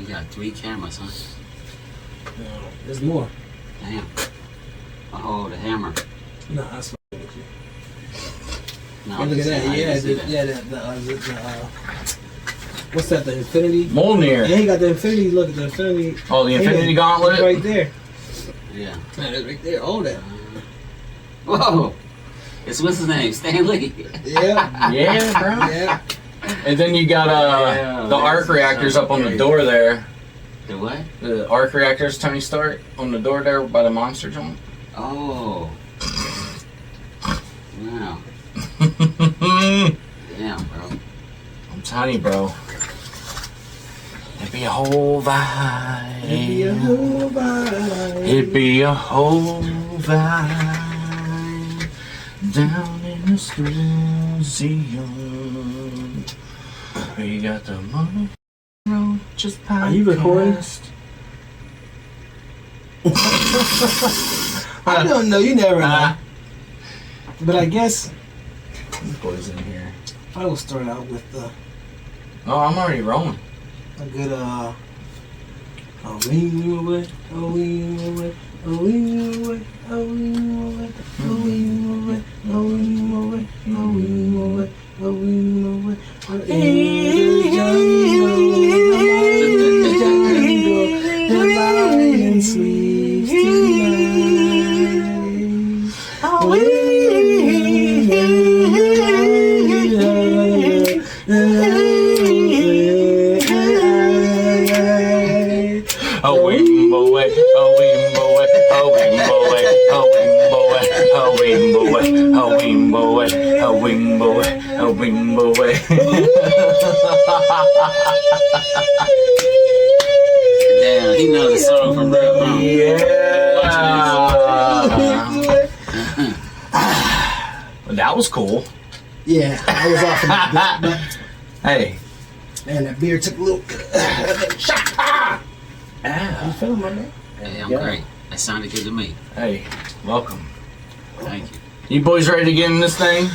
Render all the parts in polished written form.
You got 3 cameras, huh? No, there's more. Damn. Oh, the hammer. No, that's not with you. No, Look at that. What's that? The Infinity? Mjolnir. Yeah, he got the Infinity. Look at the Infinity. Oh, the Infinity Gauntlet? Right there. Yeah. Man, that's right there. All that. Whoa. It's what's his name? Stan Lee. Yeah. Yeah, bro. Yeah. And then you got the arc reactors up on the door there. The what? The arc reactors, Tony Stark, on the door there by the monster joint. Oh. Wow. Damn, bro. I'm telling you, bro. It'd be a whole vibe. It'd be a whole vibe. It'd be a whole vibe. Down in the museum. We got the money. Roaches podcast. Are you recording? I don't know. You never know. But I guess These boys in here. I will start out with Oh, I'm already rolling. a good oh we away, oh we away, oh we away, oh we away, oh we away, oh we away, oh we away, oh we away. The lion sleeps tonight. Oh we Damn, he knows the song from real, bro. Well, that was cool. Yeah, I was off of that bit, Hey. man, that beer took a little shot. How you feeling, my man? Hey, I'm great. That sounded good to me. Hey, welcome. Thank you. You boys ready to get in this thing?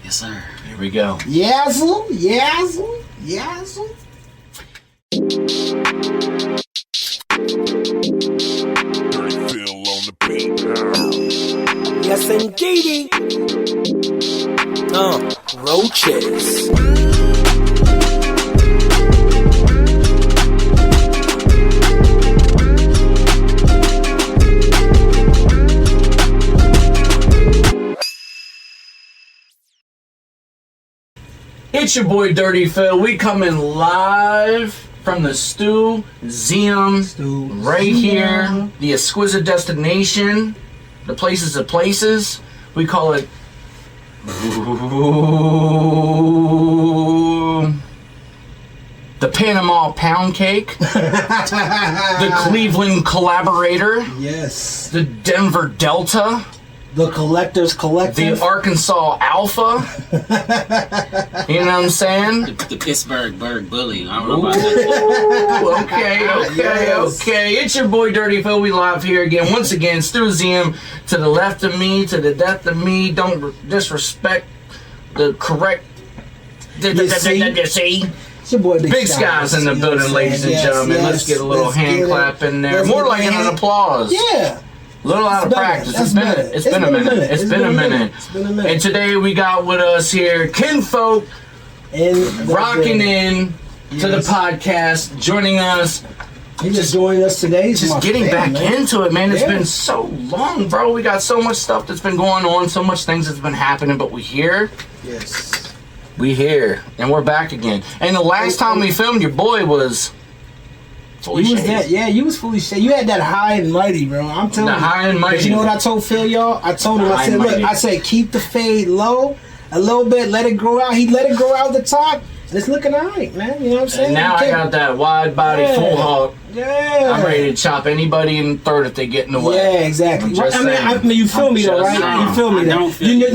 Yes, sir. Here we go. Yazzle, yazzle, yazzle. Dirty Phil on the beat now. Yes, indeedy. Roaches. It's your boy Dirty Phil. We coming live from the Stew Museum right here. The exquisite destination. The places of places. We call it the Panama Pound Cake. The Cleveland Collaborator. Yes. The Denver Delta. The Collector's Collective. The Arkansas Alpha. You know what I'm saying? The Pittsburgh Bully. I don't know about that. Okay. It's your boy Dirty Phil. We live here again. Once again, Museum to the left of me, to the death of me. Don't disrespect the correct. You see? It's your boy Big Skies in the building, ladies and gentlemen. Let's get a little hand clap in there. More like an applause. Yeah. A little out of practice. It's been a minute. It's been a minute. And today we got with us here Kinfolk rocking in to the podcast, joining us. He just joined us today. Just getting back into it, man. It's been so long, bro. We got so much stuff that's been going on, so much things that's been happening, but we here. Yes. We here, and we're back again. And the last time we filmed, your boy was fully shaved. You was fully shaved. You had that high and mighty, bro. I'm telling you. The high and mighty. But you know what I told Phil, y'all? I told him, I said, look, I said, keep the fade low a little bit, let it grow out. He let it grow out the top. It's looking all right, man. You know what I'm saying? And now I got that wide body, full hog. Yeah. I'm ready to chop anybody in third if they get in the way. Yeah, exactly. I mean, you feel me though, right? You feel me though.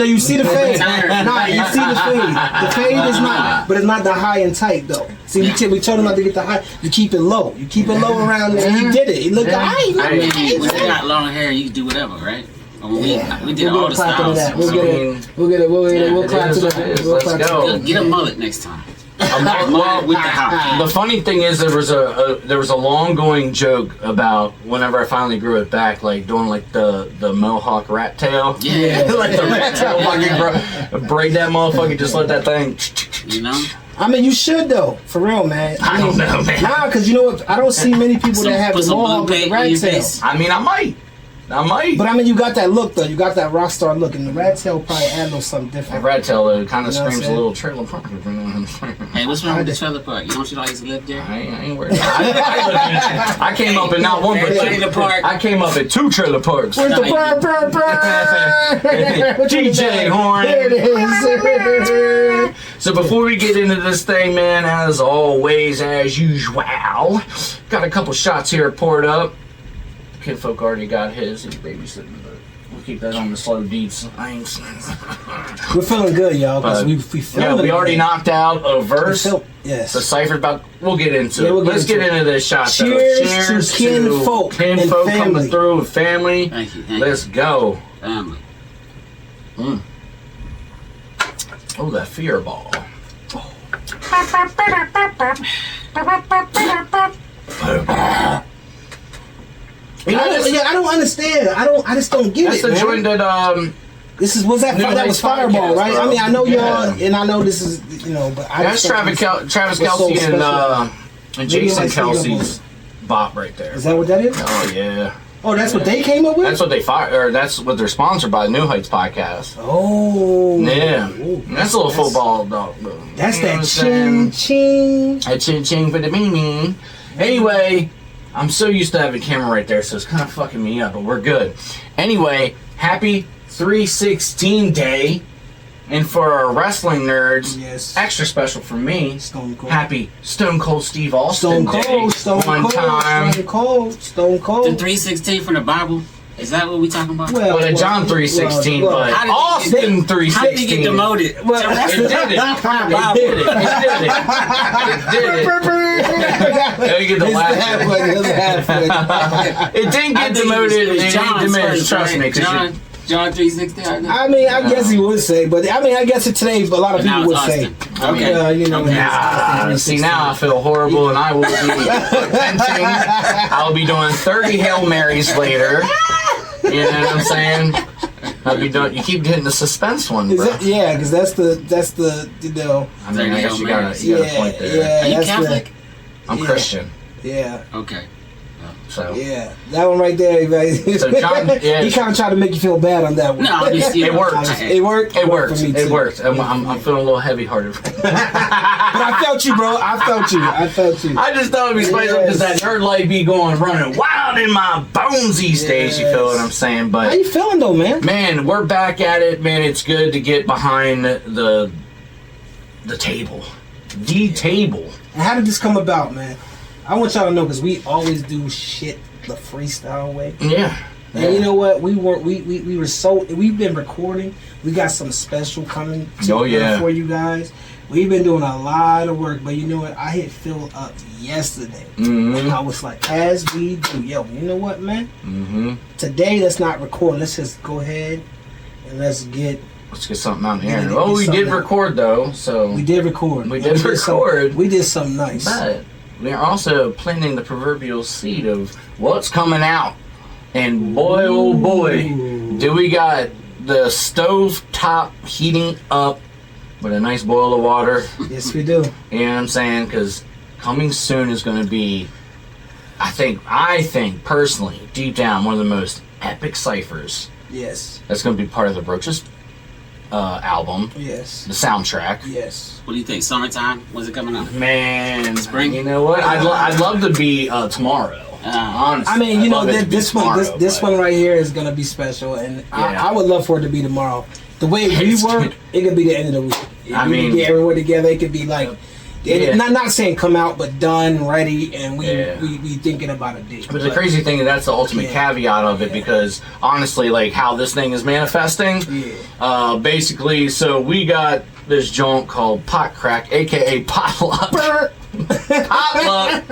You see the fade. Nah, you see the fade. The fade is not, but it's not the high and tight though. See, we told him not to get the high. You keep it low. You keep it low around there. He did it. He looked all right. When you got long hair, you can do whatever, right? We did all the styles. We'll clap to that. Get a mullet next time. Molded with the house. The funny thing is, there was a long going joke about whenever I finally grew it back, like doing like the mohawk rat tail. Yeah. Like the rat tail, fucking braid that motherfucker, just let that thing. You know. I mean, you should though, for real, man. I don't know, man. Nah, because you know what? I don't see many people that have the mohawk with the rat tail. I mean, I might. But I mean, you got that look though. You got that rock star look, and the rat tail probably add a little something different. That rat tail kind of You know what screams a I'm little trailer park. You know what I'm saying? Hey, what's wrong with the trailer park? You don't you used to live there? I ain't worried. I came up in not one but Trailer park. I came up in 2 trailer parks. With the burr, burr, burr. DJ Horn. There it is. So before we get into this thing, man, as always, as usual, got a couple shots here poured up. Kinfolk already got his. He's babysitting, but we'll keep that on the slow deets. We're feeling good, y'all, because we feeling we already it. knocked out a verse. Yes. The cipher about. We'll get into Yeah, it. we'll get Let's into get into this shot. Cheers though. to Kinfolk and Kinfolk coming family. through with family. Thank you. Let's go. Family. Oh, that fear ball. I don't understand. I just don't get That's it, the man. joint that Was that New was Heights Fireball, podcast, right? bro. I mean, I know y'all, Yeah. and I know this is, but I that's just don't Travis what's so Kelce and Maybe Jason like Kelsey's bop right there. Is that what that is? Oh yeah. Oh, that's what they came up with? That's what they or that's what they're sponsored by, New Heights podcast. Oh. Yeah. Ooh, That's a little football dog. That's You know that what I'm saying? ching. That ching ching for the mini. Anyway, I'm so used to having camera right there, so it's kind of fucking me up, but we're good. Anyway, happy 316 day. And for our wrestling nerds, Yes. extra special for me, Stone Cold. happy Stone Cold Steve Austin Stone Day. Cold, Stone One Cold, time. Stone Cold, Stone The Cold. 316 from the Bible. Is that what we talking about? Well, the John 3:16, but how did he Austin How did he 3:16. get demoted? Well, To It wrestling? did it. From the It Bible. did it. It did it. There you get the It's laugh. halfway. It didn't I get think demoted. it was It John's didn't diminish. first, Trust right? me, because John 316. I mean, I guess he would say, but I mean, I guess it today, a lot of But now people would it's say. Austin. Okay. Nah, see, now I feel horrible, and I will be repenting. I'll be doing 30 Hail Marys later. You know what I'm saying? I'll be doing. You keep getting the suspense one, Is bro. that, yeah, because that's the I mean, I guess you got a point there. yeah. Are you that's Catholic? I'm Yeah. Christian, Yeah, Okay. so yeah, that one right there. So John- yeah. he kind of tried to make you feel bad on that one. No, I'm just, It worked. It worked. it worked. for me It too. worked. I'm feeling a little heavy-hearted. But I felt you, bro. I felt you. I just thought it'd be special because that nerd light be going running wild in my bones these days. You feel what I'm saying? How But you feeling though, man? man, we're back at it. Man, it's good to get behind the table, the table. And how did this come about, man? I want y'all to know because we always do shit the freestyle way. Yeah. And you know what? We were so we've been recording. We got some special coming for you guys. We've been doing a lot of work, but you know what? I hit Phil up yesterday. And I was like, as we do, yo, you know what, man? Today, let's not record. Let's just go ahead and let's get something out here. Yeah, Oh, we did something. record though, so we did record. We did record. We did something nice. But we're also planting the proverbial seed of what's coming out. And boy, oh boy, do we got the stove top heating up with a nice boil of water. Yes, we do. You know what I'm saying? Because coming soon is going to be, I think personally, deep down, one of the most epic ciphers. Yes. That's going to be part of the Roaches album, Yes. the soundtrack. Yes. What do you think? Summertime? When's it coming out? Man, Spring? you know what? I'd love to be tomorrow. Honestly, I mean, you I'd know, love it to be this one, tomorrow, this but- one right here is gonna be special, and Yeah. I would love for it to be tomorrow. The way we It's work, good. it could be the end of the week. If I we mean- could get everyone together. It could be like, Yeah. not saying come out, but done, ready, and we Yeah. we thinking about a date. But the crazy thing is that's the ultimate Yeah. caveat of it, because honestly, like how this thing is manifesting, Yeah. basically, so we got this joint called Pot Crack, aka Potluck. Potluck.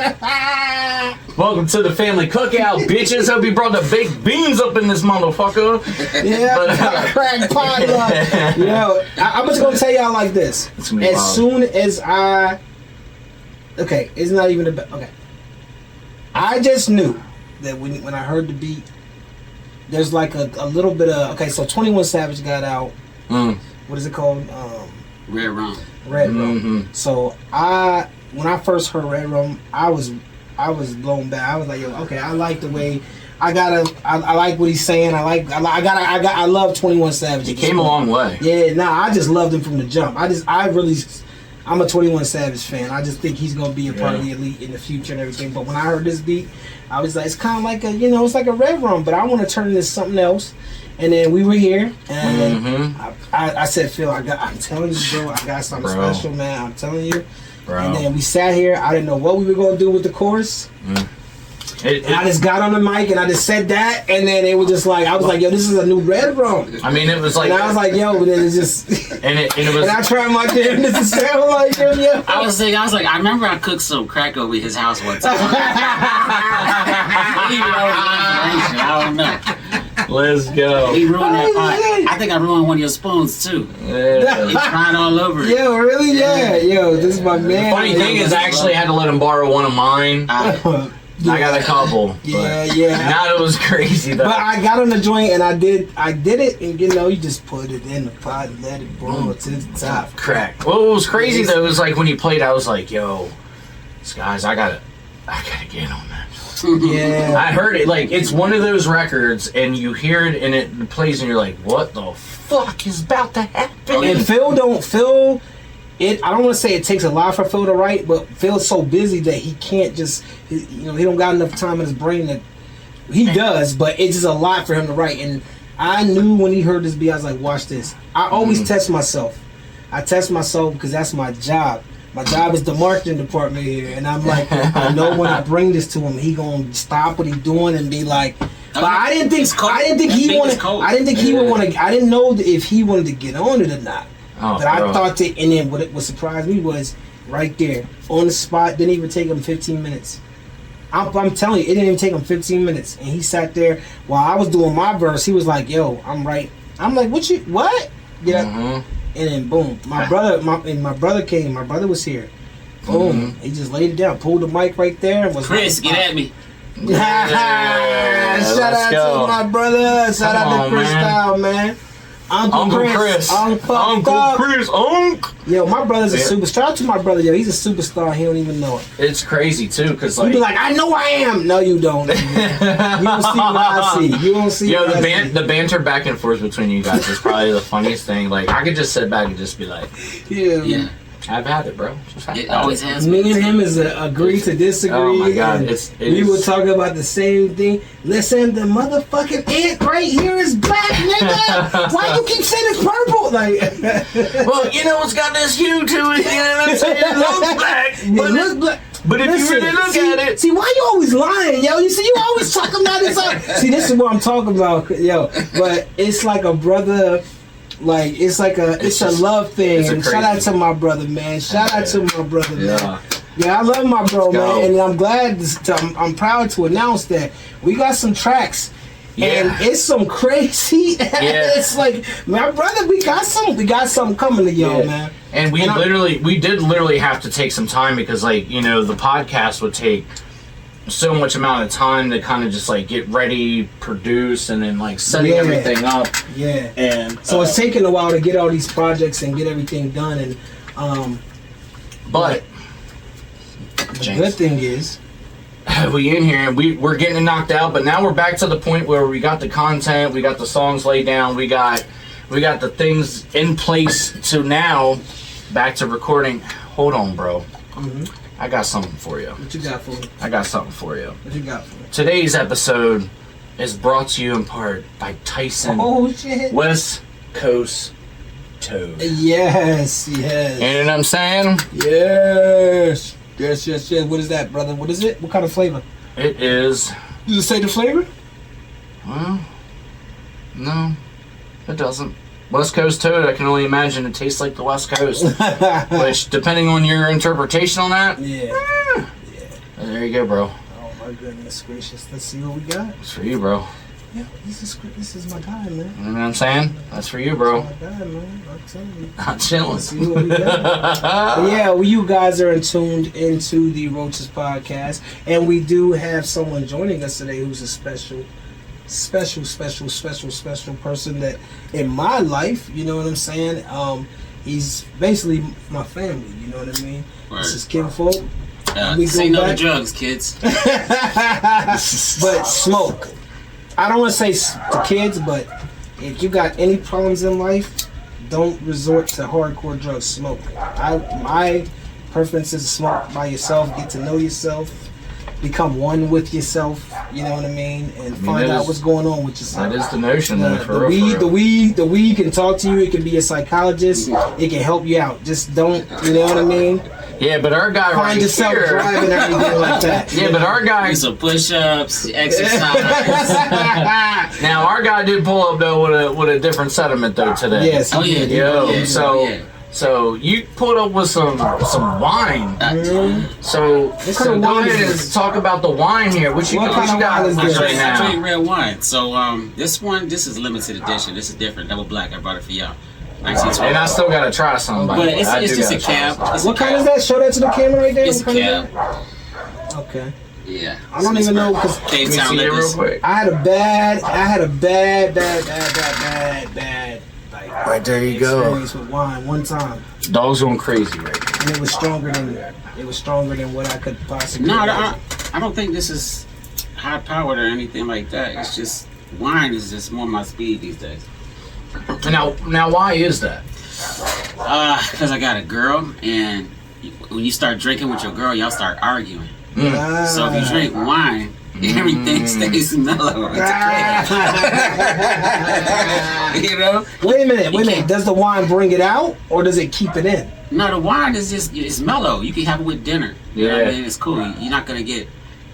Welcome to the family cookout, bitches. Hope you brought the baked beans up in this motherfucker. Yeah, But, crack potluck. Yo, I'm just gonna tell y'all like this. It's gonna be As wild. soon as I Okay, it's not even about. Okay, I just knew that when I heard the beat, there's like a little bit of. Okay, so 21 Savage got out. What is it called? Red Rum. Red Rum. So when I first heard Red Rum, I was blown back. I was like, yo, okay, I like the way. I like what he's saying. I love 21 Savage. He came a long way. Yeah, I just loved him from the jump. I'm a 21 Savage fan. I just think he's gonna be a part of the elite in the future and everything. But when I heard this beat, I was like, it's kind of like it's like a Red Rum, but I want to turn it into something else. And then we were here, and I said, Phil, I'm telling you, bro, I got something special, man. I'm telling you. Bro. And then we sat here. I didn't know what we were gonna do with the chorus. And I just got on the mic and I just said that, and then it was just like, I was like, yo, this is a new Red Rum. I mean, it was like, and I was like, yo, but it's just, and it was, and I tried my damnedest to sound like him, yo. I was like, I remember I cooked some crack over his house one time. I don't know. Let's go. He ruined that pot. I think I ruined one of your spoons too. Yeah. He cried all over it. Yo, really? Yeah. Yo, this is my man. The funny thing is, I actually had to let him borrow one of mine. I got a couple. Yeah. Now it was crazy though. But I got on the joint and I did it, and you just put it in the pot and let it boil to the top. Crack. Well, what was crazy though was like when you played, I was like, yo, guys, I gotta get on that. Yeah. I heard it, like, it's one of those records and you hear it and it plays and you're like, what the fuck is about to happen? And Phil, I don't want to say it takes a lot for Phil to write, but Phil's so busy that he can't just, he don't got enough time in his brain that he does, but it's just a lot for him to write. And I knew when he heard this beat, I was like, watch this. I always test myself. I test myself because that's my job. My job is the marketing department here, and I'm like, I know when I bring this to him, he gonna stop what he's doing and be like. But I didn't think he would want to. I didn't know if he wanted to get on it or not. Oh, but I thought that, and then what surprised me was right there on the spot. Didn't even take him 15 minutes. I'm telling you, it didn't even take him 15 minutes, and he sat there while I was doing my verse. He was like, "Yo, I'm right." I'm like, "What? Yeah." And then boom, my brother came. My brother was here. Boom, he just laid it down, pulled the mic right there, and was Chris, get at me. Shout out to my brother. Shout out to Chris Style, man. Uncle Chris. Yo, my brother's a super. Shout out to my brother. Yo, he's a superstar. He don't even know it. It's crazy too, because like, he be like, I know I am. No, you don't. You don't see what I see. You don't see. Yo, the banter back and forth between you guys is probably the funniest thing. Like, I could just sit back and just be like, yeah. I've had it, bro. It always has. Me and him is agree to disagree. Oh my god, we will talk about the same thing. Listen, the motherfucking ant right here is black, nigga. Why you keep saying it's purple? Like, well, it's got this hue to it. You know what I'm saying? It looks black, but it looks black. But if you really look at it, see why you always lying, yo? You see, you always talking about this. See, this is what I'm talking about, yo. But it's like a brother. Like it's a love thing. And shout out to my brother, man. Shout out to my brother, man. Yeah, I love my bro, man, and I'm glad. I'm proud to announce that we got some tracks, and it's some crazy. It's like my brother, we got something coming to y'all, man. And we did literally have to take some time because, like, the podcast would take so much amount of time to kind of just like get ready, produce, and then like setting everything up. Yeah. And so it's taking a while to get all these projects and get everything done. And but the good thing is we in here and we're getting it knocked out. But now we're back to the point where we got the content, we got the songs laid down, we got the things in place. So now back to recording. Hold on, bro. I got something for you. What you got for me? I got something for you. What you got for me? Today's episode is brought to you in part by Tyson. Oh, shit. West Coast Toad. Yes. You know what I'm saying? Yes. What is that, brother? What is it? What kind of flavor? It is. Does it say the flavor? Well, no, it doesn't. West Coast Toad, I can only imagine it tastes like the West Coast. Which, depending on your interpretation on that, yeah. There you go, bro. Oh my goodness gracious! Let's see what we got. It's for you, bro. Yeah, this is my guy, man. You know what I'm saying? That's for you, bro. My guy, man. I'm telling you. I'm chilling. See what we got. Yeah, well, you guys are tuned into the Roaches podcast, and we do have someone joining us today who's a special person that in my life, you know what I'm saying? He's basically my family, you know what I mean? Right. This is Kinfolk. Say no to drugs, kids. But smoke. I don't want to say to kids, but if you got any problems in life, don't resort to hardcore drugs. Smoke. My preference is to smoke by yourself, get to know yourself, become one with yourself, you know what I mean, and find out what's going on with yourself. That is the notion, The weed can talk to you. It can be a psychologist. It can help you out. Just don't, you know what I mean? Yeah, but our guy Find yourself driving everything like that. Yeah, but our guy... Do some push-ups, exercise. Now, our guy did pull up, though, with a different sentiment, though, today. Yes. Oh, yeah. Yo, so you pulled up with some wine. So go ahead and talk about the wine here. What kind of got wine is this? right now? I drink red wine. So this is limited edition. This is different. Double black. I brought it for y'all. And I still gotta try some. But it's just a cab. What kind is that? Show that to the camera right there. It's a cab. Okay. Yeah. I don't even know because Cape Town real quick. I had a bad like Right there you go. experience with wine one time, Dog's going crazy right now. and it was stronger than what I could possibly. No, imagine. I don't think this is high powered or anything like that. It's just wine is just more my speed these days. Now, why is that? Because I got a girl, and when you start drinking with your girl, y'all start arguing. So if you drink wine, everything stays mellow. It's great. You know? Wait a minute. Does the wine bring it out, or does it keep it in? No, the wine is it's mellow. You can have it with dinner. You know what I mean? It's cool. You're not gonna get.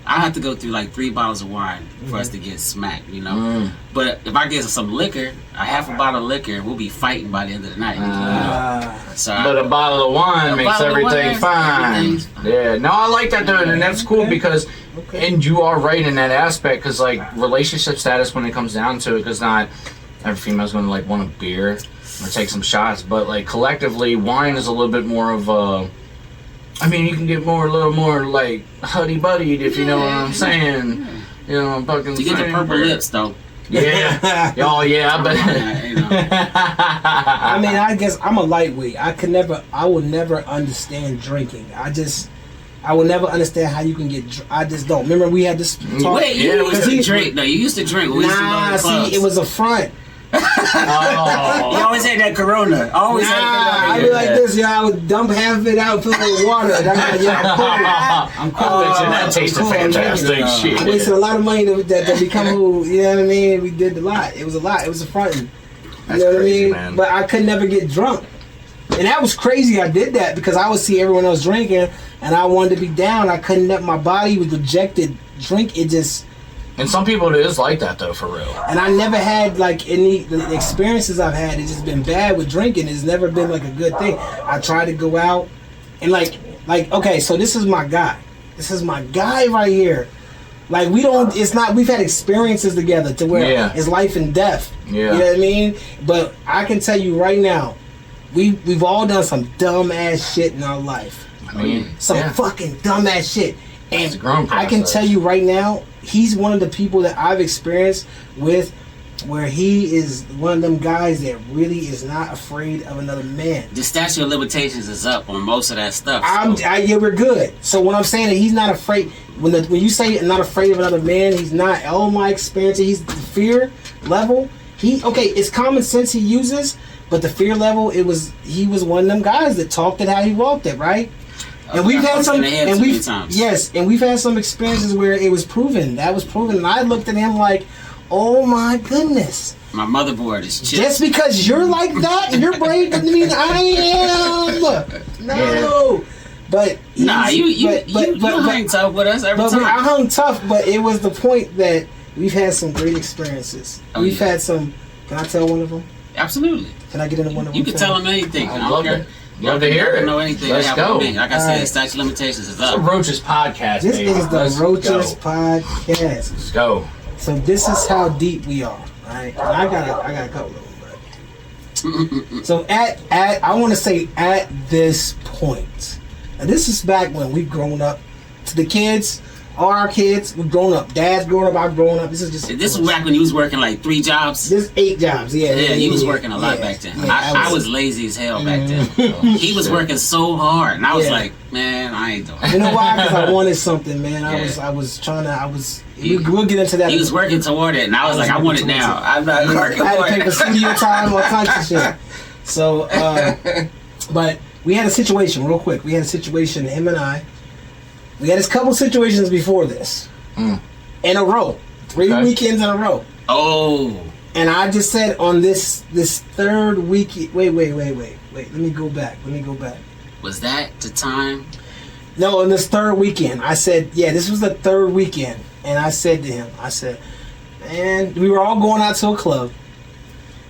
I have to go through like 3 bottles of wine for us to get smacked, you know. But if I get some liquor, a half a bottle of liquor, we'll be fighting by the end of the night. You know? But a bottle of wine makes everything fine. Yeah, no, I like that though, and that's cool because, and you are right in that aspect because like relationship status when it comes down to it, because not every female's gonna like want a beer or take some shots, but like collectively, wine is a little bit more of a. I mean, you can get a little more like huddy-buddied if you know what I'm saying. You know, fucking. You get the purple lips though. Yeah. Oh yeah, I bet. I mean, I guess I'm a lightweight. I will never understand drinking. I will never understand how you can get. I just don't. Remember, we had this talk. Wait, you used to drink? No, you used to drink. See, it was a front. You always had that Corona. Always had Corona. I'd be like this, I would dump half of it out and fill it with water. And I'm like, I'm cool. That tasted fantastic. Shit. I wasted a lot of money to become who, you know what I mean? We did a lot. It was a lot. It was a fronting. You know what I mean? Man. But I could never get drunk. And that was crazy. I did that because I would see everyone else drinking and I wanted to be down. I couldn't let my body was rejected drink. It just. And some people it is like that though, for real. And I never had like the experiences I've had. It's just been bad with drinking. It's never been like a good thing. I try to go out and like okay, so this is my guy. This is my guy right here. Like we've had experiences together to where it's life and death. Yeah. You know what I mean? But I can tell you right now, we've all done some dumb ass shit in our life. I mean, some fucking dumb ass shit. And I can process. tell you right now, he's one of the people that I've experienced with where he is one of them guys that really is not afraid of another man. The statute of limitations is up on most of that stuff. Yeah, we're good. So when I'm saying that he's not afraid, when you say not afraid of another man, he's not. All my experience, he's the fear level. It's common sense he uses, but the fear level, he was one of them guys that talked it how he walked it, right? And we've had some, and we've had some experiences where it was proven. That was proven, and I looked at him like, "Oh my goodness!" My motherboard is chipped. Just because you're like that and you're brave doesn't mean I am. No, but you hung tough with us every time. I hung tough, but it was the point that we've had some great experiences. We've had some. Can I tell one of them? Absolutely. Can I get into one of them? You can tell them anything. I don't care. Love to hear it. Know anything. Let's go. Like I said, statute of limitations is up. It's the Roaches podcast. This baby. is the Roaches podcast. Let's go. So this is how deep we are, right? And I got a couple of them. But. So I want to say at this point, and this is back when we've grown up. To the kids, all our kids, we've grown up. Dad's grown up. I've grown up. This was back when you was working like 3 jobs. This 8 jobs. Yeah, he was working a lot back then. Yeah, I was lazy as hell back then. He was working so hard, and I was like, man, I ain't doing it. You know why? Because I wanted something, man. I was trying to. We'll get into that. He was working toward it, and I was like, I want it now. I'm not working. I had to pay for studio time, all kinds of shit. So, but we had a situation real quick. We had a situation. Him and I. We had a couple situations before this. In a row. 3 weekends in a row. Oh. And I just said on this third week. Wait. Let me go back. Was that the time? No, on this third weekend. I said, yeah, this was the third weekend. And I said to him, man, we were all going out to a club.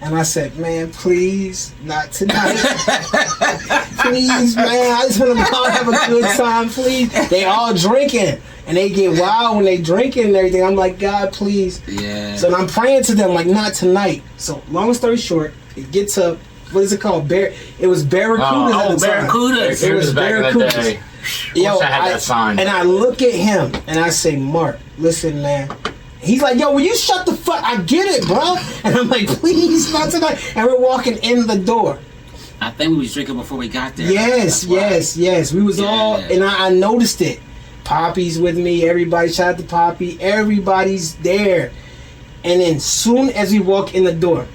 And I said, man, please, not tonight. Please, man, I just want to go have a good time, please. They all drinking. And they get wild when they drinking and everything. I'm like, God, please. Yeah. So I'm praying to them, like, not tonight. So long story short, it gets up. What is it called? It was Barracudas at the time. Barracudas. It was Barracudas. Yo, I had that sign. And I look at him and I say, Mark, listen, man. He's like, yo, will you shut the fuck? I get it, bro. And I'm like, please, not tonight. And we're walking in the door. I think we was drinking before we got there. Yes. We was all, and I noticed it. Poppy's with me. Everybody, shout out to Poppy. Everybody's there. And then soon as we walk in the door,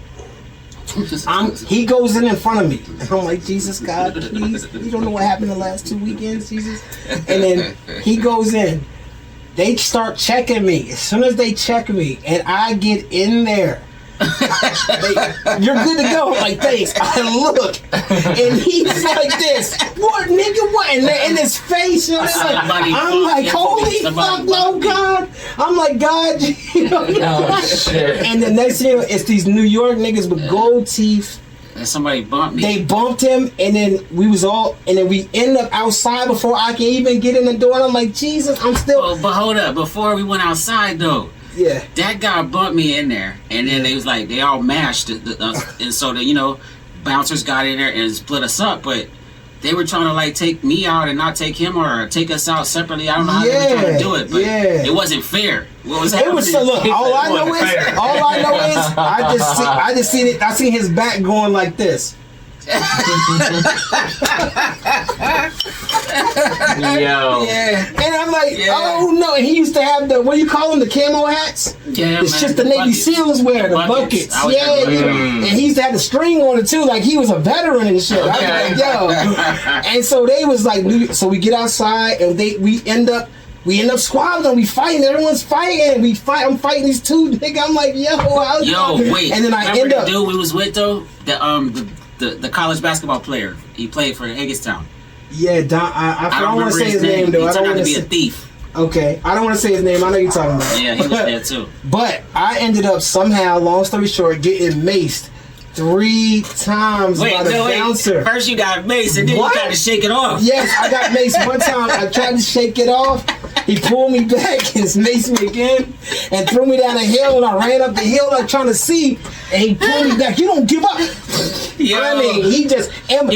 he goes in front of me. And I'm like, Jesus, God, please. You don't know what happened the last 2 weekends, Jesus. And then he goes in. They start checking me. As soon as they check me and I get in there, you're good to go. I'm like, thanks. I look, and he's like this. What, nigga? What? And in his face, you know, I'm like, holy fuck, no, God. I'm like, God, you know. Oh, shit. And the next thing you know, it's these New York niggas with gold teeth. And somebody bumped me. They bumped him, and then we end up outside before I can even get in the door. And I'm like, Jesus, I'm still. Oh, but hold up, before we went outside though. Yeah. That guy bumped me in there, and then they was like, they all mashed, and so the bouncers got in there and split us up, but they were trying to like take me out and not take him, or take us out separately. I don't know how they were trying to do it, but it wasn't fair. What was happening? It was so look. All I know is I just seen it. I seen his back going like this. Yo. Yeah. And I'm like, oh no. And he used to have the, what do you call them, the camo hats? Yeah, it's just the Navy buckets. SEALs wear the buckets. Yeah. And he used to have the string on it too. Like he was a veteran and shit. Okay. I was like, yo. And so they was like, so we get outside and we end up squabbling. We fighting. Everyone's fighting. I'm fighting these two niggas. I'm like, yo, wait. And then I end up. The dude we was with though, the college basketball player. He played for Hagerstown. Yeah, Don. I don't want to say his name though. He turned out to be a thief. Okay, I don't want to say his name. I know you're talking about. Yeah, he was there too. But I ended up somehow, long story short, getting maced 3 times by the bouncer. First you got maced and then you tried to shake it off. Yes, I got maced one time. I tried to shake it off. He pulled me back and maced me again and threw me down a hill, and I ran up the hill like trying to see, and he pulled me back. You don't give up. Yo. I mean, he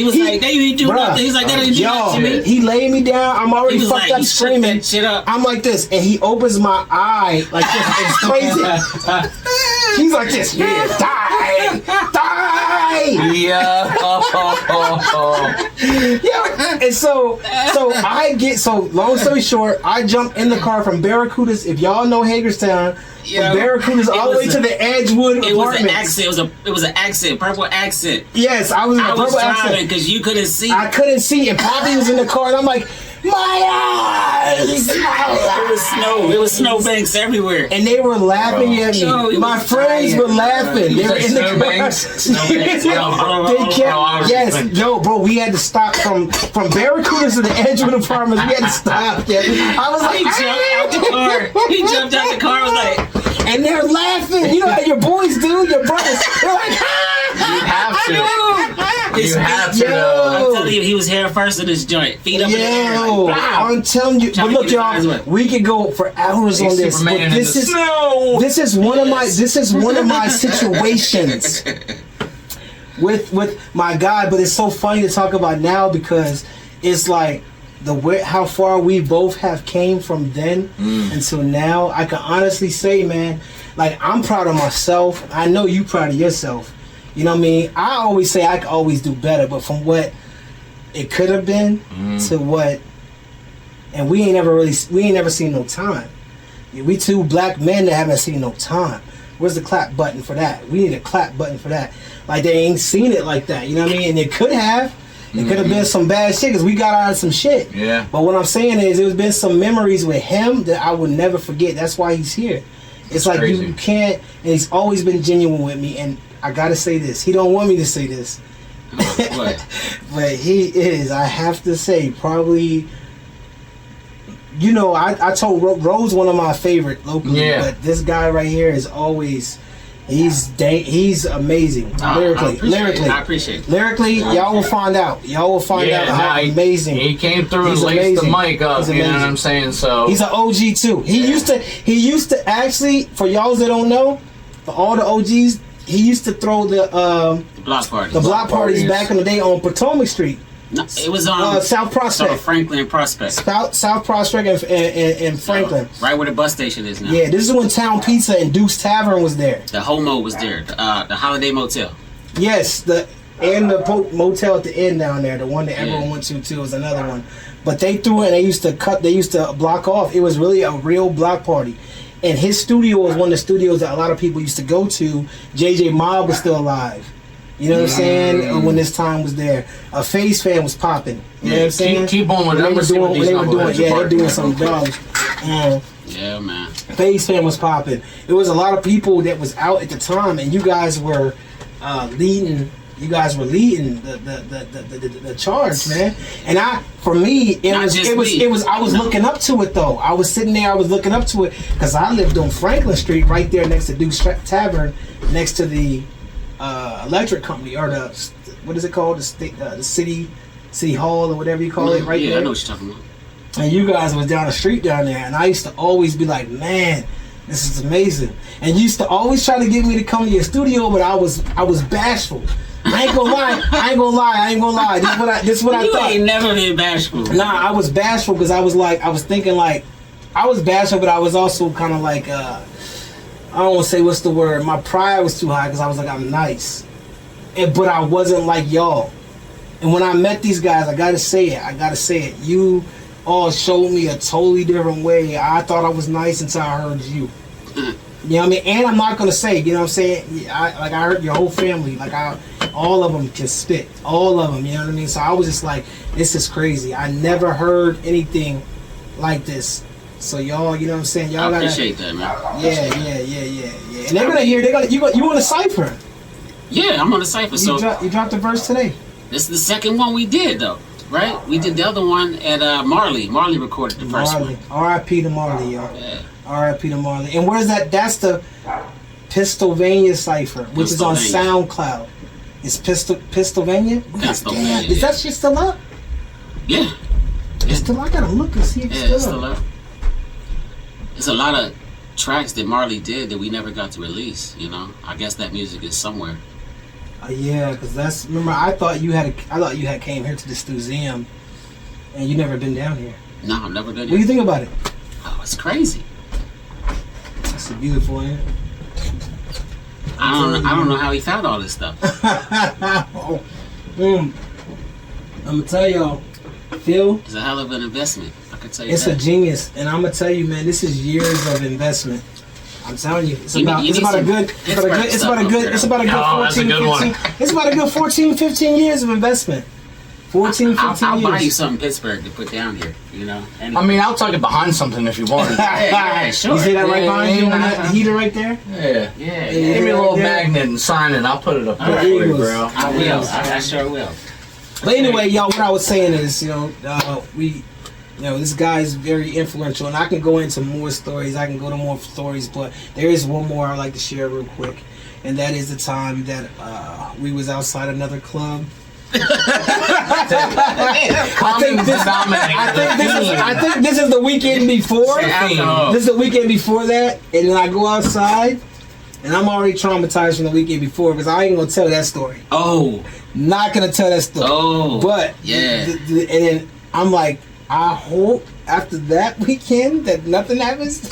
was like, that you do nothing. He's like, that ain't do nothing to me. He laid me down. I'm already fucked like, up screaming. Shit up. I'm like this, and he opens my eye like this. It's crazy. He's like this. Yeah, die. Yeah. Yeah. And so long story short, I jump in the car from Barracudas. If y'all know Hagerstown, from Barracudas all the way to the Edgewood apartments. It was an accent. It was an accent, purple accent. Yes, I was in a purple accent because you couldn't see. I couldn't see, and Poppy was in the car, and I'm like, my eyes. It was snowbanks everywhere, and they were laughing at me. My friends were laughing. They were in the car. Bro, we had to stop from Barracudas to the Edgewood apartments. We had to stop. Yeah. I was like, he jumped out the car. I was like, and they're laughing. You know how your boys do, your brothers. They're like, you have to. You have to. I'm telling you, he was here first in this joint. Feet up in the air. Like, I'm telling you. But look, y'all, we could go for hours on this. But this is one of my situations with my guy. But it's so funny to talk about now because it's like how far we both have came from then until now. I can honestly say, man, like I'm proud of myself. I know you proud of yourself. You know what I mean? I always say I could always do better, but from what it could have been to what, and we ain't never seen no time. We two black men that haven't seen no time. Where's the clap button for that? We need a clap button for that. Like they ain't seen it like that. You know what I mean? And it could have. It could have been some bad shit because we got out of some shit. Yeah. But what I'm saying is there's been some memories with him that I will never forget. That's why he's here. It's like you can't, and he's always been genuine with me. And I gotta say this. He don't want me to say this. What? But he is. I have to say, probably. You know, I told Rose one of my favorite locally, but this guy right here is always. He's amazing lyrically. I appreciate it. Lyrically, y'all will find out. Y'all will find out how amazing. He came through and laced the mic up. You know what I'm saying? So he's an OG too. He used to actually, for y'all that don't know, for all the OGs, he used to throw the block parties. The block parties back in the day on Potomac Street. No, it was on South Prospect. So Franklin Prospect. South Prospect and Franklin. So, right where the bus station is now. Yeah, this is when Town Pizza and Duke's Tavern was there. The Homo was there. The Holiday Motel. Yes, the motel at the end down there, the one that everyone went to too, was another one. But they threw it and they used to block off. It was really a real block party. And his studio was one of the studios that a lot of people used to go to. JJ Mob was still alive. You know what I'm saying? When this time was there, a Face Fan was popping. You know what I'm saying? Keep on with them. They're doing some jobs. Yeah, man. Face Fan was popping. There was a lot of people that was out at the time, and you guys were leading. You guys were leading the charge, man. And I was looking up to it though. I was sitting there, I was looking up to it because I lived on Franklin Street, right there next to Duke's Tavern, next to the electric company, or what is it called, the city hall or whatever you call it, right there. Yeah, I know what you're talking about. And you guys was down the street down there, and I used to always be like, man, this is amazing. And you used to always try to get me to come to your studio, but I was bashful. I ain't gonna lie. This is what I thought. You ain't never been bashful. Nah, I was bashful because I was thinking I was bashful, but I was also kind of like, I don't want to say what's the word. My pride was too high because I was like, I'm nice. But I wasn't like y'all. And when I met these guys, I gotta say it. You all showed me a totally different way. I thought I was nice until I heard you. You know what I mean? And I'm not gonna say, you know what I'm saying? I heard your whole family. All of them can spit. All of them, you know what I mean? So I was just like, this is crazy. I never heard anything like this. So y'all, you know what I'm saying? Y'all I appreciate that, man. Yeah. And they're gonna hear. You on the cipher? Yeah, I'm on the cipher. You dropped the verse today. This is the second one we did, though, right? We did the other one at Marley. Marley recorded the first one. R.I.P. to Marley, y'all. Yeah. R.I.P. to Marley. And where's that? That's the Pennsylvania cipher, which is on SoundCloud. It's Pennsylvania. Pennsylvania. Is that shit still up? Yeah. It's still. I gotta look and see if it's still up. There's a lot of tracks that Marley did that we never got to release, you know. I guess that music is somewhere. Yeah, because remember I thought you had came here to this museum and you never been down here. No, I've never been here. What do you think about it? Oh, it's crazy. It's beautiful, ain't it? I don't know how he found all this stuff. I'm gonna tell y'all, Phil. It's a hell of an investment. I can tell you it's that. a genius, and I'm gonna tell you, man, this is years of investment. I'm telling you, it's about a good 14, 15 years of investment. 14, 15 years. I'll buy you something Pittsburgh to put down here, you know. I mean, I'll tuck it behind something if you want. Yeah, sure. You see that right behind you on that heater right there? Yeah. Give me a little magnet and sign it. I'll put it up there for you, bro. I will. I sure will. But anyway, y'all, what I was saying is, this guy is very influential, and I can go into more stories. I can go to more stories, but there is one more I'd like to share real quick, and that is the time that we was outside another club, I think this is the weekend before. This is the weekend before that, and then I go outside, and I'm already traumatized from the weekend before because I ain't gonna tell that story. Oh, not gonna tell that story. Oh, but yeah. And then I'm like, I hope after that weekend that nothing happens.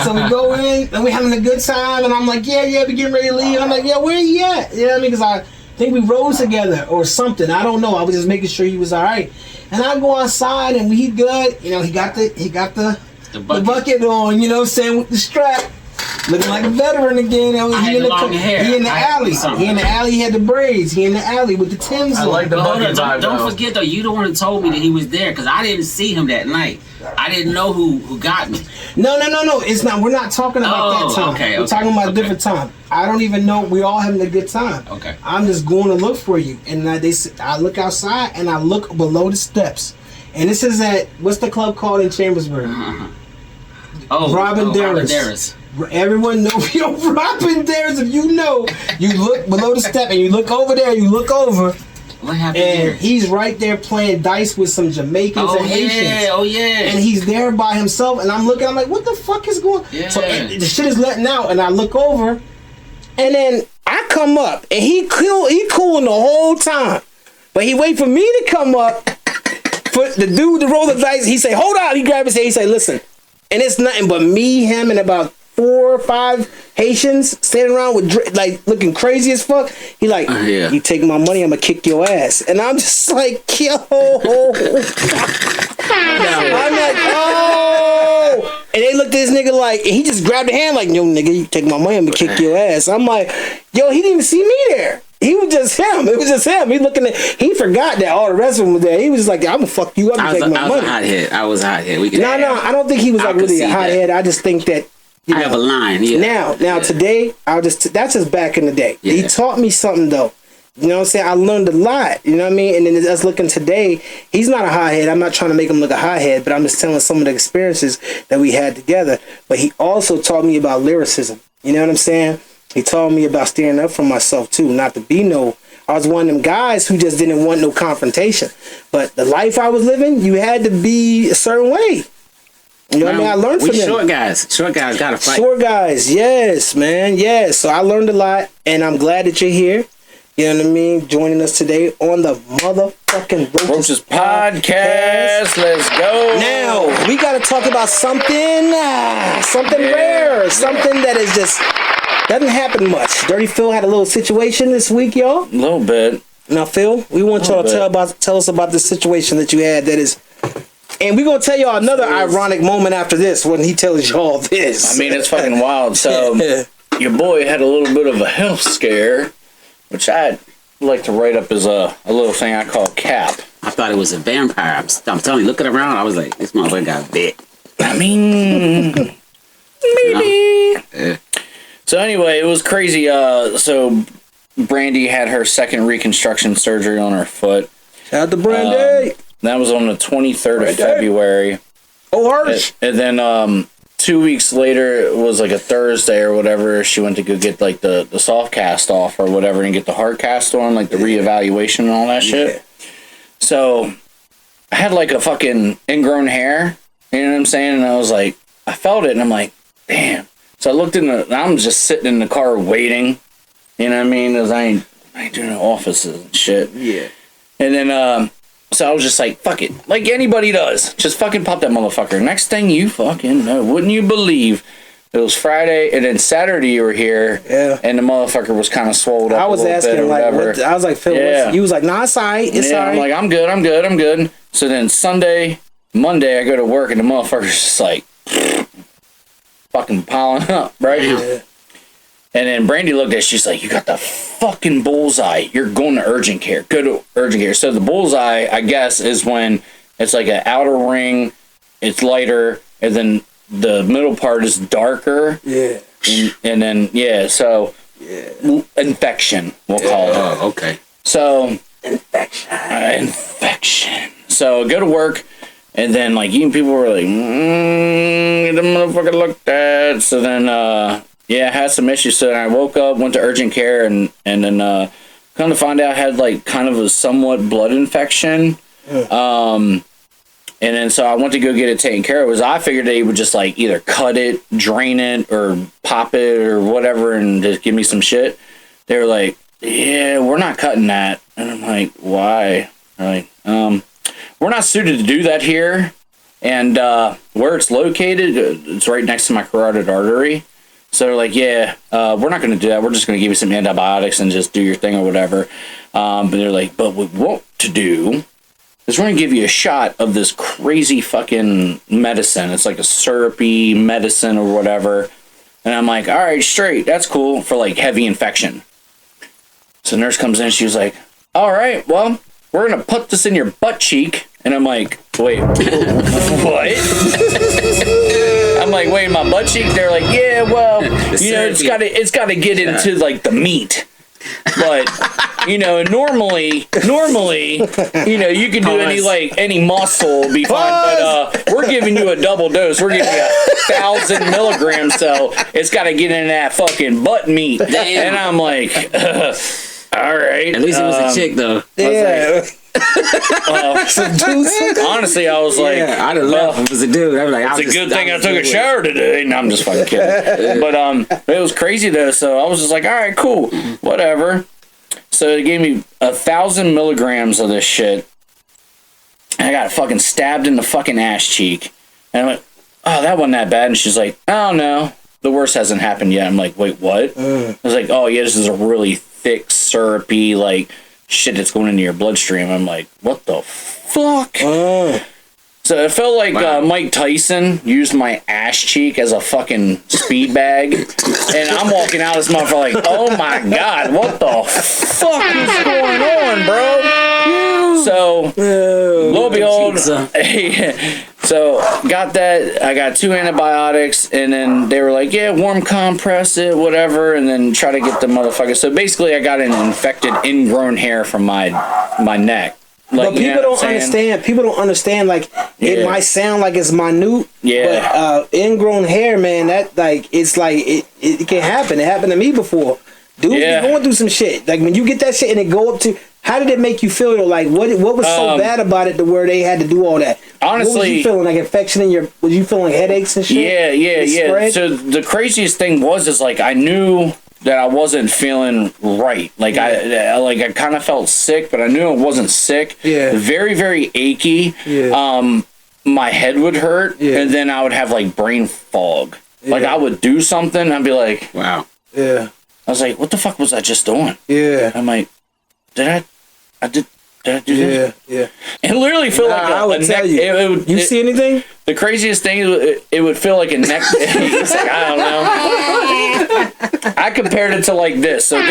So we go in and we having a good time, and I'm like, yeah, we getting ready to leave. I'm like, yeah, where he at? You know what I mean? Because I think we rode together or something. I don't know. I was just making sure he was all right. And I go outside and we good. You know, he got the bucket on. You know what I'm saying, with the strap. Looking like a veteran again. He in the alley. He in the alley. He had the braids. He in the alley with the Timbs on. I like the bucket vibe. Don't forget though, you the one who told me that he was there because I didn't see him that night. I didn't know who got me. No. It's not. We're not talking about that time. We're talking about a different time. I don't even know. We all having a good time. Okay. I'm just going to look for you, and I look outside and I look below the steps, and this is at what's the club called in Chambersburg? Robin Darris. Everyone knows Robin Darris. If you know, you look below the step and you look over there. You look over. What happened and here? He's right there playing dice with some Jamaicans and Haitians. Oh yeah. And he's there by himself. And I'm looking. I'm like, what the fuck is going? Yeah. So the shit is letting out. And I look over, and then I come up, and he cooling the whole time, but he wait for me to come up for the dude to roll the dice. He say, hold on. He grab his head. He say, listen. And it's nothing but me, him, and about 4 or 5 Haitians standing around with like looking crazy as fuck. He like, you take my money, I'm gonna kick your ass. And I'm just like, yo. I'm like, oh. And they looked at this nigga like, and he just grabbed the hand like, yo, nigga, you take my money, I'm gonna kick your ass. I'm like, yo, he didn't even see me there. He was just him. It was just him. He forgot that all the rest of them were there. He was just like, I'm gonna fuck you up and take my money. I was a hothead. No, I don't think he was like really a hothead. I just think that I have a line. Yeah. Now today, that's just back in the day. Yeah. He taught me something though. You know what I'm saying? I learned a lot. You know what I mean? And then us looking today, he's not a hothead. I'm not trying to make him look a hothead, but I'm just telling some of the experiences that we had together. But he also taught me about lyricism. You know what I'm saying? He taught me about standing up for myself too, not to be I was one of them guys who just didn't want no confrontation. But the life I was living, you had to be a certain way. You know what I mean? I learned from them. Short guys gotta fight. Short guys, yes, man, yes. So I learned a lot, and I'm glad that you're here. You know what I mean? Joining us today on the motherfucking Roaches podcast. Let's go. Now we gotta talk about something rare, something that is just doesn't happen much. Dirty Phil had a little situation this week, y'all. A little bit. Now, Phil, we want y'all to tell us about this situation that you had that is. And we're going to tell y'all another ironic moment after this when he tells y'all this. I mean, it's fucking wild. So, your boy had a little bit of a health scare, which I'd like to write up as a little thing I call cap. I thought it was a vampire. I'm telling you, looking around, I was like, this motherfucker got bit. I mean, maybe. Yeah. So, anyway, it was crazy. So, Brandy had her second reconstruction surgery on her foot. Shout out to Brandy. That was on the 23rd of February. Oh, harsh. And then 2 weeks later, it was like a Thursday or whatever, she went to go get like the soft cast off or whatever and get the hard cast on, like the reevaluation and all that shit. So I had like a fucking ingrown hair, you know what I'm saying? And I was like, I felt it and I'm like, damn. So I looked I'm just sitting in the car waiting, you know what I mean? Because I ain't doing offices and shit. Yeah. And then, so I was just like, fuck it. Like anybody does. Just fucking pop that motherfucker. Next thing you fucking know, wouldn't you believe, it was Friday and then Saturday you were here. Yeah. And the motherfucker was kind of swole up. I was asking, like, I was like, Phil, you was like, nah, it's all right. It's all right. I'm like, I'm good. So then Monday, I go to work and the motherfucker's just like, fucking piling up, right? Yeah. And then Brandy looked at it, she's like, you got the fucking bullseye. You're going to urgent care. Go to urgent care. So the bullseye, I guess, is when it's like an outer ring, it's lighter, and then the middle part is darker. Yeah. And then, so infection, we'll call it. Oh, okay. So, infection. So go to work, and then, like, even people were like, the motherfucker looked at. So then, I had some issues. So then I woke up, went to urgent care, and then Come to find out, I had like kind of a somewhat blood infection. And then so I went to go get it taken care of. I figured they would just like either cut it, drain it, or pop it or whatever and just give me some shit. They were like, yeah, we're not cutting that. And I'm like, why? They're like, we're not suited to do that here. And where it's located, it's right next to my carotid artery. So they're like, yeah, we're not going to do that. We're just going to give you some antibiotics and just do your thing or whatever. But they're like, but what we want to do is we're going to give you a shot of this crazy fucking medicine. It's like a syrupy medicine or whatever. And I'm like, all right, straight. That's cool for like heavy infection. So the nurse comes in. She was like, all right, well, we're going to put this in your butt cheek. And I'm like, wait, what? I'm like, wait, my butt cheek? They're like, yeah, well, you know, it's got to get into like the meat. But, you know, normally, you know, you can do any muscle be fine. But we're giving you a double dose. We're giving you 1,000 milligrams, so it's got to get in that fucking butt meat. Damn. And I'm like, all right. At least it was a chick, though. Yeah. Honestly, I was like, I'd have left if it was a dude. I'd be like, it's a good thing I took a shower today. No, I'm just fucking kidding. But it was crazy though. So I was just like, all right, cool, whatever. So they gave me 1,000 milligrams of this shit. And I got fucking stabbed in the fucking ass cheek. And I went, oh, that wasn't that bad. And she's like, oh no, the worst hasn't happened yet. I'm like, wait, what? I was like, oh yeah, this is a really thick, syrupy, like shit that's going into your bloodstream. I'm like, what the fuck? So it felt like Mike Tyson used my ass cheek as a fucking speed bag. And I'm walking out of this motherfucker like, oh my God, what the fuck is going on, bro? So, lo and behold, so got that. I got 2 antibiotics, and then they were like, yeah, warm compress it, whatever, and then try to get the motherfucker. So basically, I got an infected ingrown hair from my neck. Like, but people don't understand. People don't understand. Like it might sound like it's minute, but ingrown hair, man, that like it's like it can happen. It happened to me before. Dude, you're going through some shit. Like when you get that shit and it go up to. How did it make you feel? Like what was so bad about it to where they had to do all that? Honestly, what was you feeling? Like infection in your? Was you feeling headaches and shit? Yeah. So the craziest thing is like I knew that I wasn't feeling right. Like I kind of felt sick, but I knew I wasn't sick. Yeah. Very, very achy. Yeah. My head would hurt, and then I would have like brain fog. Yeah. Like I would do something, I'd be like, wow. Yeah. I was like, what the fuck was I just doing? Yeah. I'm like, did I do that? Yeah. It literally felt like I would tell you. You see anything? The craziest thing is it would feel like a neck. It's like, I don't know. I compared it to like this. So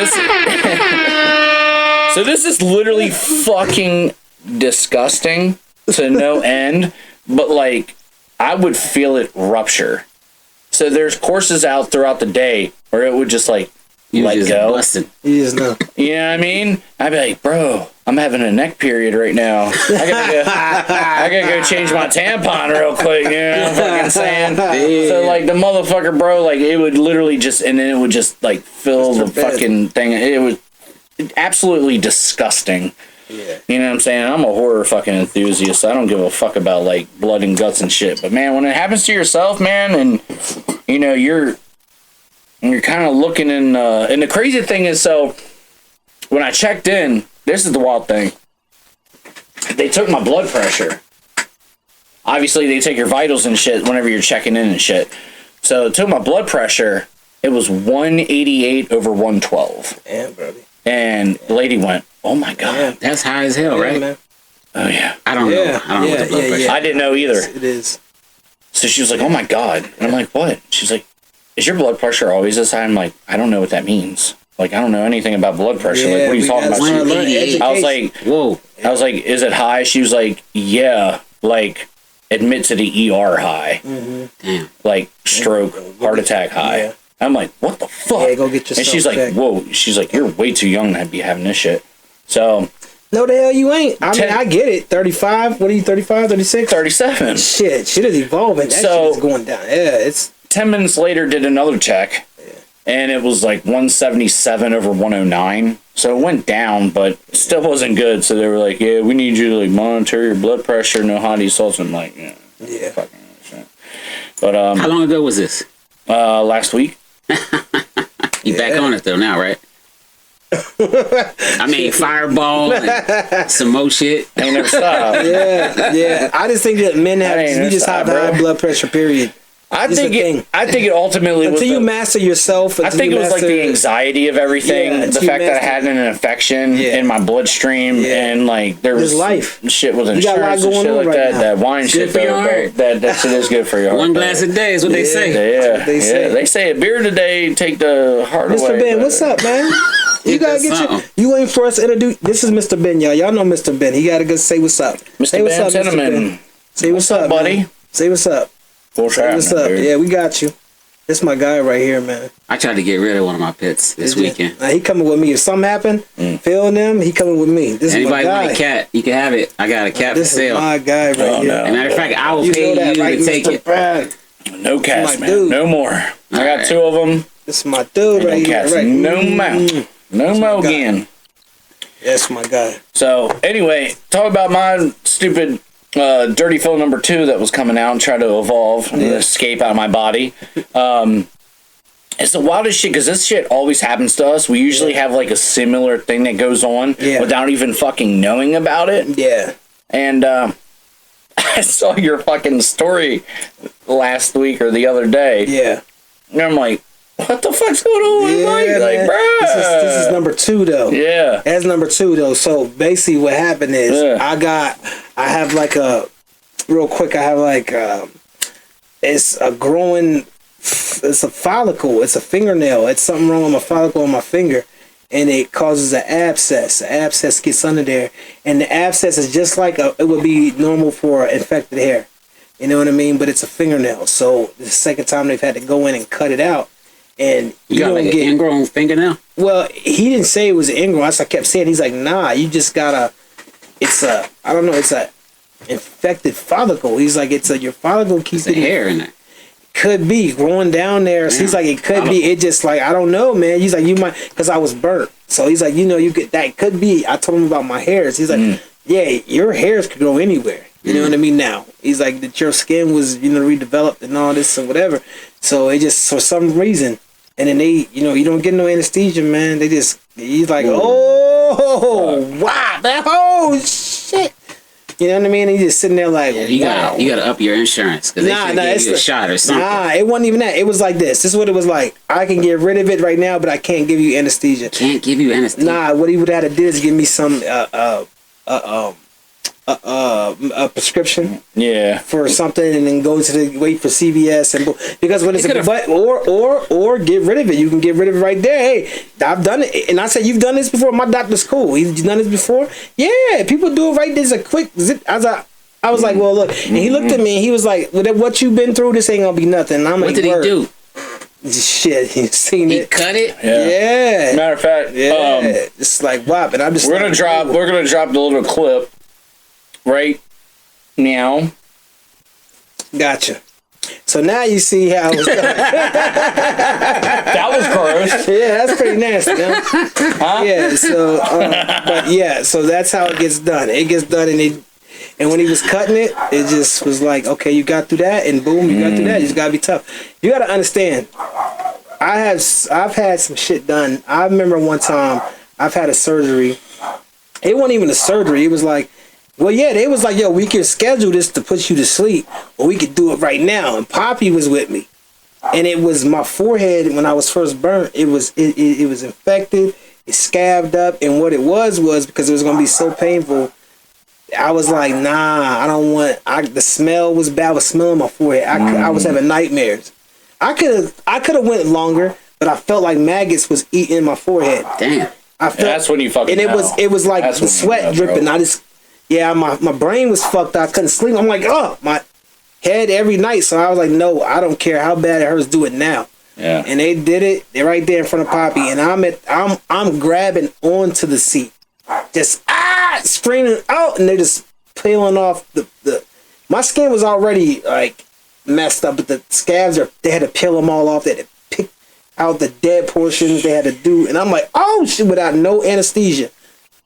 this is literally fucking disgusting to no end. But like, I would feel it rupture. So there's courses out throughout the day where it would just like let go. Busted. You just know. You know what I mean? I'd be like, bro, I'm having a neck period right now. I gotta go change my tampon real quick. You know what I'm fucking saying? Yeah. So like the motherfucker, bro, like it would literally just, and then it would just like fill the fucking thing. It was absolutely disgusting. Yeah. You know what I'm saying? I'm a horror fucking enthusiast, so I don't give a fuck about like blood and guts and shit. But man, when it happens to yourself, man, and you know, you're kind of looking in, and the crazy thing is, so when I checked in, this is the wild thing. They took my blood pressure. Obviously, they take your vitals and shit whenever you're checking in and shit. So it took my blood pressure. It was 188/112. Damn, brother. And the lady went, oh my God. Yeah, that's high as hell, right? Man. Oh, yeah. I don't know. I don't know what the blood pressure. I didn't know either. It is. So she was like, oh my God. And I'm like, what? She's like, is your blood pressure always this high? I'm like, I don't know what that means. Like, I don't know anything about blood pressure. Like, what are you talking about? I was like, whoa. I was like, is it high? She was like, yeah. Like, admit to the ER high. Mm-hmm. Damn. Like, stroke, heart attack high. Yeah. I'm like, what the fuck? Yeah, go get yourself. And she's like, whoa. She's like, you're way too young to be having this shit. So. No, the hell you ain't. I mean, I get it. 35. What are you, 35, 36? 37. Shit is evolving. That shit is going down. Yeah, it's. 10 minutes later, did another check. and it was like 177 over 109. So it went down, but still wasn't good. So they were like, "Yeah, we need you to like monitor your blood pressure, no hot salts." I'm like, "Yeah, fucking shit." But how long ago was this? Last week. You back on it though now, right? I mean, Fireball and some more shit. Ain't never stopped. Yeah. I just think that men we just have high blood pressure. Period. I think it ultimately until was you master yourself. I think it was like the anxiety of everything, the fact that I had an infection in my bloodstream, and like there was shit with insurance and shit like that. That wine shit, for your heart. That shit is good for your heart. One glass a day is what they say. Yeah, they say a beer today take the heart away. Mr. Ben, what's up, man? You gotta get you ain't for us to introduce. This is Mr. Ben, y'all. Y'all know Mr. Ben. He gotta go say what's up. Mr. Ben Cinnamon. Say what's up, buddy. Man. Say what's up. Say what's up? Dude. Yeah, we got you. This my guy right here, man. I tried to get rid of one of my pets this weekend. He coming with me. If something happen, feeling them, he coming with me. This Anybody is my guy. want a cat? You can have it. I got a cat for sale. This is my guy right here. No. As a matter of fact, I will pay you to take it. Brad. No cats, man. Dude. No more. I got 2 of them. This is my dude right here. Right. No more. No more again. That's my guy. So anyway, talk about my stupid Dirty Phil number 2 that was coming out and try to evolve and escape out of my body. It's the wildest shit because this shit always happens to us. We usually have like a similar thing that goes on without even fucking knowing about it. Yeah. And I saw your fucking story last week or the other day. Yeah. And I'm like, what the fuck's going on? Like, bruh. This is number 2 though. Yeah. That's number 2 though. So basically what happened is I have like a real quick, I have like it's a growing, it's a follicle, it's a fingernail. It's something wrong with my follicle on my finger. And it causes an abscess. The abscess gets under there. And the abscess is just like it would be normal for infected hair. You know what I mean? But it's a fingernail. So the second time they've had to go in and cut it out. And you got like an ingrown fingernail? Well, he didn't say it was an ingrown. I kept saying, he's like, nah, you just gotta, it's a infected follicle. He's like, your follicle keeps the hair in there. Could be growing down there. So he's like, it could be. It just like, I don't know, man. He's like, you might, because I was burnt. So he's like, you could, that could be. I told him about my hairs. He's like, yeah, your hairs could go anywhere. You know what I mean? Now he's like that your skin was, redeveloped and all this and whatever. So it just, for some reason, and then they, you don't get no anesthesia, man. They just, he's like, oh, wow, that whole shit. You know what I mean? And he's just sitting there like, you gotta up your insurance because they should give you a shot or something. Nah, it wasn't even that. It was like this. This is what it was like. I can get rid of it right now, but I can't give you anesthesia. Can't give you anesthesia. Nah, what he would have to do is give me some a prescription, for something, and then go to wait for CVS and because when it's or get rid of it. You can get rid of it right there. Hey, I've done it, and I said you've done this before. My doctor's cool. He's done this before. Yeah, people do it right. There's a quick zip. I was like, well, look, and he looked at me and he was like, with what you've been through, this ain't gonna be nothing. And I'm like, what did he do? Shit, he's seen it. He cut it. Yeah. Matter of fact, it's like wow. And I'm just we're gonna drop the little clip right now. Gotcha. So now you see how it was done. That was gross. Yeah, that's pretty nasty, huh? Yeah. So, but yeah, so that's how it gets done. It gets done, and when he was cutting it, it just was like, okay, you got through that, and boom, you got through that. You just gotta be tough. You gotta understand. I've had some shit done. I remember one time I've had a surgery. It wasn't even a surgery. It was like, well, yeah, they was like, yo, we can schedule this to put you to sleep, or we could do it right now. And Poppy was with me, and it was my forehead when I was first burnt. It was infected, it scabbed up, and what it was because it was gonna be so painful. I was like, nah, I don't want. The smell was bad. I was smelling my forehead. I was having nightmares. I could have went longer, but I felt like maggots was eating my forehead. Damn. That's when you fucking. And it was like the sweat dripping. Bro. I just. Yeah, my brain was fucked. I couldn't sleep. I'm like, oh, my head every night. So I was like, no, I don't care how bad it hurts. Do it now. Yeah. And they did it. They're right there in front of Poppy, and I'm grabbing onto the seat, just screaming out, and they're just peeling off the. My skin was already like messed up, but the scabs they had to peel them all off. They had to pick. out the dead portions. They had to do, and I'm like, oh shit, without no anesthesia.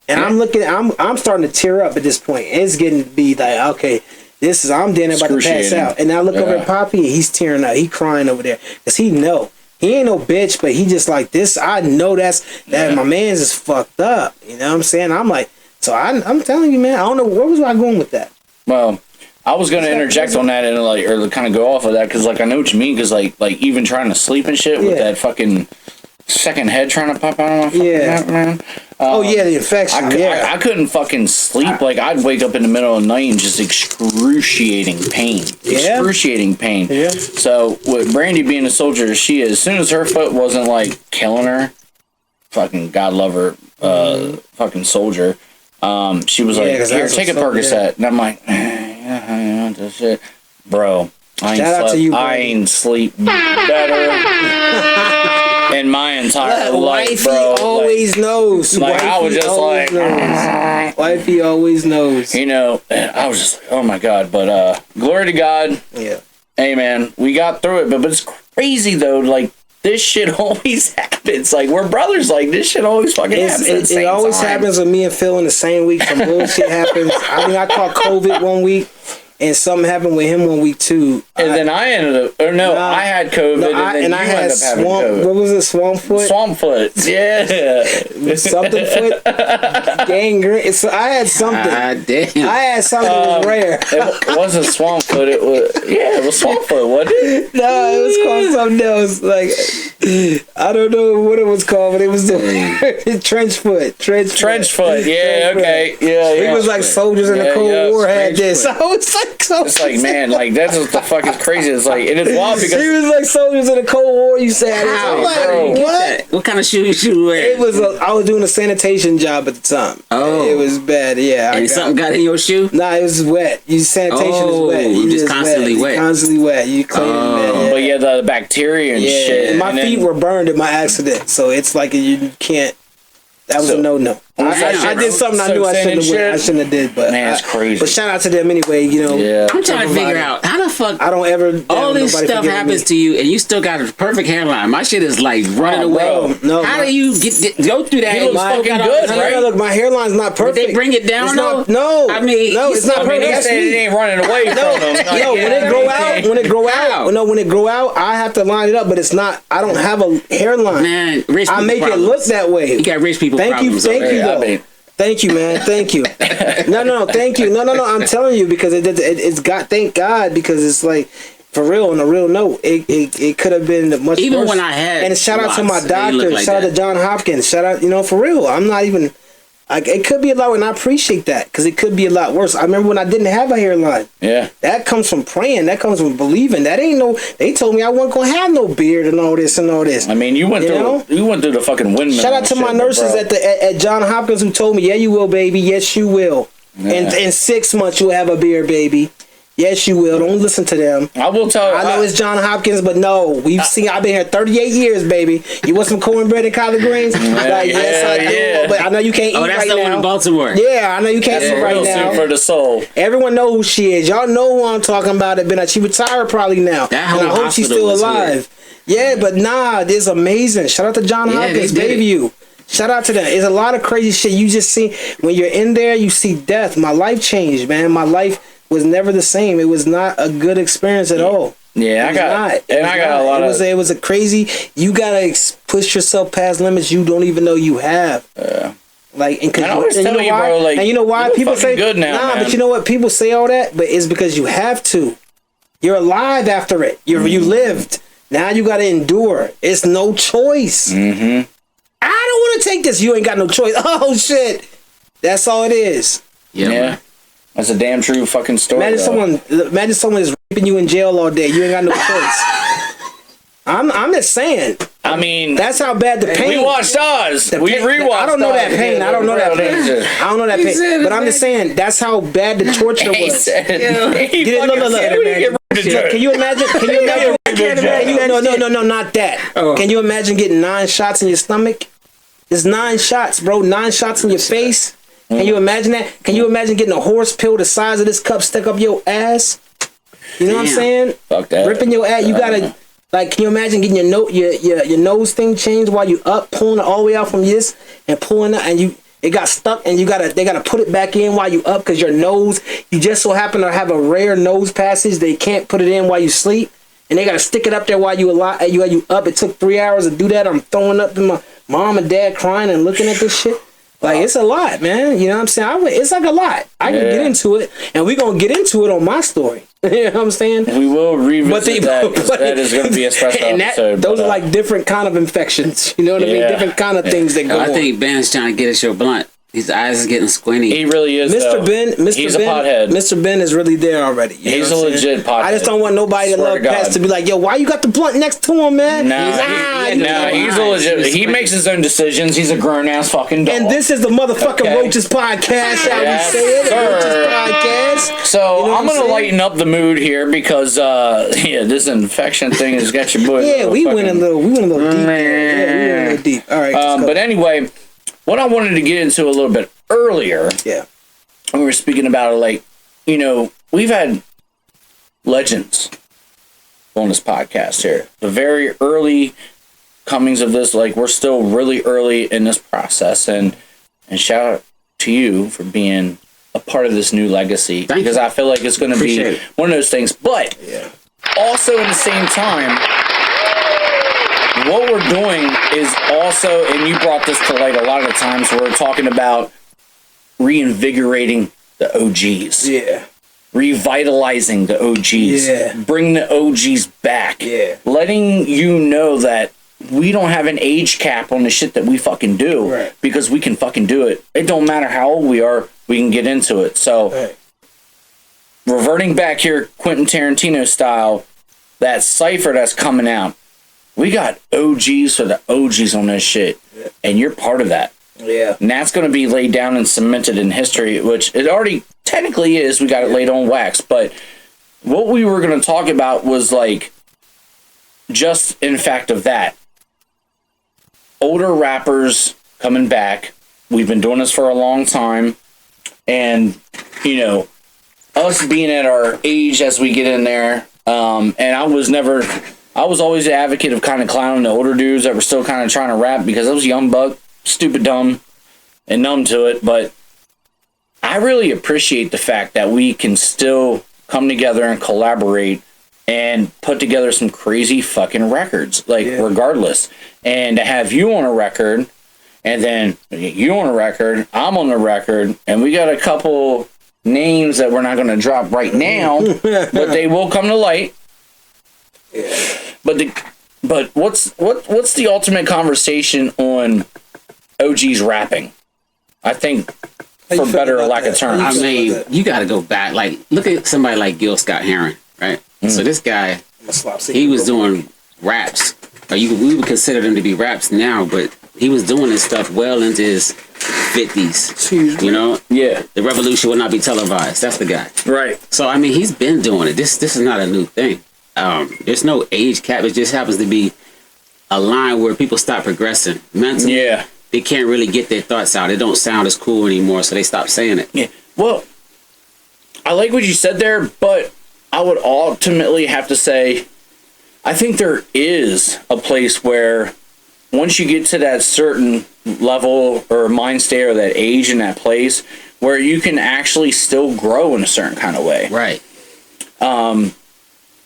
And I'm starting to tear up at this point. It's getting to be like, okay, I'm damn about to pass out. And I look over at Poppy, and he's tearing up. He crying over there because he ain't no bitch, but he just like this. I know that my man's is fucked up. You know what I'm saying? I'm like, so I'm telling you, man. I don't know where was I going with that. Well, I was going to interject on that and or kind of go off of that because I know what you mean because like even trying to sleep and shit with that fucking second head trying to pop out of my fucking neck, man. The infection. I couldn't fucking sleep. Like I'd wake up in the middle of the night and just excruciating pain. Excruciating pain. Yeah. So with Brandy being a soldier as she is, as soon as her foot wasn't like killing her, fucking God love her, fucking soldier. She was like, here, take a Percocet. And I'm like, this shit. Bro, I ain't sleep better in my entire life, bro. Wifey always knows. Like, I was just like, wifey always knows. You know, I was just like, oh my God. But glory to God. Yeah. Hey, man, we got through it. But it's crazy, though. Like, this shit always happens. Like, we're brothers. Like, this shit always fucking happens. It always happens with me and Phil in the same week. Some bullshit happens. I mean, I caught COVID one week. And something happened with him 1 week too. And then I ended up, I had COVID, and then you ended up having COVID. What was it, swamp foot? Swamp foot, yeah. Something foot? Gangrene. So I had something. Damn. I had something that was rare. It wasn't swamp foot, it was swamp foot, wasn't it? No, it was called something else. Like, I don't know what it was called, but it was the trench foot. Trench foot, yeah, okay. Yeah. It was like soldiers in the Cold War had this. Foot. I was like, it's like, man, like that's what the fuck is crazy. It's like it is wild because he was like soldiers in the Cold War. You said, I'm like, what? What kind of shoes you wear? It was. I was doing a sanitation job at the time. Oh, it was bad. Yeah, and something got in your shoe? Nah, it was wet. Sanitation is wet. You just constantly wet. Constantly wet. You clean it. But yeah, the bacteria and shit. And my feet were burned in my accident, so it's like you can't. That was a no. I did something I knew I shouldn't have did, but man, it's crazy. But shout out to them anyway. You know, I'm trying to figure out how the fuck I don't ever all this stuff happens to you, and you still got a perfect hairline. My shit is like running away. No, how do you go through that? He looks fucking good, right? Look, my hairline's not perfect. Did they bring it down though? No, I mean, no, it's not perfect. He said it ain't running away from him. No, when it grow out, I have to line it up, but it's not. I don't have a hairline. Man, rich people I make problems. It look that way. You got rich people. Thank you, though. Thank you, man. Thank you. No, thank you. No. I'm telling you because it's got. Thank God because it's like for real. On a real note, it could have been much. Even worse. when I had. And shout out to my doctor. Like shout out to John Hopkins. Shout out, for real. I'm not even. It could be a lot, and I appreciate that because it could be a lot worse. I remember when I didn't have a hairline. Yeah. That comes from praying. That comes from believing. That ain't no. They told me I wasn't gonna have no beard and all this and all this. I mean, you went through the fucking windmill. Shout out to my nurses at John Hopkins who told me, yeah, you will, baby. Yes, you will. Yeah. And in 6 months you'll have a beard, baby. Yes, you will. Don't listen to them. I will tell you. I know it's John Hopkins, but no. I've been here 38 years, baby. You want some cornbread and collard greens? Yes, I do. But I know you can't eat right now. Oh, that's the one in Baltimore. Yeah, I know you can't eat right now. For the soul. Everyone know who she is. Y'all know who I'm talking about. She retired probably now. That whole and I hope she's still alive. Yeah, but nah, it's amazing. Shout out to John Hopkins, Bayview. Shout out to them. It's a lot of crazy shit. You just see, when you're in there, you see death. My life changed, man. My life was never the same. It was not a good experience at all. Yeah, I got a lot of. It was a crazy. You gotta push yourself past limits you don't even know you have. Like, and I always tell you, bro. Like, and you know why people say good now, man. But you know what? People say all that, but it's because you have to. You're alive after it. You lived. Now you gotta endure. It's no choice. Mm-hmm. I don't want to take this. You ain't got no choice. Oh shit. That's all it is. Yeah. That's a damn true fucking story. Imagine someone is raping you in jail all day. You ain't got no choice. I'm just saying. I mean, that's how bad the pain. We watched Oz. We rewatched. I don't know that pain. I don't know that pain. But I'm just saying that's how bad the torture was. Look. Can you imagine? No, not that. Can you imagine getting 9 shots in your stomach? It's 9 shots, bro. 9 shots in your face. Can you imagine that? Can you imagine getting a horse pill the size of this cup stuck up your ass? You know what I'm saying? Fuck that. Ripping your ass. You gotta. Like, can you imagine getting your nose thing changed while you up, pulling it all the way out from this and pulling it, and it got stuck, and they gotta put it back in while you up because your nose, you just so happen to have a rare nose passage. They can't put it in while you sleep, and they gotta stick it up there while you up. It took 3 hours to do that. I'm throwing up, and my mom and dad crying and looking at this shit. Like, it's a lot, man. You know what I'm saying? It's like a lot. I can get into it, and we're going to get into it on my story. You know what I'm saying? We will revisit that, because that is going to be a special episode. Those are like different kind of infections. You know what I mean? Different kind of things that go on. I think Ben's trying to get us your blunt. His eyes is getting squinty. He really is. Mr. Ben, he's a pothead. Mr. Ben is really there already. He's a legit pothead. I just don't want nobody that love pets to be like, yo, why you got the blunt next to him, man? He's a legit. He makes his own decisions. He's a grown ass fucking dog. And this is the motherfucking Roaches podcast, shall we say it? Roaches podcast. So you know I'm gonna lighten up the mood here because this infection thing has got your boy. Yeah, we went a little deep. Yeah, we went a little deep. All right. But anyway. What I wanted to get into a little bit earlier, when we were speaking about it, like, you know, we've had legends on this podcast here. The very early comings of this, like, we're still really early in this process, and shout out to you for being a part of this new legacy, because I feel like it's going to be one of those things. But also at the same time, what we're doing is also, and you brought this to light a lot of the times, we're talking about reinvigorating the OGs. Yeah. Revitalizing the OGs. Yeah. Bring the OGs back. Yeah. Letting you know that we don't have an age cap on the shit that we fucking do. Right. Because we can fucking do it. It don't matter how old we are, we can get into it. So, reverting back here, Quentin Tarantino style, that cipher that's coming out, we got OGs for the OGs on this shit, and you're part of that. Yeah. And that's going to be laid down and cemented in history, which it already technically is. We got it laid on wax. But what we were going to talk about was, like, just in fact of that. Older rappers coming back. We've been doing this for a long time. And, you know, us being at our age as we get in there, and I was always an advocate of kind of clowning the older dudes that were still kind of trying to rap, because I was young buck, stupid dumb, and numb to it. But I really appreciate the fact that we can still come together and collaborate and put together some crazy fucking records, like, regardless. And to have you on a record, and then you on a record, I'm on the record, and we got a couple names that we're not going to drop right now, but they will come to light. But what's the ultimate conversation on OGs rapping? I think, for better or lack of terms. I mean, you got to go back. Like, look at somebody like Gil Scott-Heron, right? So this guy, he was doing raps. We would consider them to be raps now, but he was doing this stuff well into his 50s. You know? Yeah. The revolution will not be televised. That's the guy. Right. So, I mean, he's been doing it. This is not a new thing. There's no age cap. It just happens to be a line where people stop progressing mentally. Yeah. They can't really get their thoughts out. It don't sound as cool anymore, so they stop saying it. Yeah. Well, I like what you said there, but I would ultimately have to say, I think there is a place where once you get to that certain level or mind state or that age in that place, where you can actually still grow in a certain kind of way. Right.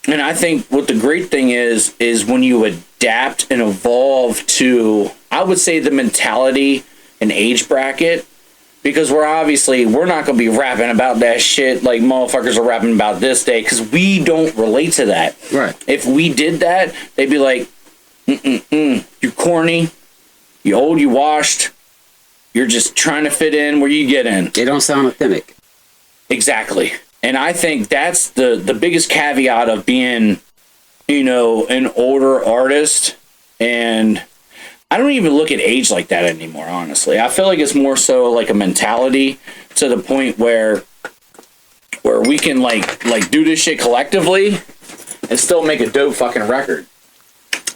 And I think what the great thing is when you adapt and evolve to, I would say, the mentality and age bracket, because we're not going to be rapping about that shit like motherfuckers are rapping about this day, because we don't relate to that. Right. If we did that, they'd be like, you corny, you old, you washed, you're just trying to fit in where you get in. They don't sound authentic. Exactly. And I think that's the biggest caveat of being, you know, an older artist. And I don't even look at age like that anymore, honestly. I feel like it's more so like a mentality, to the point where we can like do this shit collectively and still make a dope fucking record.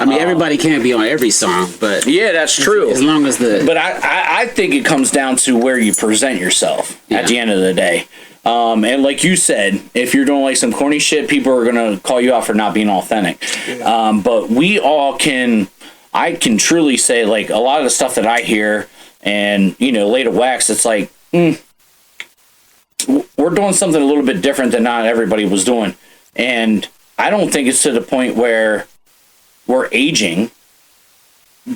I mean, everybody can't be on every song, but yeah, that's true. As long as but I think it comes down to where you present yourself at the end of the day. And like you said, if you're doing like some corny shit, people are gonna call you out for not being authentic. Yeah. But we all can. I can truly say, like, a lot of the stuff that I hear, and Late of Wax, it's like we're doing something a little bit different than not everybody was doing, and I don't think it's to the point where we're aging,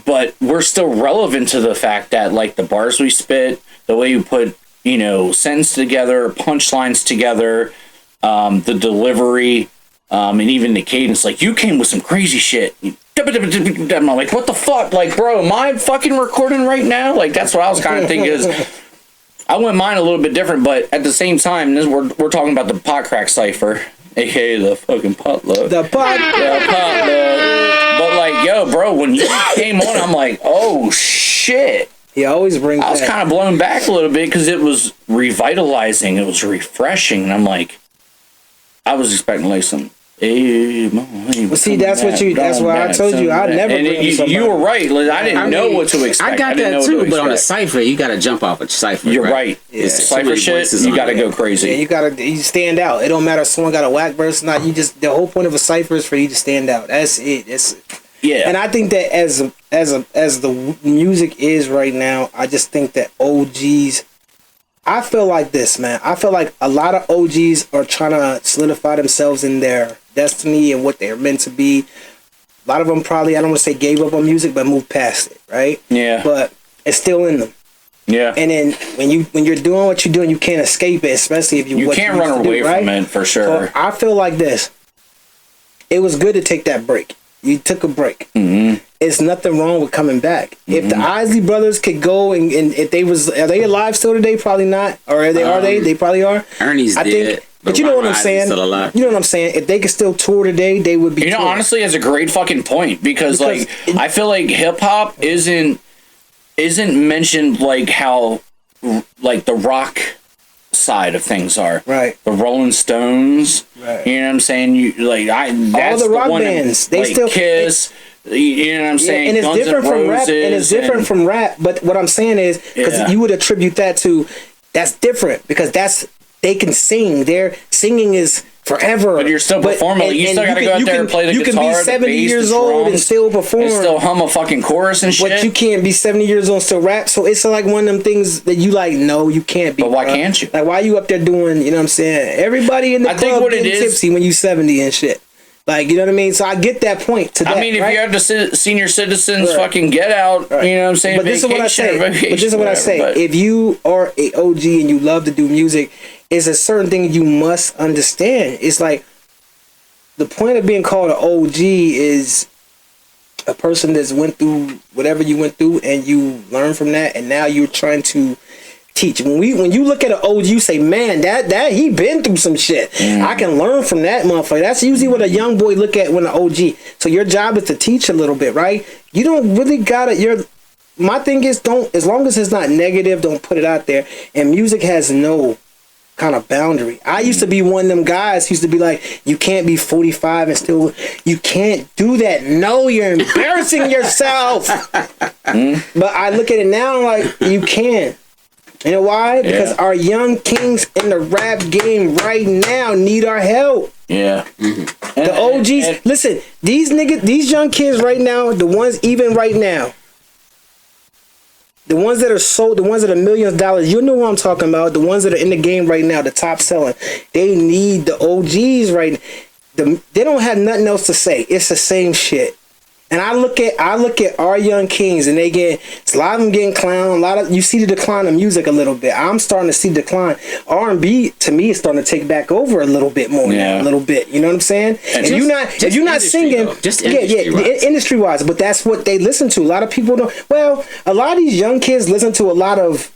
but we're still relevant to the fact that, like, the bars we spit, the way you put sentences together, punchlines together, the delivery, and even the cadence. Like, you came with some crazy shit. I'm like, what the fuck? Like, bro, am I fucking recording right now? Like, that's what I was kind of thinking. Is I went mine a little bit different, but at the same time, we're talking about the pot crack cipher, aka the fucking potluck. The potluck. But like, yo, bro, when you came on, I'm like, oh shit. He always brings. I was kind of blown back a little bit because it was revitalizing. It was refreshing, and I'm like, I was expecting like some. Well, see, that's why I told you I never. And you were right. Like, I didn't know what to expect. I got that too, but on a cipher, you got to jump off a cipher. You're right. Yeah. Cipher shit, you got to go crazy. Yeah, you stand out. It don't matter if someone got a whack verse or not. The whole point of a cipher is for you to stand out. That's it. And I think that as the music is right now, I just think that OGs. I feel like this, man. I feel like a lot of OGs are trying to solidify themselves in their destiny and what they're meant to be. A lot of them probably, I don't want to say gave up on music, but moved past it, right? Yeah. But it's still in them. Yeah. And then when you're doing what you're doing, you can't escape it, especially if you can't run away from it, for sure. So I feel like this. It was good to take that break. You took a break. Mm-hmm. It's nothing wrong with coming back. Mm-hmm. If the Isley brothers could go and if are they alive still today? Probably not. Or are they? They probably are. Ernie's dead. But you know what I'm saying? You know what I'm saying? If they could still tour today, they would be. Honestly, it's a great fucking point because like I feel like hip hop isn't mentioned like how like the rock side of things are. Right. The Rolling Stones. Right. You know what I'm saying? That's all the rock bands. They like still Kiss. You know what I'm saying? And it's different from rap. And it's different from rap. But what I'm saying is, because you would attribute that to, that's different because they can sing. Their singing is forever. But you're still performing. You still got to go out there and play the guitar. You can be 70 years old and still perform. And still hum a fucking chorus and shit. But you can't be 70 years old and still rap. So it's like one of them things that you like, no, you can't be. But why can't you? Like, why you up there doing, you know what I'm saying? Everybody in the club getting tipsy when you 70 and shit. Like, you know what I mean? So I get that point to that. I mean, if you have the senior citizens fucking get out, you know what I'm saying? But this is what I say. If you are a OG and you love to do music, it's a certain thing you must understand. It's like the point of being called an OG is a person that's went through whatever you went through and you learn from that, and now you're trying to teach. When you look at an OG, you say, man, that he been through some shit. I can learn from that motherfucker. That's usually what a young boy look at when an OG. So your job is to teach a little bit, right? You don't really gotta. My thing is, don't, as long as it's not negative, don't put it out there. And music has no kind of boundary. I used to be one of them guys who used to be like, you can't be 45 and still, you can't do that. No, you're embarrassing yourself. But I look at it now, I'm like, you can. You know why? Because our young kings in the rap game right now need our help. Yeah. Mm-hmm. The OGs, listen, these young kids right now, the ones even right now, the ones that are sold, the ones that are millions of dollars, you know what I'm talking about. The ones that are in the game right now, the top selling, they need the OGs right now. They don't have nothing else to say. It's the same shit. And I look at our young kings, and a lot of them getting clowned. You see the decline of music a little bit. I'm starting to see decline. R&B to me is starting to take back over a little bit more now, a little bit. You know what I'm saying? And if you're not singing, just industry wise, but that's what they listen to. A lot of people don't. Well, a lot of these young kids listen to a lot of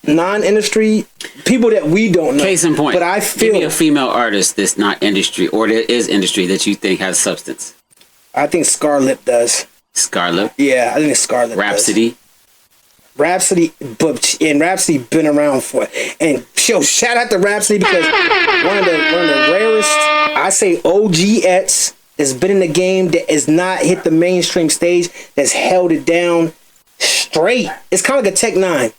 non-industry people that we don't know. Case in point. But I feel, give me a female artist that's not industry or that is industry that you think has substance. I think Scarlett does. Scarlett? Yeah, I think Scarlett Rhapsody? does. Rhapsody, and Rhapsody been around for it. And shout out to Rhapsody because one of the rarest, I say OGs that's been in the game that has not hit the mainstream stage, that's held it down straight. It's kind of like a Tech 9.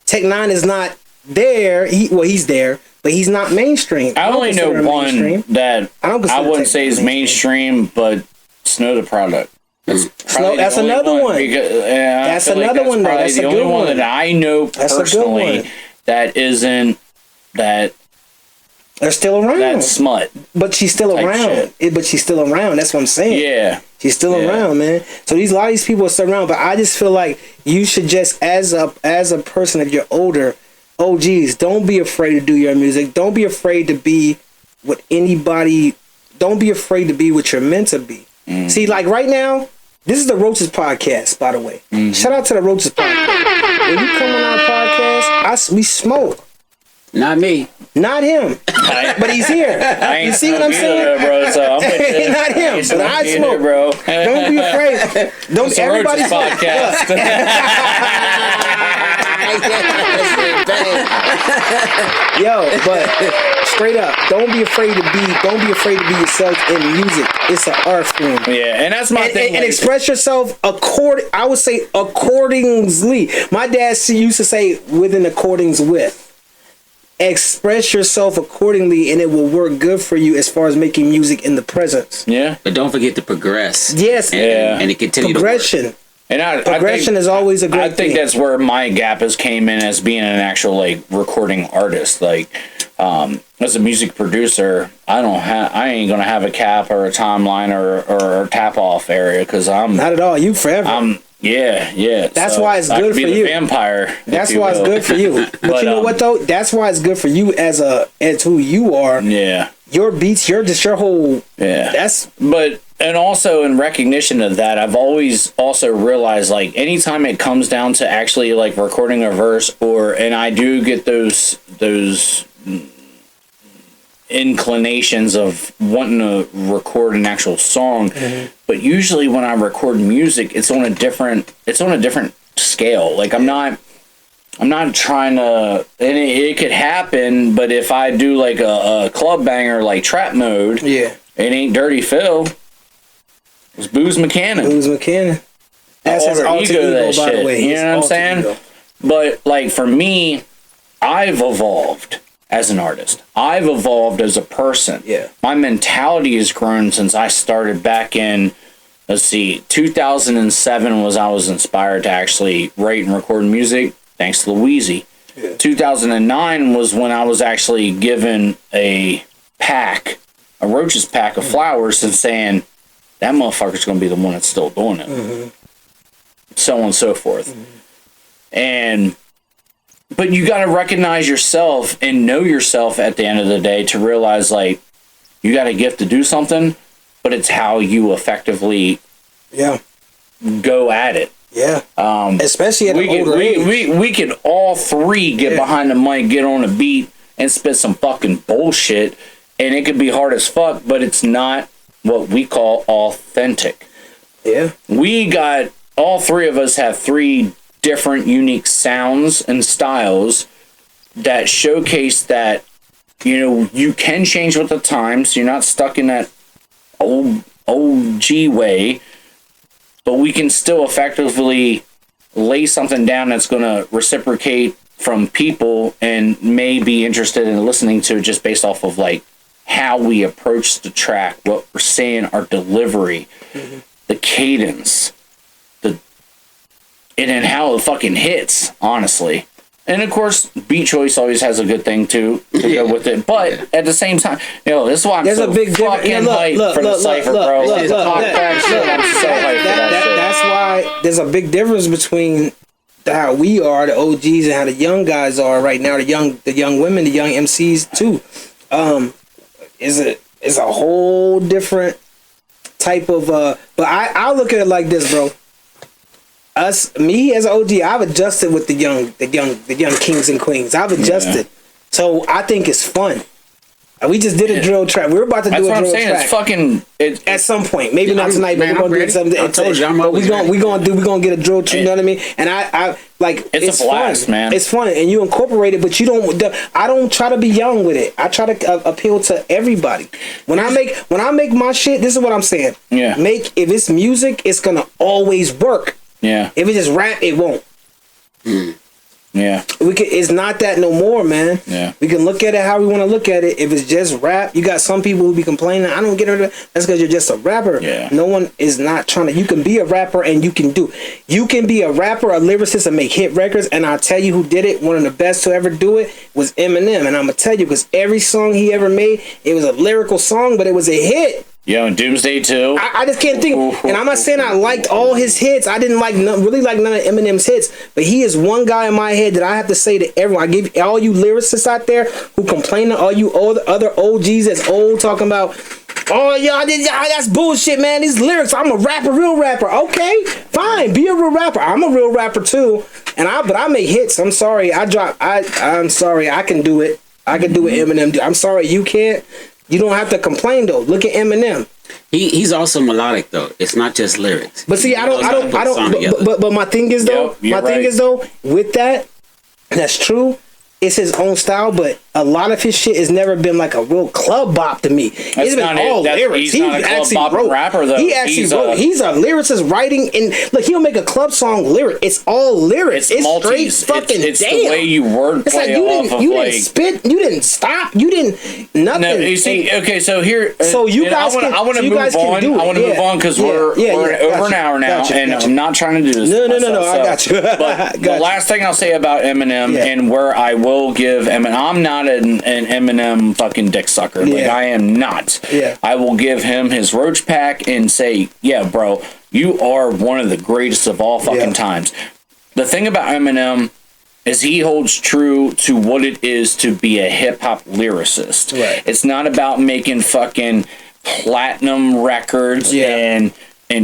Tech 9 is not there. He's there, but he's not mainstream. I only know one that I wouldn't say is mainstream, but Snow the Product. That's another one. That's another one. That's the only one that I know personally that isn't that. They're still around. That's smut. But she's still around. But she's still around. That's what I'm saying. Yeah. She's still around, man. So a lot of these people are still around. But I just feel like you should just, as a person, if you're older, OGs, don't be afraid to do your music. Don't be afraid to be what anybody. Don't be afraid to be what you're meant to be. See, like right now, this is the Roaches podcast, by the way. Shout out to the Roaches podcast. When you come on our podcast, we smoke. Not me. Not him. But he's here. You see what I'm saying? Bro, so I'm not him, but I smoke. Bro. Don't be afraid. Don't it's everybody a podcast. Yo, but straight up, don't be afraid to be yourself in music. It's an art form. Yeah, and that's my thing. And express yourself accordingly. My dad used to say within accordance with. Express yourself accordingly, and it will work good for you as far as making music in the presence. Yeah, but don't forget to progress. Yes, and it continue progression. To work. And progression is always a great thing. I think that's where my gap has came in as being an actual recording artist. As a music producer, I ain't gonna have a cap or a timeline or a tap off area because I'm not at all. You forever. Yeah. That's why it's good for you. Vampire. That's why it's good for you. But you know what though? That's why it's good for you as who you are. Yeah. Your beats, your whole. Yeah. And also in recognition of that, I've always also realized anytime it comes down to actually recording a verse and I do get those inclinations of wanting to record an actual song, but usually when I record music, it's on a different scale. I'm not trying to, and it could happen, but if I do a club banger like Trap Mode, it ain't Dirty Phil. It's Booze McCannon. That's his alter ego, by the way. You know what I'm saying? But for me, I've evolved as an artist. I've evolved as a person. Yeah. My mentality has grown since I started back in, 2007 I was inspired to actually write and record music, thanks to Louise. Yeah. 2009 was when I was actually given a Roaches pack of flowers and saying, that motherfucker's going to be the one that's still doing it. So on and so forth. But you got to recognize yourself and know yourself at the end of the day to realize you got a gift to do something, but it's how you effectively go at it. Yeah. Especially at an older age. We can all three get behind the mic, get on a beat, and spit some fucking bullshit, and it could be hard as fuck, but it's not what we call authentic. Yeah. All three of us have three different unique sounds and styles that showcase that you can change with the times. You're not stuck in that old G way, but we can still effectively lay something down that's going to reciprocate from people and may be interested in listening to it just based off of how we approach the track, what we're saying, our delivery, the cadence, and how it fucking hits, honestly. And of course, beat choice always has a good thing to go with it. But at the same time, this is why I'm so fucking hyped for the cypher, bro. That's why there's a big difference between how we are, the OGs, and how the young guys are right now. The young women, the young MCs too. Is a whole different type of. But I'll look at it like this, bro. Me as an OG, I've adjusted with the young kings and queens. I've adjusted, so I think it's fun. We just did a drill track. We're about to do a drill track. That's what I'm saying. It's fucking at some point. Maybe not tonight, but we're gonna do something. I told you, we're gonna get a drill track. You know what I mean? And I it's a blast, fun, man. It's fun, and you incorporate it, but you don't. I don't try to be young with it. I try to appeal to everybody. When I make my shit, this is what I'm saying. Yeah. If it's music, it's gonna always work. Yeah. If it's just rap, it won't. Yeah. It's not that no more, man. Yeah. We can look at it how we want to look at it. If it's just rap, you got some people who be complaining, I don't get it. That's because you're just a rapper. Yeah. No one is not trying to. You can be a rapper and you can be a rapper, a lyricist, and make hit records. And I'll tell you who did it. One of the best to ever do it was Eminem. And I'm going to tell you, because every song he ever made, it was a lyrical song, but it was a hit. Yo, and Doomsday too. I just can't think. And I'm not saying I liked all his hits. I didn't really like none of Eminem's hits. But he is one guy in my head that I have to say to everyone. I give all you lyricists out there who complain to all you other OGs that's old talking about, oh yeah, that's bullshit, man. These lyrics. I'm a rapper, real rapper. Okay, fine, be a real rapper. I'm a real rapper too. But I make hits. I'm sorry. I'm sorry. I can do it. I can do what Eminem do. I'm sorry you can't. You don't have to complain though. Look at Eminem. He's also melodic though. It's not just lyrics. But see, I don't. But my thing is though. Thing is though. With that, that's true. It's his own style, but a lot of his shit has never been like a real club bop to me. It's been all lyrics. He's not a club bop rapper though. He actually wrote. He's a lyricist writing, and look, he'll make a club song lyric. It's all lyrics. It's straight fucking it's damn. the way you wordplay. It's like you didn't spit. You didn't stop. You didn't nothing. No, you see, okay, so here. So you guys I want to move on. I want to move on because we're over an hour now, and I'm not trying to do this. No. I got you. But the last thing I'll say about Eminem, and where I will give Eminem, I'm not an Eminem fucking dick sucker. Like I am not. Yeah. I will give him his Roach pack and say, yeah, bro, you are one of the greatest of all fucking times. The thing about Eminem is he holds true to what it is to be a hip hop lyricist. Right. It's not about making fucking platinum records and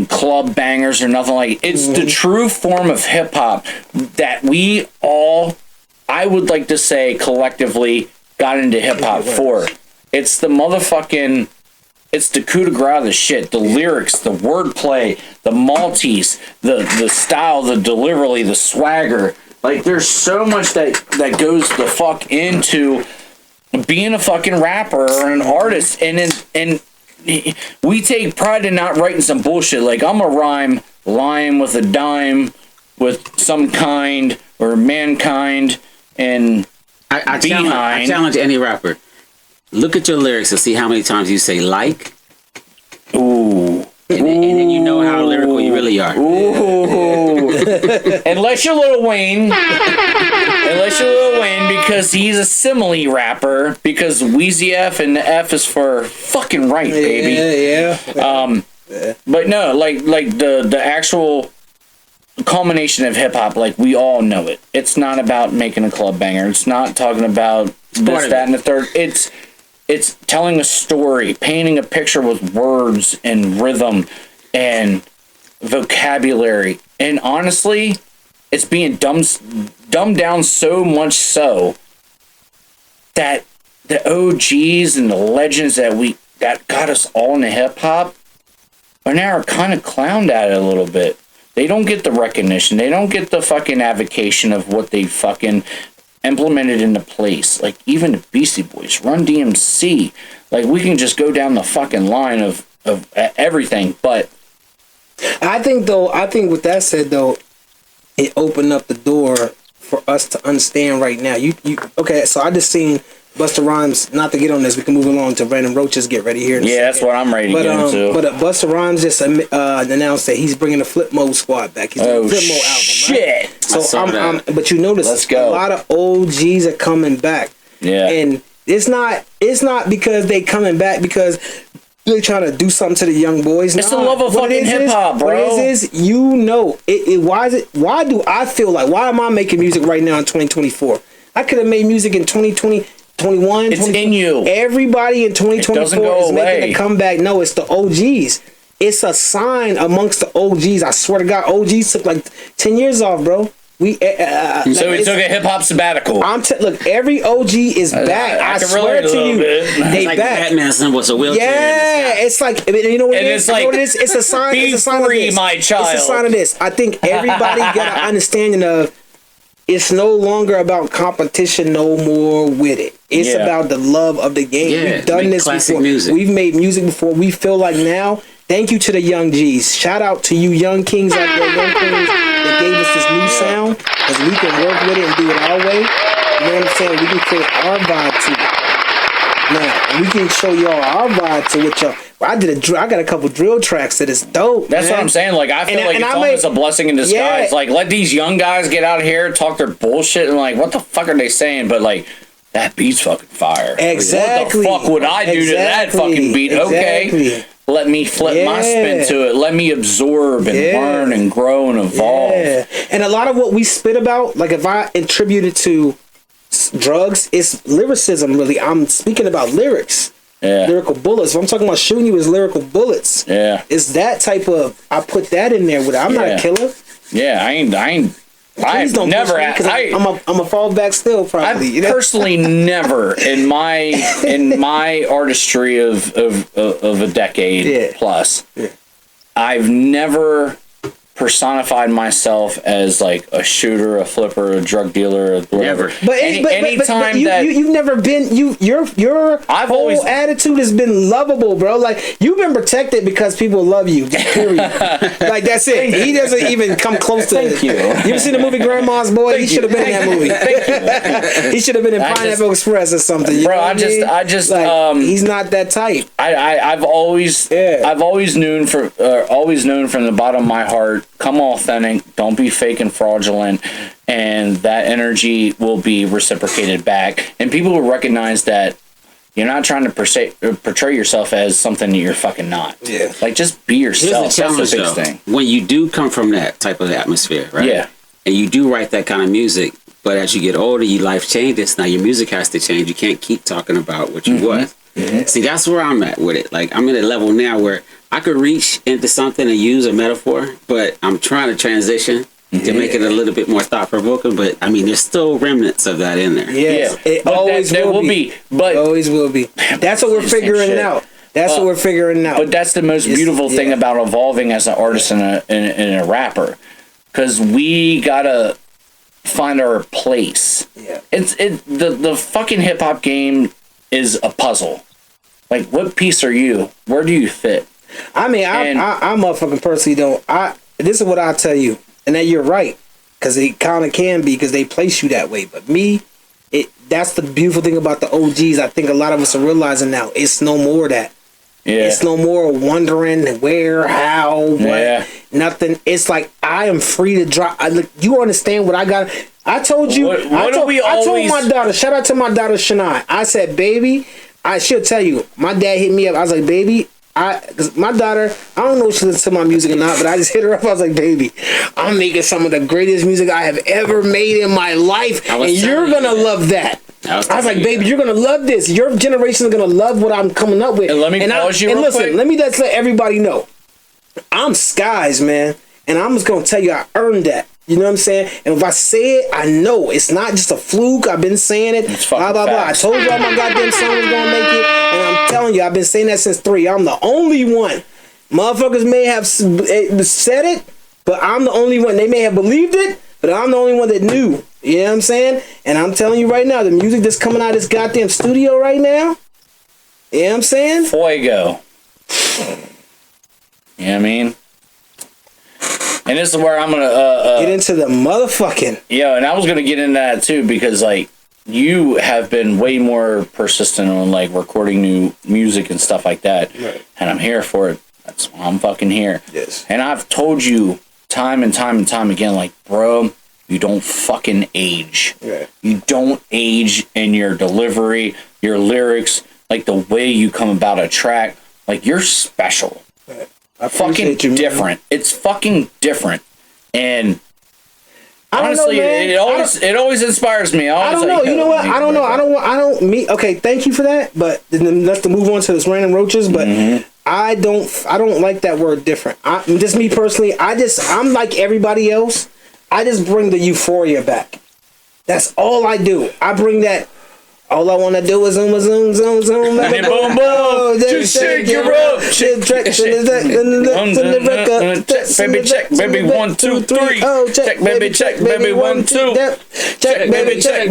club bangers or nothing like it. It's the true form of hip hop that we all, I would like to say collectively, got into hip hop for. It's the motherfucking, it's the coup de grace, the shit, the lyrics, the wordplay, the Maltese, the style, the delivery, the swagger. Like there's so much that goes the fuck into being a fucking rapper or an artist, and we take pride in not writing some bullshit like I'm a rhyme with a dime with some kind or mankind and I challenge any rapper. Look at your lyrics and see how many times you say like. Ooh. And then you know how lyrical you really are. Ooh. Unless you're Lil Wayne. Because he's a simile rapper. Because Wheezy F and the F is for fucking right, baby. Yeah. But no, like the actual culmination of hip hop, like we all know it. It's not about making a club banger. It's not talking about this, that, and the third. It's telling a story, painting a picture with words and rhythm and vocabulary. And honestly, it's being dumbed down so much so that the OGs and the legends that got us all into hip hop are now kind of clowned at it a little bit. They don't get the recognition. They don't get the fucking avocation of what they fucking implemented into place. Like even the Beastie Boys, Run DMC. Like we can just go down the fucking line of everything. But I think with that said though, it opened up the door for us to understand right now. You okay? So I just seen Busta Rhymes. Not to get on this, we can move along to Random Roaches. Get ready here. That's what I'm ready to get into. But Busta Rhymes just announced that he's bringing the Flip Mode Squad back. He's doing the Flip Mode album. Shit! Right? So but you notice a lot of OGs are coming back. Yeah. And it's not because they coming back because they're trying to do something to the young boys. It's the love of fucking hip hop, bro. What it is, why do I feel like, why am I making music right now in 2024? I could have made music in 2020, 21. It's in you. Everybody in 2024 is making a comeback. No, it's the OGs. It's a sign amongst the OGs. I swear to God, OGs took like 10 years off, bro. So he took a hip hop sabbatical. Look, every OG is back. I swear to you, they like back. Batman symbol, it's a wheelchair. Yeah, it's like, you know what it is? It's a sign. Be it's a sign free, of this. my child. It's a sign of this. I think everybody got an understanding of. It's no longer about competition no more with it. It's about the love of the game. Yeah, we've done this before. Music. We've made music before. We feel like now. Thank you to the young G's. Shout out to you young kings out there, young queens that gave us this new sound. because we can work with it and do it our way. You know what I'm saying? We can create our vibe to it. Now, we can show y'all our vibe to what y'all. I got a couple drill tracks that is dope. That's man. what I'm saying. Like, I feel like it's almost a blessing in disguise. Yeah. Like, let these young guys get out here, talk their bullshit, and like, what the fuck are they saying? But like, that beat's fucking fire. Exactly. What the fuck would I do to that fucking beat? Exactly. Okay. Let me flip my spin to it. Let me absorb and learn and grow and evolve. Yeah. And a lot of what we spit about, like if I attribute it to drugs, it's lyricism, really. I'm speaking about lyrics. Yeah. Lyrical bullets. If I'm talking about shooting you as lyrical bullets. Yeah. It's that type of, I put that in there with it. I'm not a killer. Yeah, Please don't never push me, 'cause I'm a fall back still probably. I've personally never in my artistry of a decade plus, I've never personified myself as like a shooter, a flipper, a drug dealer, whatever. But you've never been your whole attitude has been lovable, bro. Like you've been protected because people love you. Period. Like that's it. He doesn't even come close to. Thank you. You ever seen the movie Grandma's Boy? He should have been in that movie. Thank you. He should have been in Pineapple Express or something. You know what I just like, he's not that type. I've always known from the bottom of my heart. Come authentic, don't be fake and fraudulent, and that energy will be reciprocated back. And people will recognize that you're not trying to portray yourself as something that you're fucking not. Yeah. Like, just be yourself. That's the biggest thing. When you do come from that type of atmosphere, right? Yeah. And you do write that kind of music, but as you get older, your life changes. Now your music has to change. You can't keep talking about what you was. Mm-hmm. See, that's where I'm at with it. Like, I'm at a level now where I could reach into something and use a metaphor, but I'm trying to transition to make it a little bit more thought-provoking. But, I mean, there's still remnants of that in there. Yes, it always will be. But it always will be. That's what we're figuring out. That's what we're figuring out. But that's the most beautiful thing about evolving as an artist and a rapper. Because we got to find our place. Yeah. The fucking hip-hop game is a puzzle. Like, what piece are you? Where do you fit? I mean, I motherfucking personally don't. This is what I tell you, and that you're right, because it kind of can be because they place you that way. But me, that's the beautiful thing about the OGs. I think a lot of us are realizing now. It's no more that. Yeah. It's no more wondering where, how, what, nothing. It's like I am free to drop. You understand what I got? I told you. I told my daughter. Shout out to my daughter Shania. I said, baby. She'll tell you. My dad hit me up. I was like, baby. Cause my daughter, I don't know if she listens to my music or not, but I just hit her up. I was like, baby, I'm making some of the greatest music I have ever made in my life, and you're gonna love that. I was like, baby, you're gonna love this. Your generation is gonna love what I'm coming up with. And let me pause you real quick. Let me just let everybody know, I'm Skies, man, and I'm just gonna tell you, I earned that. You know what I'm saying? And if I say it, I know it's not just a fluke. I've been saying it. Blah, blah, blah. I told y'all my goddamn song was going to make it. And I'm telling you, I've been saying that since 3. I'm the only one. Motherfuckers may have said it, but I'm the only one. They may have believed it, but I'm the only one that knew. You know what I'm saying? And I'm telling you right now, the music that's coming out of this goddamn studio right now, you know what I'm saying? Fuego. You know what I mean? And this is where I'm gonna get into the motherfucking. Yeah, and I was gonna get into that too because like you have been way more persistent on like recording new music and stuff like that, right. And I'm here for it. That's why I'm fucking here. Yes. And I've told you time and time and time again, like, bro, you don't fucking age. Right. You don't age in your delivery, your lyrics, like the way you come about a track. Like you're special. Right. Fucking different. It's fucking different, and honestly, it always inspires me. I don't know. You know what? I don't know. Okay, thank you for that. But then let's move on to this random roaches. But I don't like that word different. Just me personally. I'm like everybody else. I just bring the euphoria back. That's all I do. I bring that. All I want to do is zoom, baby, boom, boom, just shake your rope, check, baby, 1, 2, 3, check, baby, 1, 2, check,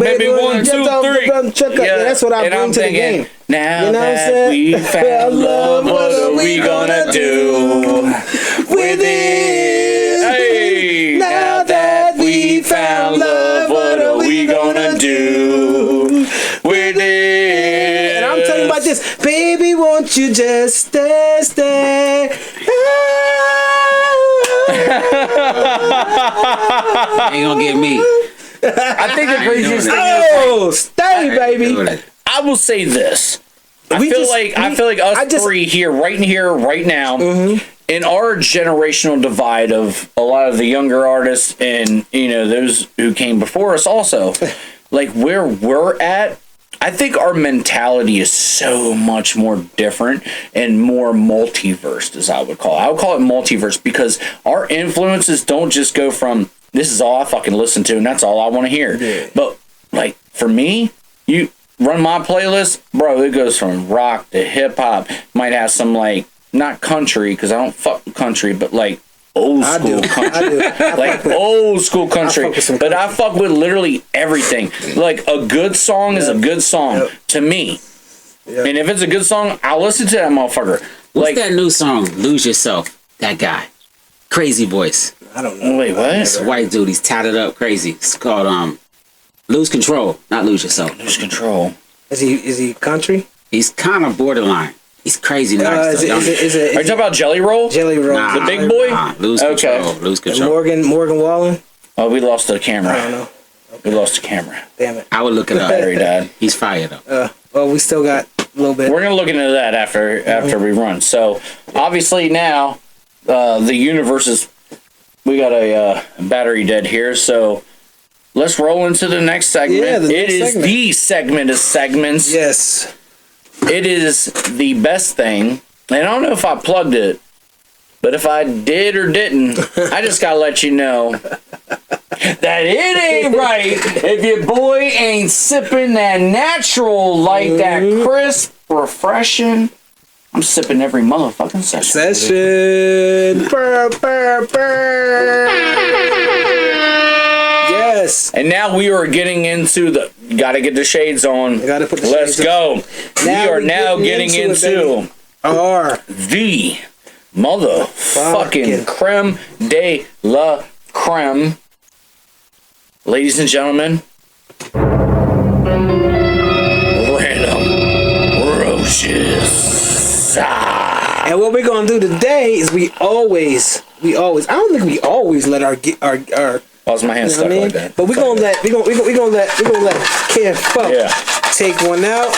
baby, 1, 2, 3. Yeah, that's what I bring to the game. Now that we found love, what are we gonna do with it? Hey, now that we found love. Won't you just stay? Ain't gonna get me. I think the craziest thing Oh, stay, baby. I will say this. I feel like us three here, right now, in our generational divide of a lot of the younger artists and those who came before us, also, like where we're at, I think our mentality is so much more different and more multiverse, as I would call it. I would call it multiverse because our influences don't just go from this is all I fucking listen to and that's all I want to hear. Yeah. But like for me, you run my playlist, bro, it goes from rock to hip hop. Might have some like not country because I don't fuck with country, but like old school country. Like old school country. But I fuck with literally everything. Like a good song is a good song to me. Yep. And if it's a good song, I'll listen to that motherfucker. What's that new song? Lose Yourself. That guy. Crazy voice. I don't know. Wait, what? This white dude, he's tatted up crazy. It's called Lose Control, not Lose Yourself. Lose Control. Is he country? He's kind of borderline. He's crazy nice. Are you talking about Jelly Roll? Jelly Roll. Nah, the big boy? Nah, Lose Control. Lose Control. Morgan Wallen? Oh, we lost the camera. I don't know. We lost the camera. Damn it. I would look it up. Battery died. He's fired up. Well, we still got a little bit. We're gonna look into that after we run. So obviously now the universe is. We got a battery dead here, so let's roll into the next segment. Yeah, the segment of segments. Yes. It is the best thing, and I don't know if I plugged it, but if I did or didn't, I just gotta let you know that it ain't right if your boy ain't sipping that natural, like that crisp, refreshing. I'm sipping every motherfucking session. Burr, burr, burr. Yes. And now we are getting into the. Gotta get the shades on. Gotta put the Let's shades go. on. We are now getting into the motherfucking creme de la creme. Ladies and gentlemen, random roaches. And what we're gonna do today is we always I don't think we always let our was my hand stuck like that. But we're gonna let Kinfolk take one out.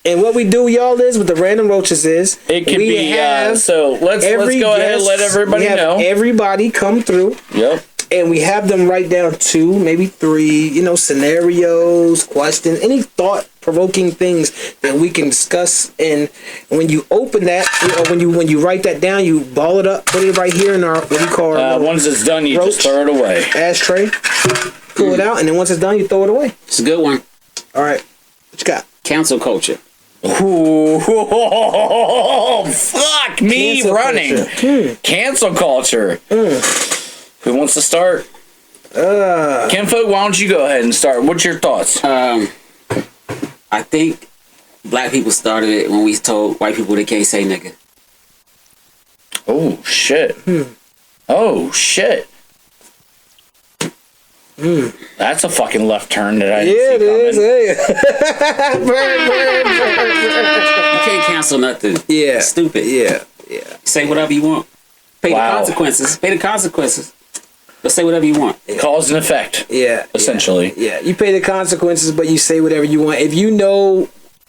And what we do, y'all, is with the random roaches is it can be so let's go ahead and let everybody know. Everybody come through. Yep. And we have them write down 2, maybe 3, scenarios, questions, any thought-provoking things that we can discuss. And when you open that, when you write that down, you ball it up, put it right here in our what we call our once it's done, you just throw it away. Ashtray. Pull it out, and then once it's done, you throw it away. It's a good one. All right, what you got? Cancel culture. Ooh, fuck me Cancel running. Culture. Cancel culture. Who wants to start? Kinfolk, why don't you go ahead and start? What's your thoughts? I think black people started it when we told white people they can't say nigga. Oh, shit. Oh, shit. That's a fucking left turn that I didn't see coming. You can't cancel nothing. Yeah. It's stupid. Yeah. Say whatever you want. Pay the consequences. Pay the consequences. Let's say whatever you want. Cause and effect. Yeah. Essentially. Yeah. You pay the consequences, but you say whatever you want. If you know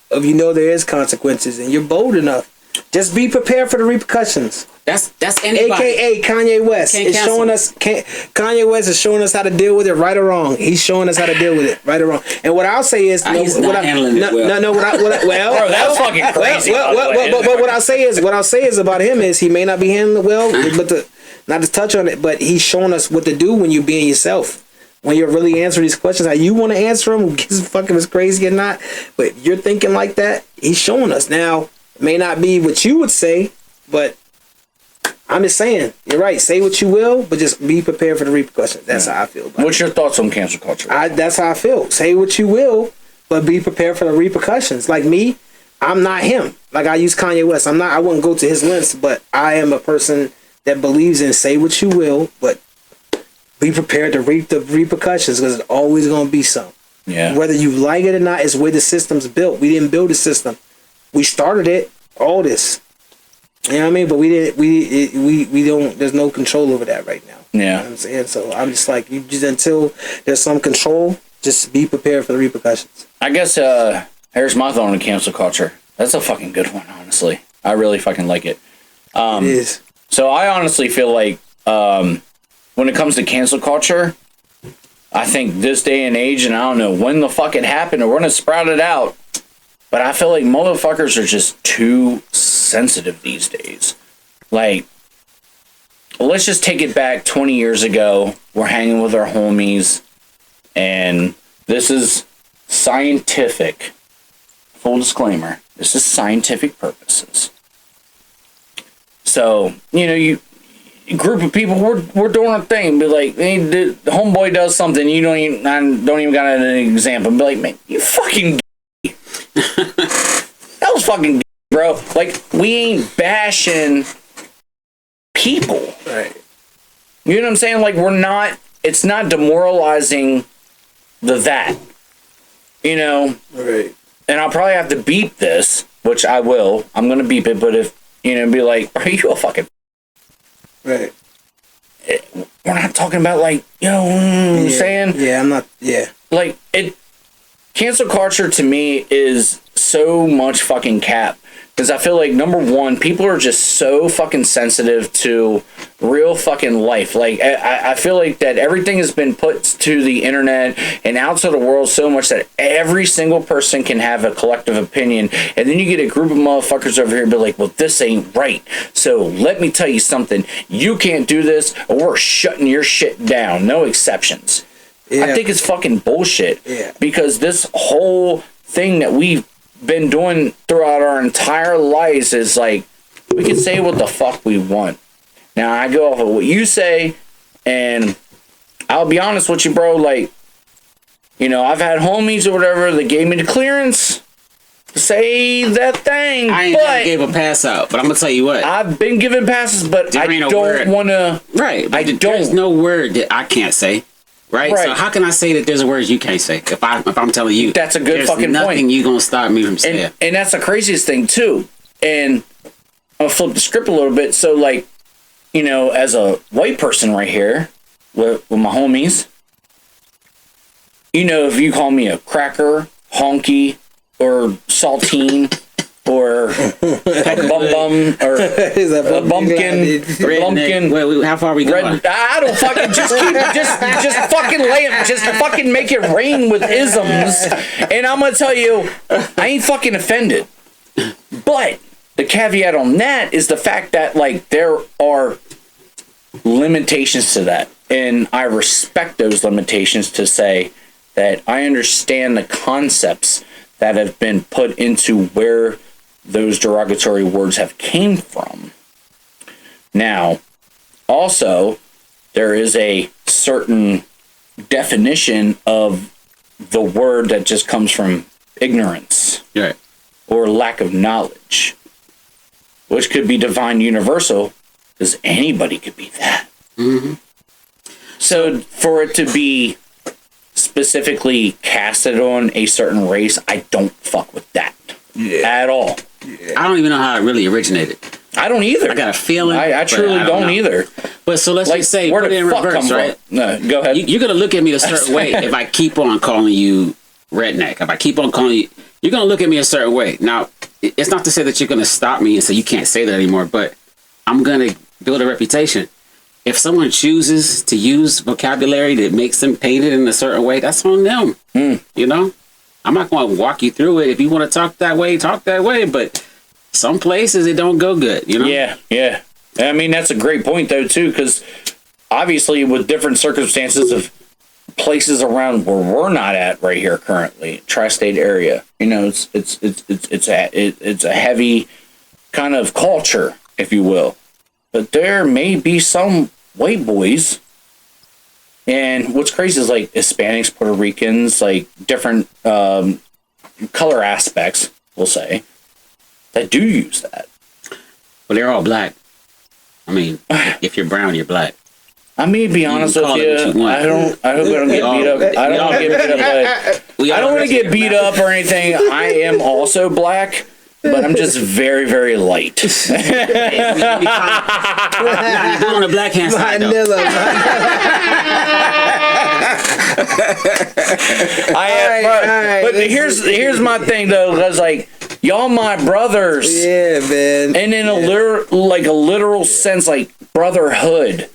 there is consequences and you're bold enough, just be prepared for the repercussions. That's anybody. AKA Kanye West is showing us. Kanye West is showing us how to deal with it, right or wrong. He's showing us how to deal with it, right or wrong. And what I'll say is, he's not handling it well. No. Bro, that was fucking crazy. But what I'll say is about him is he may not be handling it well, but not to touch on it, but he's showing us what to do when you're being yourself. When you're really answering these questions, how you want to answer them, gives fucking is crazy or not. But you're thinking like that, he's showing us. Now, it may not be what you would say, but I'm just saying, you're right. Say what you will, but just be prepared for the repercussions. That's how I feel about What's your thoughts on cancel culture? That's how I feel. Say what you will, but be prepared for the repercussions. Like me, I'm not him. Like I use Kanye West. I wouldn't go to his lengths, but I am a person that believes in say what you will, but be prepared to reap the repercussions because it's always going to be some. Yeah. Whether you like it or not, it's the way the system's built. We didn't build a system. We started it. all this. You know what I mean? But we don't. There's no control over that right now. Yeah. You know what I'm saying? So I'm just like, you just, until there's some control, just be prepared for the repercussions. I guess here's my thought on cancel culture. That's a fucking good one, honestly. I really fucking like it. It is. So I honestly feel like when it comes to cancel culture, I think this day and age, and I don't know when the fuck it happened or when it sprouted out, but I feel like motherfuckers are just too sensitive these days. Like, let's just take it back 20 years ago. We're hanging with our homies, and this is scientific. Full disclaimer, this is scientific purposes. So, you know, group of people, we're doing a thing, be like, hey, the homeboy does something, I don't even got an example, be like, man, you fucking gay. That was fucking gay, bro. Like, we ain't bashing people. Right. You know what I'm saying? Like, it's not demoralizing that. You know? Right. And I'll probably have to beep this, which I will. I'm going to beep it, but if, be like, are you a fucking... Right. We're not talking about, like, I'm saying? Yeah, I'm not... Yeah. Like, cancel culture to me is so much fucking cap. Because I feel like, number one, people are just so fucking sensitive to real fucking life. Like, I feel like that everything has been put to the internet and out to the world so much that every single person can have a collective opinion. And then you get a group of motherfuckers over here and be like, well, this ain't right. So let me tell you something. You can't do this or we're shutting your shit down. No exceptions. Yeah. I think it's fucking bullshit. Yeah. Because this whole thing that we've been doing throughout our entire lives is like, we can say what the fuck we want. Now, I go off of what you say, and I'll be honest with you, bro, like, I've had homies or whatever that gave me the clearance to say that thing. I ain't never gave a pass out, but I'm gonna tell you what. I've been given passes, but I don't want to. Right. There's no word that I can't say. Right? So how can I say that there's words you can't say if I'm telling you? That's a good fucking point. There's nothing you gonna stop me from saying. And that's the craziest thing too. And I'll flip the script a little bit. So like, as a white person right here with my homies, if you call me a cracker, honky, or saltine, or bum or bumpkin. Wait, how far are we going? I don't fucking just fucking lay it, just fucking make it rain with isms, and I'm gonna tell you, I ain't fucking offended. But the caveat on that is the fact that like there are limitations to that, and I respect those limitations to say that I understand the concepts that have been put into where those derogatory words have came from. Now, also, there is a certain definition of the word that just comes from ignorance, right, or lack of knowledge, which could be divine universal, because anybody could be that. Mm-hmm. So for it to be specifically casted on a certain race, I don't fuck with that at all. Yeah. I don't even know how it really originated. I don't either. I got a feeling. I truly don't either. But so let's just say, put it in reverse, right? No, go ahead. You're going to look at me a certain way if I keep on calling you redneck. If I keep on calling you, you're going to look at me a certain way. Now, it's not to say that you're going to stop me and say you can't say that anymore, but I'm going to build a reputation. If someone chooses to use vocabulary that makes them painted in a certain way, that's on them. I'm not going to walk you through it. If you want to talk that way, but some places it don't go good, Yeah. I mean, that's a great point though too, because obviously with different circumstances of places around where we're not at right here currently, tri-state area, it's a heavy kind of culture, if you will. But there may be some white boys, and what's crazy is like Hispanics, Puerto Ricans, like different color aspects, we'll say, that do use that. Well, they're all black. I mean, if you're brown, you're black. I may be honest with you. I hope I don't get beat up. I don't want to get beat up or anything. I am also black. but I'm just very, very light. You're on the black hand side, though. But here's my thing though, because like y'all my brothers. Yeah, man. And in a literal sense, like brotherhood,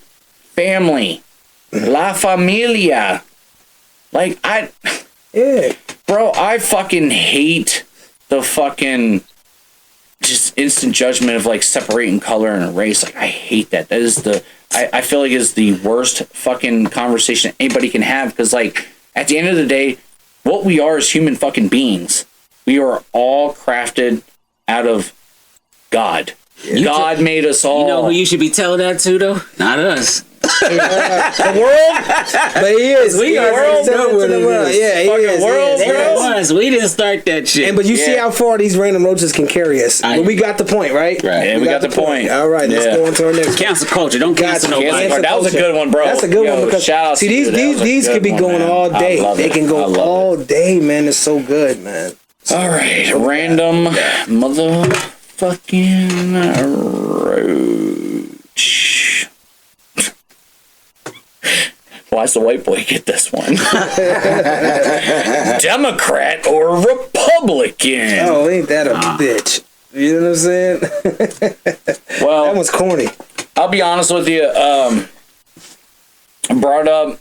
family, la familia. Like bro, I fucking hate the fucking just instant judgment of like separating color and race. Like I hate that. That is I feel like it's the worst fucking conversation anybody can have, because like at the end of the day, what we are is human fucking beings. We are all crafted out of God. God made us all. You know who you should be telling that to, though? Not us. The world? But he is. We are world. Yeah, he is. World. We didn't start that shit. But you see how far these random roaches can carry us. But we got the point, right? Yeah, we got the point. All right, let's go on to our next. Cancel culture. Don't cancel nobody. That was a good one, bro. That's a good one, because see, these could be going all day. They can go all day, man. It's so good, man. All right, random motherfucking roach. Why's the white boy get this one? Democrat or Republican? Oh, ain't that a bitch? You know what I'm saying? Well, that was corny. I'll be honest with you. Brought up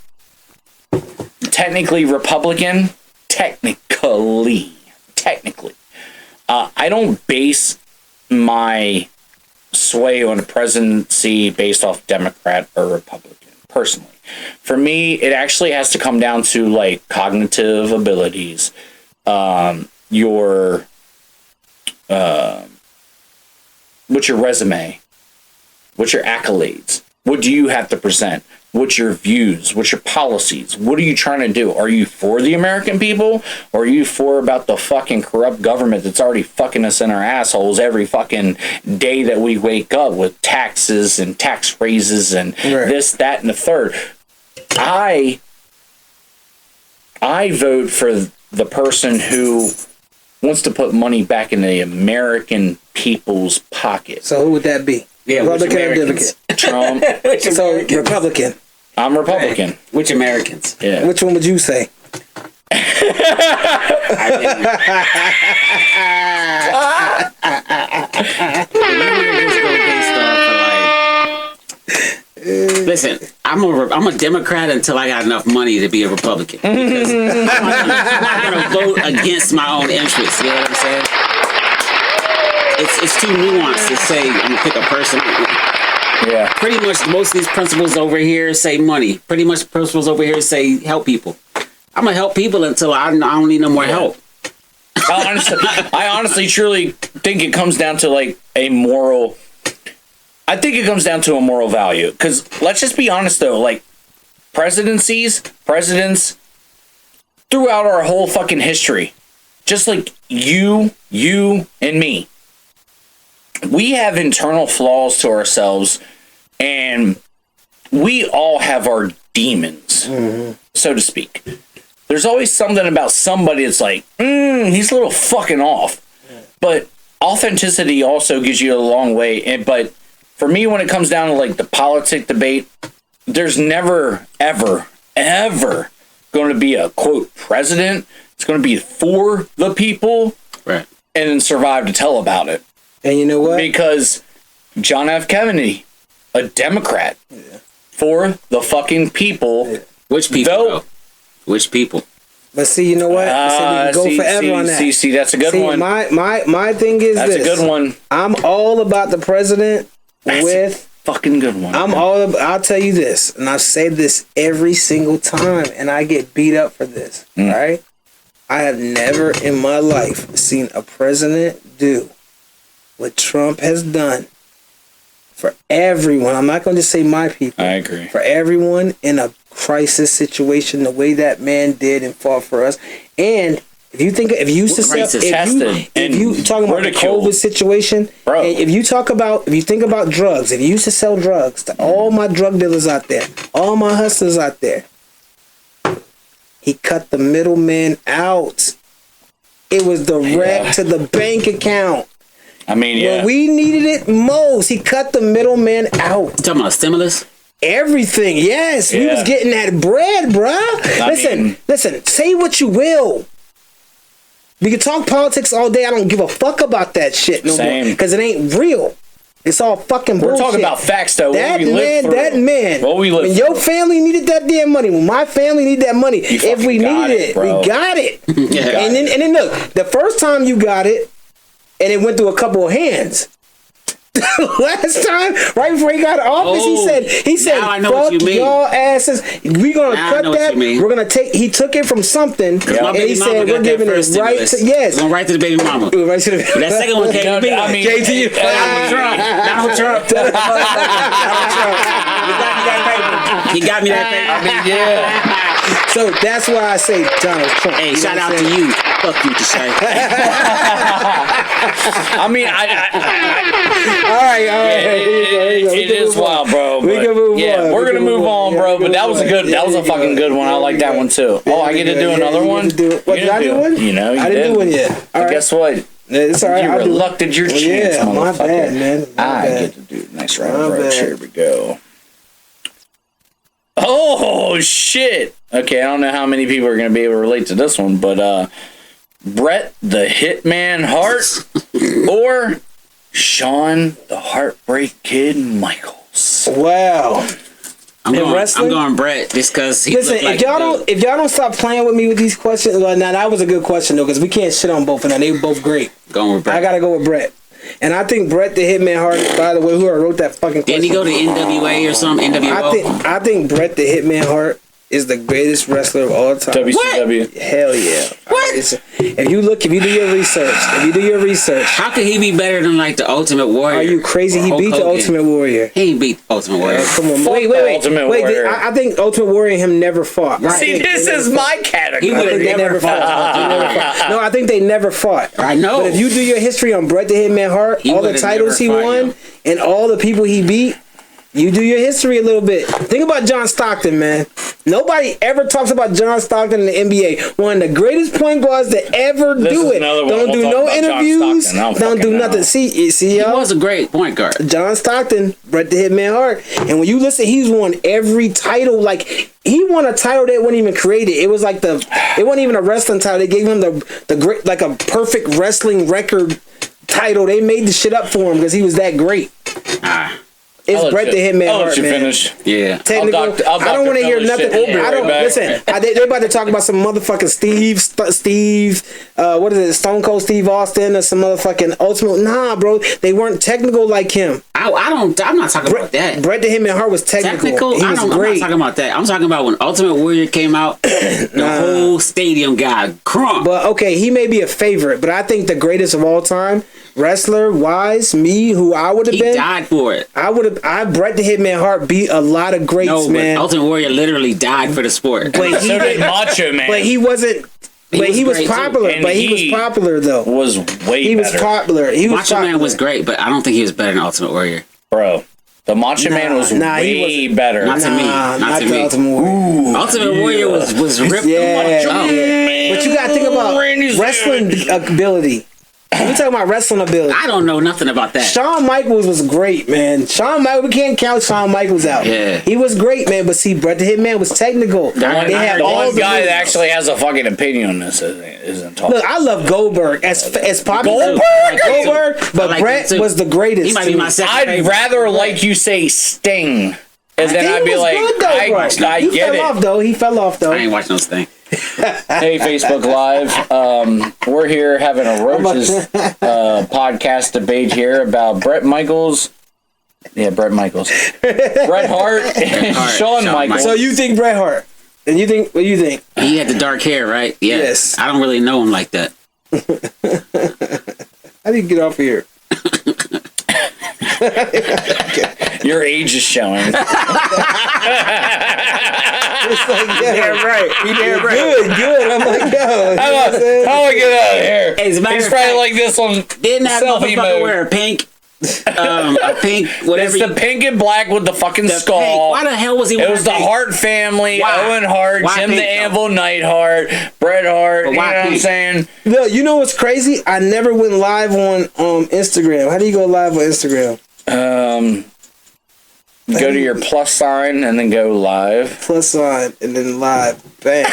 technically Republican. Technically. I don't base my sway on a presidency based off Democrat or Republican, personally. For me, it actually has to come down to like cognitive abilities, what's your resume, what's your accolades, what do you have to present, what's your views, what's your policies, what are you trying to do? Are you for the American people, or are you for about the fucking corrupt government that's already fucking us in our assholes every fucking day that we wake up with taxes and tax raises and this, that, and the third? I vote for the person who wants to put money back in the American people's pocket. So who would that be? Yeah, Republican or Democrat? Trump. So Republican. I'm Republican. Which Americans? Yeah. Which one would you say? Listen, I'm a Democrat until I got enough money to be a Republican. Because I'm not gonna vote against my own interests. You know what I'm saying? It's too nuanced to say I'm gonna pick a person. Yeah. Pretty much most of these principles over here say money. Pretty much principles over here say help people. I'm gonna help people until I don't need no more help. I honestly, truly think it comes down to like a moral. I think it comes down to a moral value. Because let's just be honest though, like presidents throughout our whole fucking history, just like you and me, we have internal flaws to ourselves, and we all have our demons, so to speak. There's always something about somebody that's like, he's a little fucking off. But authenticity also gives you a long way. But for me, when it comes down to like the politic debate, there's never, ever going to be a quote president. It's going to be for the people, right? And then survive to tell about it. And you know what? Because John F. Kennedy, a Democrat, for the fucking people. Yeah. Which people? Which people? But see, you know what? We can go forever on that. See, that's a good one. My thing is that's this. That's a good one. I'm all about the president with fucking good one. I'll tell you this, and I say this every single time, and I get beat up for this, right? I have never in my life seen a president do what Trump has done for everyone. I'm not going to just say my people. I agree. For everyone in a crisis situation, the way that man did and fought for us. And if you talking about the COVID situation, bro. And if you think about drugs, if you used to sell drugs to all my drug dealers out there, all my hustlers out there, he cut the middleman out. It was direct to the bank account. I mean, yeah. When we needed it most, he cut the middleman out. You talking about stimulus? Everything, yes. We was getting that bread, bruh. Listen, say what you will. We can talk politics all day. I don't give a fuck about that shit no more. Because it ain't real. It's all fucking bullshit. We're talking about facts, though. That man. When your family needed that damn money, when my family needed that money, if we needed it, we got it. And then look, the first time you got it, and it went through a couple of hands. Last time, right before he got in office, he said, fuck y'all asses. We gonna cut that. We're gonna take. He took it from something, and he said we're giving it right to going right to the baby mama. Right to the. That second one came to me. I mean, came to you. Donald Trump. He got me that paper. I mean, yeah. So that's why I say Donald Trump. Hey, shout out to you. Fuck you, Deshae. I mean, all right. It is wild, bro. We can move on. We're gonna move on, bro. But that was a good. That was a fucking good one. I like that one too. Oh, I get to do another one. What did I do one? You know, I didn't do one yet. But guess what? It's all right. You relucted your chance, yeah, my motherfucker. bad, man. I get to do next round of Roach. Here we go. Oh shit! Okay, I don't know how many people are going to be able to relate to this one, but Bret the Hitman Hart or Shawn the Heartbreak Kid Michaels. Wow. I'm going Bret just because he listen. Like if y'all don't stop playing with me with these questions, now that was a good question though, because we can't shit on both of them. They were both great. Going with Bret. I gotta go with Bret. And I think Bret the Hitman Hart, by the way, whoever wrote that fucking question. Didn't he go to NWA or something? NWO? I think Bret the Hitman Hart is the greatest wrestler of all time. WCW. What? Hell yeah. What? If you do your research. How could he be better than like the Ultimate Warrior? Are you crazy? He beat the Ultimate Warrior. He ain't beat Ultimate Warrior. Come on, wait. I think Ultimate Warrior and him never fought. Right. See, this is my category. I think they never fought. No, I think they never fought. I know. But if you do your history on Bret the Hitman Hart, all the titles he won, and all the people he beat, you do your history a little bit. Think about John Stockton, man. Nobody ever talks about John Stockton in the NBA. One of the greatest point guards to ever do it. Don't do no interviews. Don't do nothing. See, he y'all? was a great point guard. John Stockton, Bret the Hitman Hart. And when you listen, he's won every title. Like, he won a title that wasn't even created. It was like it wasn't even a wrestling title. They gave him the great, like a perfect wrestling record title. They made the shit up for him because he was that great. It's Bret the Hitman Hart, man. Finish. Yeah. Technical. I don't want to hear nothing. I don't listen. They about to talk about some motherfucking Steve. What is it? Stone Cold Steve Austin or some motherfucking Ultimate. Nah, bro. They weren't technical like him. I'm not talking about that. Bret the Hitman Hart was technical. He was great. I'm not talking about that. I'm talking about when Ultimate Warrior came out. The whole stadium got crunk. But okay, he may be a favorite, but I think the greatest of all time. Wrestler wise, me, who I would have been. He died for it. Bret the Hitman Hart beat a lot of greats, man. Ultimate Warrior literally died for the sport. But so did Macho Man. But he wasn't. He was popular. But he was popular though. Was way. He was popular. Macho Man was great, but I don't think he was better than Ultimate Warrior. Bro, the Macho Man was way better. Not to me. Not to me. Ultimate Warrior. Ultimate Warrior was ripped. Yeah. But you gotta think about wrestling ability. We're talking about wrestling ability. I don't know nothing about that. Shawn Michaels was great, man. We can't count Shawn Michaels out. Yeah. He was great, man. But see, Bret the Hitman was technical. The one guy that actually has a fucking opinion on this isn't talking. Look, I love Goldberg as popular. Goldberg, but like Bret was the greatest. He might be my second I'd rather like you say Sting. And then I'd be like, I get it. He fell off, though. I ain't watching those things. Hey, Facebook Live. We're here having a Roaches podcast debate here about Bret Michaels. Yeah, Bret Michaels. Bret Hart and Shawn Michaels. So you think Bret Hart? And what do you think? He had the dark hair, right? Yeah. Yes. I don't really know him like that. How do you get off here? Your age is showing. It's like, yeah, right. Good. I'm like, yo. How do I get out of here? Hey, he's probably like this one. Didn't that motherfucker wear pink? I think whatever. It's the pink and black with the fucking skull. Pink. Why the hell was he? It was the Hart family, Why? Owen Hart, Why Jim the pink, Anvil Neidhart, Bret Hart. You know why what I'm pink? saying? No, you know what's crazy? I never went live on Instagram. How do you go live on Instagram? Go to your plus sign and then go live. Plus sign and then live. Bam.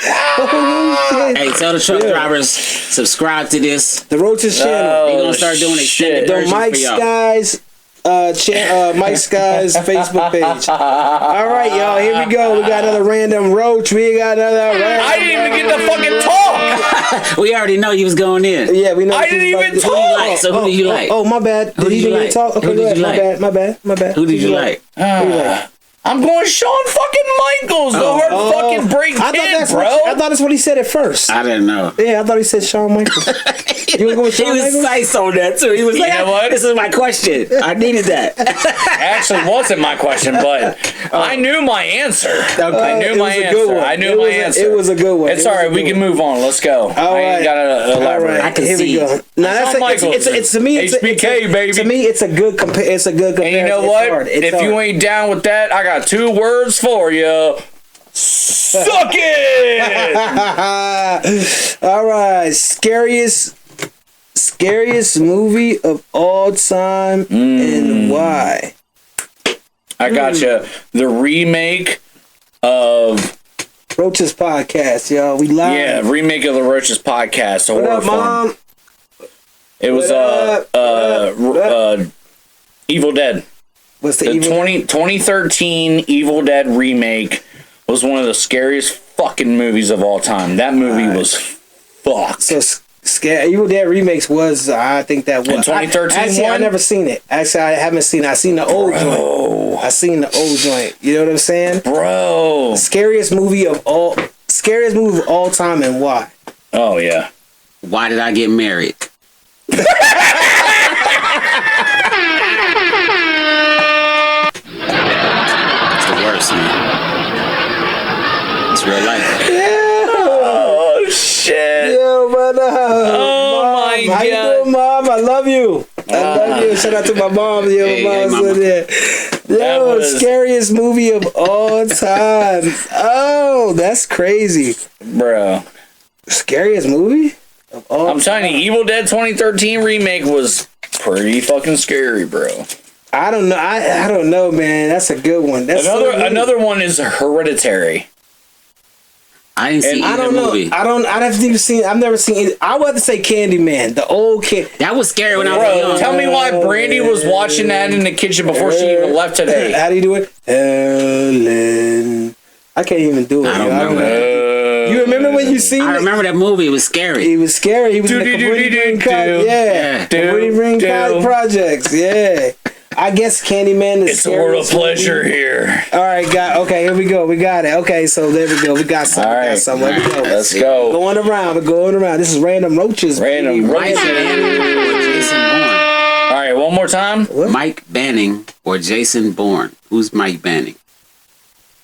Hey, tell the truck drivers subscribe to this. The Roaches channel. They're gonna start doing extended The versions Mike for y'all. Skies Mike Skies Facebook page. All right, y'all, here we go. We got another random roach. We got another random I didn't even get to fucking talk. We already know you was going in. Yeah, we know. I didn't even talk. Who do you like? So who do you like? Oh, my bad. Who Did did he you even like? talk? Okay, Who go did you ahead. like? My bad. Who did you like? Who you like? I'm going Shawn fucking Michaels, the hard fucking break kid, bro. I thought that's what he said at first. I didn't know. Yeah, I thought he said Shawn Michaels. You want to go with He Shawn was Michaels? nice on that too. He was like, know what? "This is my question. I needed that." Actually, wasn't my question, but I knew my answer. I knew It my was a answer. good one. I knew my answer. It was a good one. It's It was all a right. good We can one. move on. Let's go. All I ain't right. gotta All elaborate. right, I can here we see. go. Now that's Shawn Michaels. it's to me. HBK, baby. To me, it's a good comparison. And you know what? If you ain't down with that, I got 2 words for you. Suck it! All right, scariest movie of all time and why? I got you. The remake of Roaches podcast, y'all. We live. remake of the Roaches podcast. A What horror up, film. Mom? It was Evil Dead. What's the The evil? 2013 Evil Dead remake was one of the scariest fucking movies of all time. That movie was fucked. So Evil Dead remakes was I think that was In 2013 Actually, I one? never seen it. Actually, I haven't seen it. I seen the old joint. I seen the old joint. You know what I'm saying? Bro. Scariest movie of all time and why? Oh, yeah. Why did I get married? It's the worst, man. It's real life. Oh, shit. Yo, brother. Oh, Mom, my how you God. doing, Mom? I love you. I love you. Shout out to my mom. Yo, Hey, mom. mama. Yo, was- scariest movie of all time. Oh, that's crazy. Bro. Scariest movie of all I'm telling you, Evil Dead 2013 remake was pretty fucking scary, bro. I don't know. I don't know, man. That's a good one. That's so good. Another one is Hereditary. I didn't see I either don't know. movie. I've never seen it. I would have to say Candyman, the old kid. That was scary when I was Bro, young. tell me why Brandy was watching that in the kitchen before she even left today. How do you do it? Ellen. I can't even do it. I yo. don't remember. You remember when you seen I it? remember that movie. It was scary. He was scary. He was in the Cabrini Green College. Yeah. Cabrini Green College projects. Yeah. I guess Candyman is It's a world of pleasure here. All right, okay, here we go. We got it. Okay, so there we go. We got something. All right. We got something. Here we go. Let's go. Going around. We're going around. This is Random Roaches. Random baby. Mike Banning or Jason Bourne? All right, one more time. What? Mike Banning or Jason Bourne? Who's Mike Banning?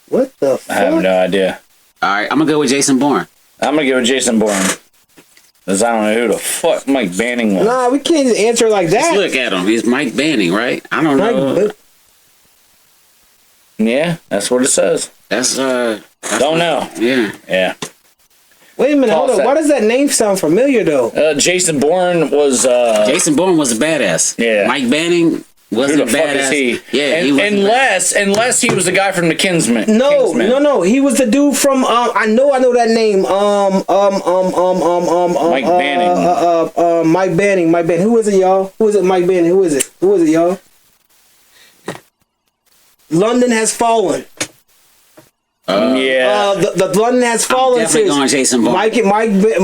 What the I fuck? have no idea. All right, I'm gonna go with Jason Bourne. I'm gonna go with Jason Bourne. Because I don't know who the fuck Mike Banning was. Nah, we can't just answer like Just that. look at him. He's Mike Banning, right? I don't know. Mike, Yeah, that's what it says. That's Don't know. Yeah. Yeah. wait a minute. Hold Toss on. that. Why does that name sound familiar though? Jason Bourne was. Jason Bourne was a badass. Yeah. Mike Banning Who wasn't the fuck badass. is he? Yeah, he wasn't Unless he was the guy from the Kingsman. Kingsman. No. He was the dude from. I know that name. Mike Banning. Mike Banning. Mike Banning. Who is it, y'all? Who is it? Mike Banning. Who is it? Who is it, y'all? London Has Fallen. Yeah. The London Has Fallen. definitely says going Jason Bourne.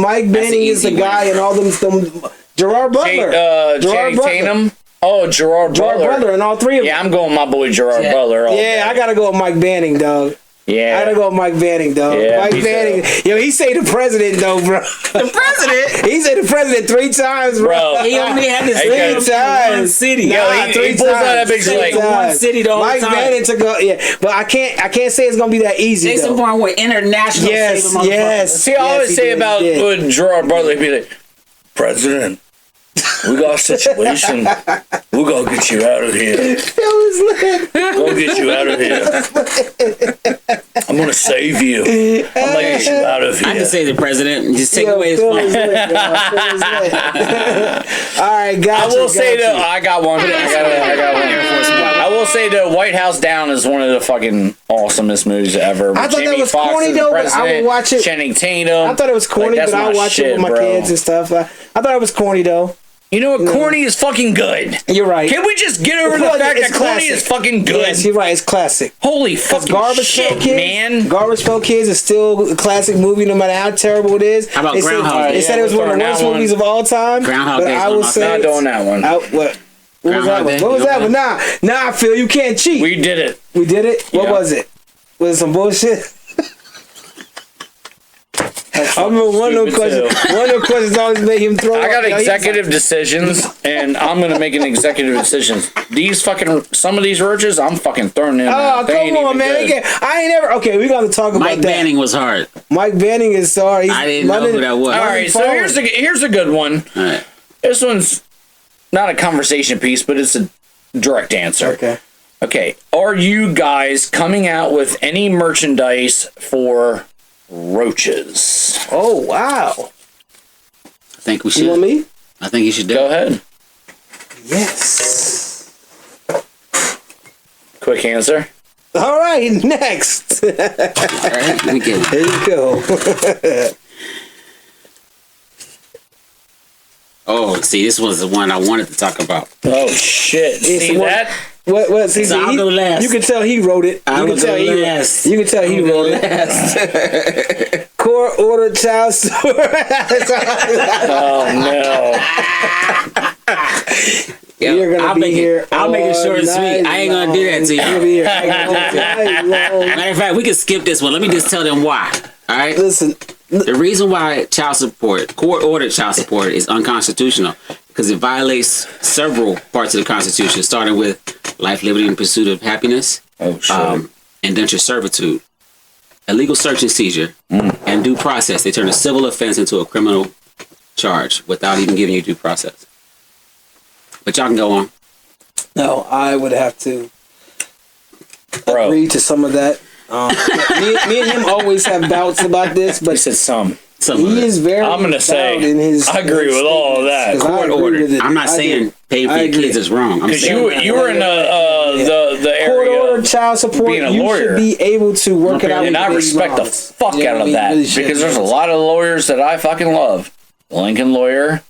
Mike Banning is the easy guy, one. and all them. Gerard Butler. Channing Tatum. Oh, Gerard Butler. and all three of them. Yeah, I'm going with my boy Gerard Butler. all Yeah, day. I gotta go with Mike Banning, dog. Yeah. I gotta go with Mike Banning, dog. Yeah, Mike me too. Banning. Yo, he say the president, though, bro. The president. He said the president 3 times, bro. Bro. He only had this Hey, three guys. times. City. Yo, he three pulls out that big three like, times. one city the whole Mike time. Banning took a, yeah, but I can't say it's gonna be that easy. Jason though. Bourne were international. Yes, saving motherfuckers. yes. See, I always he say did, about he did. Gerard Butler, he'd be like, President, We got a situation. We're gonna get you out of here. Phil is lit. Gonna get you out of here. I'm gonna save you. I'm gonna get you out of here. I can say the president. Just take away his Phil phone. is lit, y'all. Phil is lit. All right, I will say though, I got one. I got one. I will say the White House Down is one of the fucking awesomest movies ever. I thought that was corny though, but I would watch it. Channing Tatum. I thought it was corny, but I would watch it with my kids and stuff. I thought it was corny though. You know what? Corny is fucking good. You're right. Can we just get over the fact that corny is fucking good? Yes, you're right. It's classic. Holy fucking shit, Kids, man. Garbage Pail Kids is still a classic movie, no matter how terrible it is. How about Groundhog Day? They said it was one of the worst movies of all time. Groundhog Day. Not doing that one. What was that one? What was that one? Nah, Phil, you can't cheat. We did it. We did it? What was it? Was it some bullshit? I remember one of those questions always made him throw up. I got executive decisions, and I'm gonna make an executive decision. Some of these roaches, I'm fucking throwing in. Oh, come on, man! I ain't ever. Okay, we gotta talk about that. Mike Banning was hard. Mike Banning is sorry. I didn't know who that was. All right, so here's a good one. All right. This one's not a conversation piece, but it's a direct answer. Okay. Are you guys coming out with any merchandise for Roaches? Oh, wow. I think we should. You want me? I think you should do it. Go ahead. Yes. Quick answer. All right, next. All right, let me get it. Here you go. Oh, see, this was the one I wanted to talk about. Oh shit! See that? What? See, So I'll go last. You can tell he wrote it. I will go last. You can tell he wrote it. Court ordered child support. Oh no! You're gonna I'll be make here. I'll make it short and sweet. I ain't gonna do that to you. You're gonna be here. Matter of fact, we can skip this one. Let me just tell them why. All right. Listen. The reason why court-ordered child support is unconstitutional because it violates several parts of the Constitution, starting with life, liberty, and pursuit of happiness, indentured servitude, illegal search and seizure, and due process. They turn a civil offense into a criminal charge without even giving you due process. But y'all can go on. No, I would have to agree to some of that. Me and him always have doubts about this, but You said some. he is very. I'm gonna say in his. I agree with all of that. Court ordered. I'm not saying paying for your kids is wrong. I'm Because saying you were in the area. Court ordered child support. being a You lawyer. should be able to work it out. And I with respect the laws. fuck You know out what I of mean? that Really should. because there's a lot of lawyers that I fucking love. Lincoln Lawyer,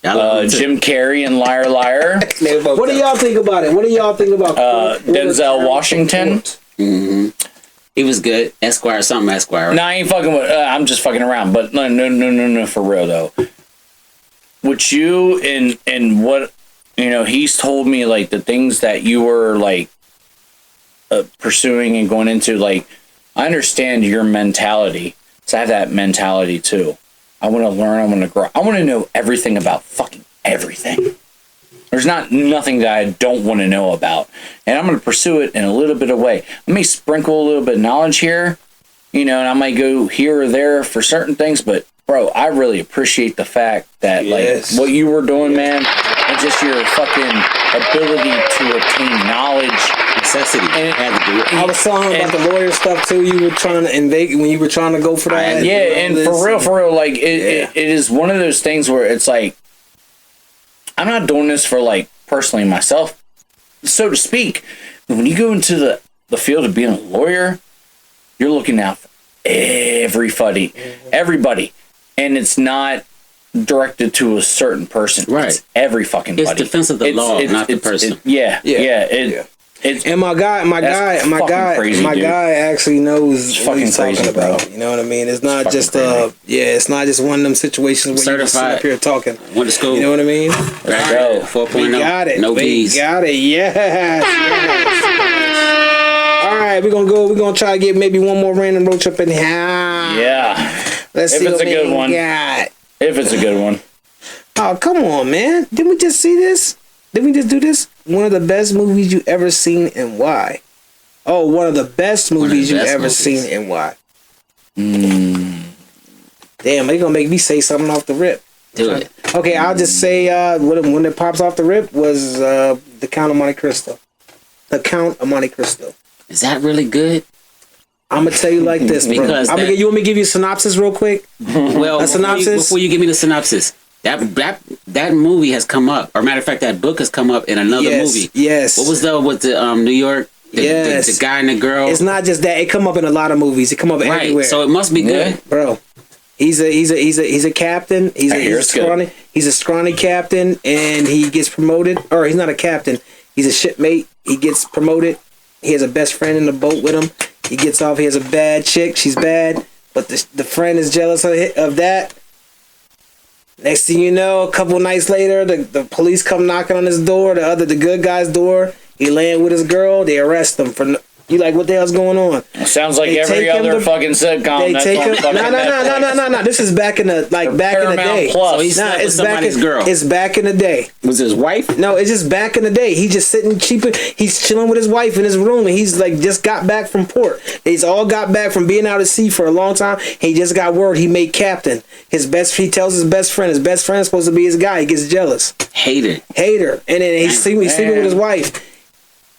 Jim Carrey and Liar Liar, What do y'all think about it? What do y'all think about Denzel Washington. he was good. Esquire, something Esquire. No, I ain't fucking with. I'm just fucking around. But no, for real though. What you and what he's told me like the things that you were like pursuing and going into. Like, I understand your mentality. So I have that mentality too. I want to learn. I want to grow. I want to know everything about fucking everything. There's nothing that I don't want to know about. And I'm going to pursue it in a little bit of way. I may sprinkle a little bit of knowledge here, and I might go here or there for certain things, but bro, I really appreciate the fact that like what you were doing, man, and just your fucking ability to obtain knowledge. Necessity. I was telling him about the lawyer stuff too. You were trying to invade when you were trying to go for that. Yeah, and for real, like it is one of those things where it's like, I'm not doing this for like personally myself, so to speak. When you go into the field of being a lawyer, you're looking out for everybody, and it's not directed to a certain person. Right. It's every fucking It's buddy. defense of the law, not the person. And my guy actually knows what he's talking about. You know what I mean? It's not just it's not just one of them situations where you're just sitting up here talking. Went to school. You know what I mean? Right. 4.0. We got it. No we B's. got it. Yes. All right, we're gonna try to get maybe one more random roach up in here. Yeah. Let's see if it's what a good we one. got. If it's a good one. Oh, come on, man. Didn't we just see this? Didn't we just do this? One of the best movies you ever seen and why? Oh, one of the best movies you ever seen and why? Damn, they gonna make me say something off the rip. Do it. Okay, I'll just say when it pops off the rip was The Count of Monte Cristo. The Count of Monte Cristo. Is that really good? I'm gonna tell you like this, bro. You want me to give you a synopsis real quick? Well, a synopsis? Before you give me the synopsis, that movie has come up. Or matter of fact, that book has come up in another movie. Yes. What was with the New York? The guy and the girl. It's not just that. It come up in a lot of movies. It come up everywhere. So it must be good, bro. He's a captain. He's a scrawny captain, and he gets promoted. Or he's not a captain. He's a shipmate. He gets promoted. He has a best friend in the boat with him. He gets off. He has a bad chick. She's bad, but the friend is jealous of that. Next thing you know, a couple nights later, the police come knocking on his door. The good guy's door. He laying with his girl. They arrest him for. You like, what the hell's going on? Sounds like every other fucking sitcom. No. This is back in the day. Plus. So he's with somebody's girl. It's back in the day. Was his wife? No, it's just back in the day. He's just sitting cheaping. He's chilling with his wife in his room, and he's like just got back from port. He's all got back from being out at sea for a long time. He just got word he made captain. He tells his best friend. His best friend is supposed to be his guy. He gets jealous. Hater. And then he's sleeping with his wife.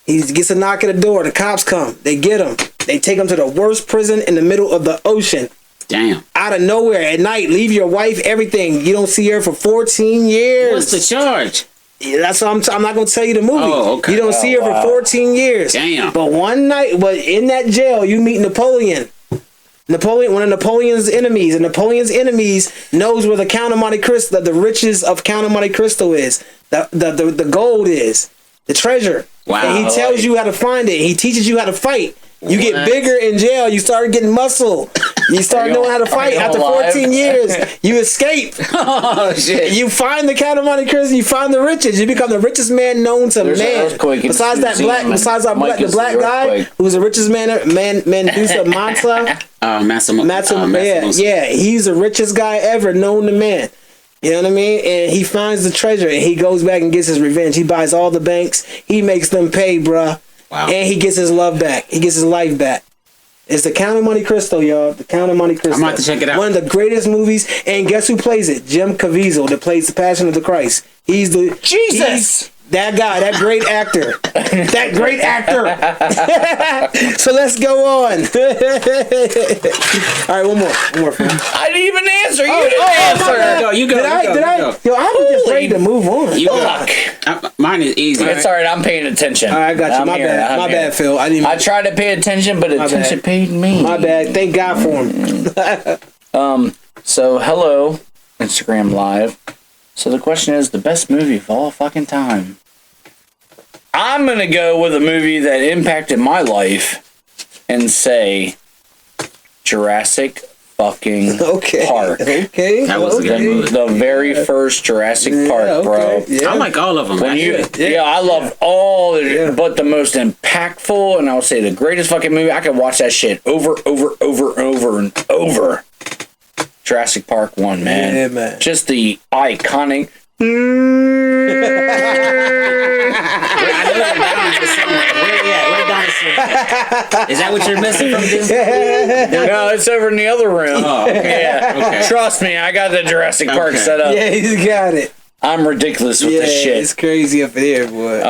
He gets a knock at the door. The cops come. They get him. They take him to the worst prison in the middle of the ocean. Damn. Out of nowhere at night. Leave your wife, everything. You don't see her for 14 years. What's the charge? That's what I'm not going to tell you the movie. Oh, okay. You don't see her for 14 years. Damn. But one night, in that jail, you meet Napoleon. One of Napoleon's enemies. And Napoleon's enemies knows where the Count of Monte Cristo, the riches of Count of Monte Cristo is. The gold is. The treasure. Wow. And he tells you how to find it. He teaches you how to fight. You get bigger in jail. You start getting muscle. You start knowing how to fight. After 14 years, you escape. Oh, shit. You find the Count of Monte Cristo. You find the riches. You become the richest man known to man. Besides the black guy, who's the richest Medusa Mansa. Massimo. Yeah, he's the richest guy ever known to man. You know what I mean? And he finds the treasure, and he goes back and gets his revenge. He buys all the banks. He makes them pay, bruh. Wow. And he gets his love back. He gets his life back. It's The Count of Monte Cristo, y'all. The Count of Monte Cristo. I'm about to check it out. One of the greatest movies. And guess who plays it? Jim Caviezel, that plays the Passion of the Christ. He's that guy, that great actor. That great actor. So let's go on. All right, one more. Friend. I didn't even answer. You didn't answer. You go. Did I? Yo, I was just ready to move on. You go. Mine is easy. It's all right. I'm paying attention. All right, I got you. My bad, Phil. I tried to pay attention, but attention paid me. My bad. Thank God for him. So, hello, Instagram Live. So the question is, the best movie of all fucking time. I'm going to go with a movie that impacted my life and say Jurassic fucking Park. Okay. That was a good movie. The very first Jurassic Park, bro. Yeah. I like all of them. I love all of it, but the most impactful, and I would say the greatest fucking movie, I could watch that shit over and over. Jurassic Park 1, man. Yeah, man. Just the iconic... Is that what you're missing from Disney? No, it's over in the other room. Oh, okay. Yeah. Okay. Trust me, I got the Jurassic Park set up. Yeah, he's got it. I'm ridiculous with this shit. It's crazy up here, boy.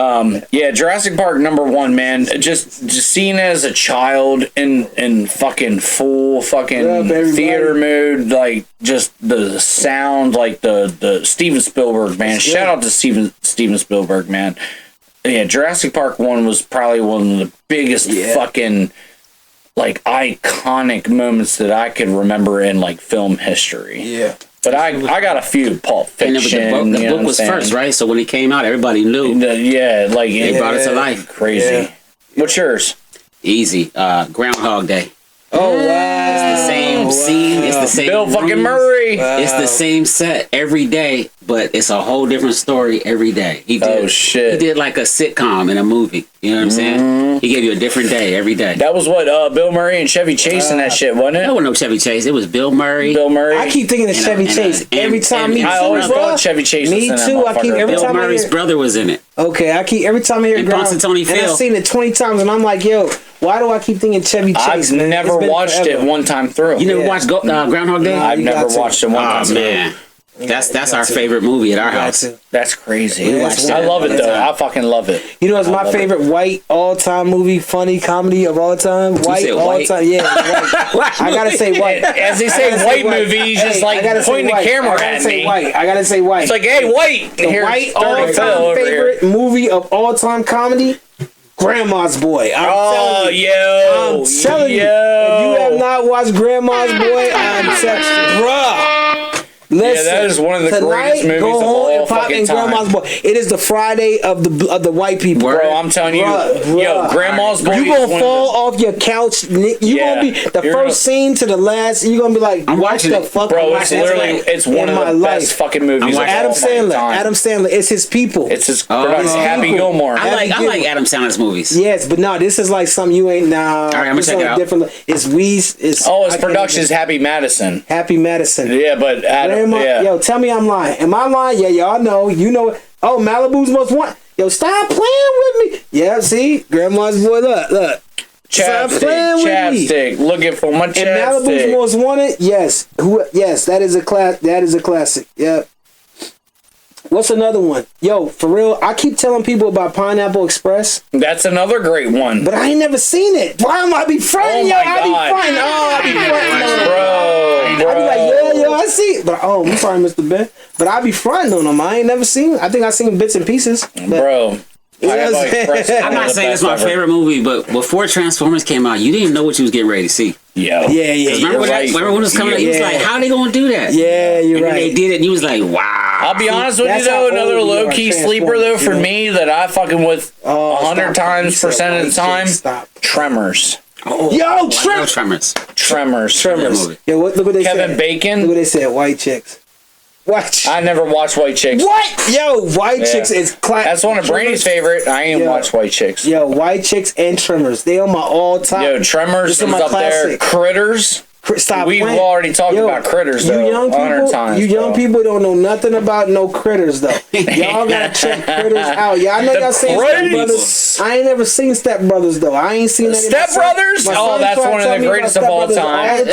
Jurassic Park #1, man. Just seeing it as a child in fucking full fucking theater mood, like just the sound, like the Steven Spielberg, man. Shout out to Steven Spielberg, man. Yeah, Jurassic Park 1 was probably one of the biggest fucking like iconic moments that I could remember in like film history. Yeah. But I got a few. Pulp Fiction. The book was first, right? So when it came out, everybody knew. They brought it to life. Crazy. Yeah. What's yours? Easy. Groundhog Day. Oh, wow. It's the same scene. It's the same. Bill fucking Murray. Wow. It's the same set every day, but it's a whole different story every day. He did like a sitcom in a movie. You know what I'm saying? He gave you a different day every day. That was what Bill Murray and Chevy Chase in that shit, wasn't it? There was no Chevy Chase. It was Bill Murray. I keep thinking of Chevy Chase every time. I always thought Chevy Chase was in that. Me too. I keep every Bill time Murray's brother was in it. Okay, every time I hear Tony Phil. And I've seen it 20 times, and I'm like, yo, why do I keep thinking Chevy Chase? I've never watched it one time through. You never watched Groundhog Day? I've never watched it one time through. Man. That's our favorite movie at our house. That's crazy. Yeah, I love it though. I fucking love it. You know, it's my favorite white all-time movie, funny comedy of all time. White all-time, yeah. White. I gotta say white. As they say, white movie, he's just like pointing the camera at me. I gotta say white. It's like, hey, white. The white all-time favorite movie of all-time comedy. Grandma's Boy. I'm telling you. I'm telling you. If you have not watched Grandma's Boy, I'm telling you. Bruh. Listen, that is one of the greatest movies go of home all and pop fucking in Grandma's time. Boy. It is the Friday of the white people. Bro, I'm telling you, yo, Grandma's Boy. You gonna fall off your couch. You gonna be the first scene to the last. You gonna be like, I'm watching the it. fuck? Bro, it's literally one of the best fucking movies. Adam Sandler. It's his people. It's his production. Happy Gilmore. I like Adam Sandler's movies. Yes, but no, this is like something you ain't. Nah, all right, I'm gonna check it out. Different. It's Weez. His production is Happy Madison. Happy Madison. Yeah, but Adam. Yo, tell me I'm lying. Am I lying? Yeah, y'all know. You know. Oh, Malibu's Most Wanted. Yo, stop playing with me. Yeah, see, Grandma's Boy. Look. Chapstick. Looking for my chapstick. And Malibu's Most Wanted. Yes. Yes, that is a classic. Yep. What's another one? Yo, for real, I keep telling people about Pineapple Express. That's another great one. But I ain't never seen it. Why am I be fronting? I be fronting. Bro. I be like, yo, I see it. But I'm sorry, Mr. Ben. But I be fronting on them. I ain't never seen it. I think I seen bits and pieces. Bro. I'm not saying it's my favorite movie, but before Transformers came out, you didn't know what you was getting ready to see. Yeah. Remember when it was coming out? You was like, how are they going to do that? Yeah, you're right. And they did it, and you was like, wow. I'll be honest with you, though, another low-key sleeper, though, for me, that I fucking with 100 times percent of the time, Tremors. Yo, Tremors. Yo, look what they said. Kevin Bacon. Look what they said, white chicks. I never watched White Chicks. What? Yo, White Chicks is classic. That's one of Brady's favorite. I ain't watched White Chicks. Yo, White Chicks and Tremors. They on my all-time. Yo, Tremors is up there. Critters. Stop We've already talked about Critters, though. You young people don't know nothing about no Critters, though. Y'all gotta check Critters out. Yeah, I know y'all seen Step Brothers. I ain't never seen Step Brothers, though. I ain't seen that. Step Brothers? Oh, that's one of the greatest of all time.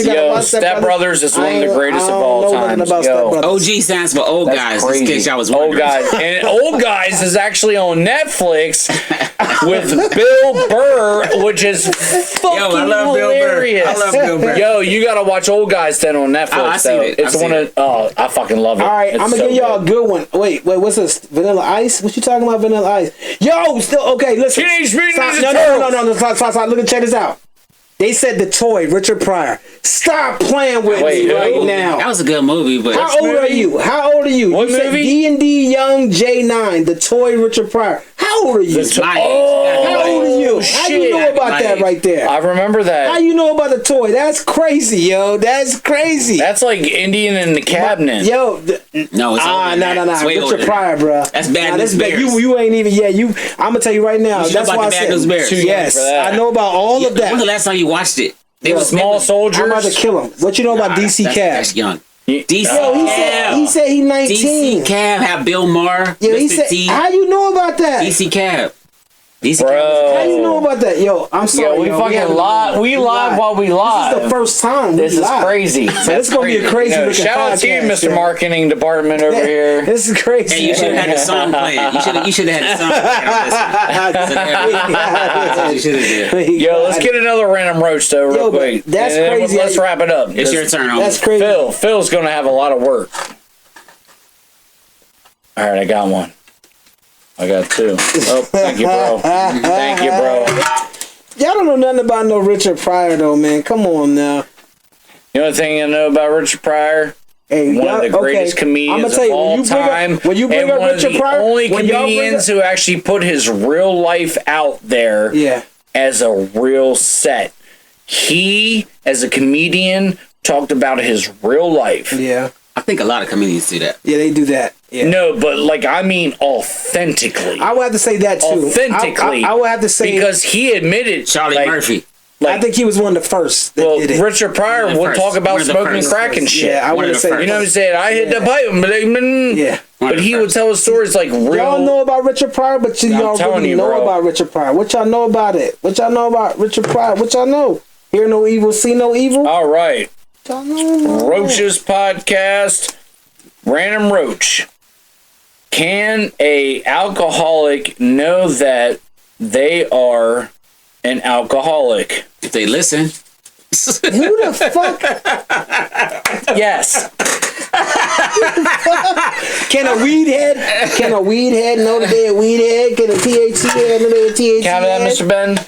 Yo, Step Brothers is one of the greatest of all time. OG stands for old guys. In case y'all was wondering. Old guys. And Old Guys is actually on Netflix with Bill Burr, which is fucking hilarious. Yo, you gotta watch Old Guys then on Netflix. I seen it. It's one of I fucking love it. All right, I'm gonna give y'all a good one. Wait, what's this? Vanilla Ice? What you talking about? Vanilla Ice? Yo, still okay? Listen. Teenage Mutant Ninja Turtles. No. Stop. Look, check this out. They said the toy, Richard Pryor. Stop playing with me right now. That was a good movie, but how old are you? What you movie? Said D&D Young J9, the toy, Richard Pryor. How old are you? How old are you? How you know about that right there? I remember that. How you know about the toy? That's crazy, yo. That's crazy. That's like Indian in the Cabinet. Yo, no, it's Richard Pryor, bro. That's Bad News Bears. You ain't even. Yeah, I'm gonna tell you right now. That's why I said. Yes, I know about all of that. When's the last time you watched it? They were Small Soldiers. I'm about to kill him. What you know about DC Cab? That's young. DC Cab. He said he's 19. DC Cab have Bill Maher. Yo, he said. How you know about that? DC Cab. Bro. How you know about that? Yo, I'm sorry. Yo, we fucking live. We live while we live. This is the first time. This is crazy. So this is gonna be a crazy looking shout out to you, Mr. Yeah. Marketing Department over here. This is crazy. Hey, you should have had the song playing. You should have had the song playing. Yo, let's get another random roach though, real quick. That's crazy. Let's wrap it up. It's your turn, homie. That's crazy. Phil's gonna have a lot of work. All right, I got one. I got two. Oh, thank you, bro. Thank you, bro. Y'all don't know nothing about no Richard Pryor, though, man. Come on now. The only thing I know about Richard Pryor, one of the greatest comedians of all time, when you bring up Richard Pryor, only comedians who actually put his real life out there as a real set. He, as a comedian, talked about his real life. Yeah. I think a lot of comedians do that. Yeah, they do that. Yeah. No, but I mean authentically. I would have to say that too. Authentically. I would have to say because he admitted Charlie Murphy. I think he was one of the first that did it. Richard Pryor would talk about smoking crack and shit. Yeah, I would say. You know what I'm saying? I hit the pipe. Yeah. But he would tell his stories like real. Y'all know about Richard Pryor, but y'all really know about Richard Pryor. What y'all know about it? What y'all know about Richard Pryor? What y'all know? Hear no evil, see no evil? All right. Y'all know. Roaches podcast. Random Roach. Can a alcoholic know that they are an alcoholic? If they listen. Who the fuck? Yes. Can a weed head know that they're a weed head? Can a THC head know they're a THC Can I have that, head? Mr. Ben?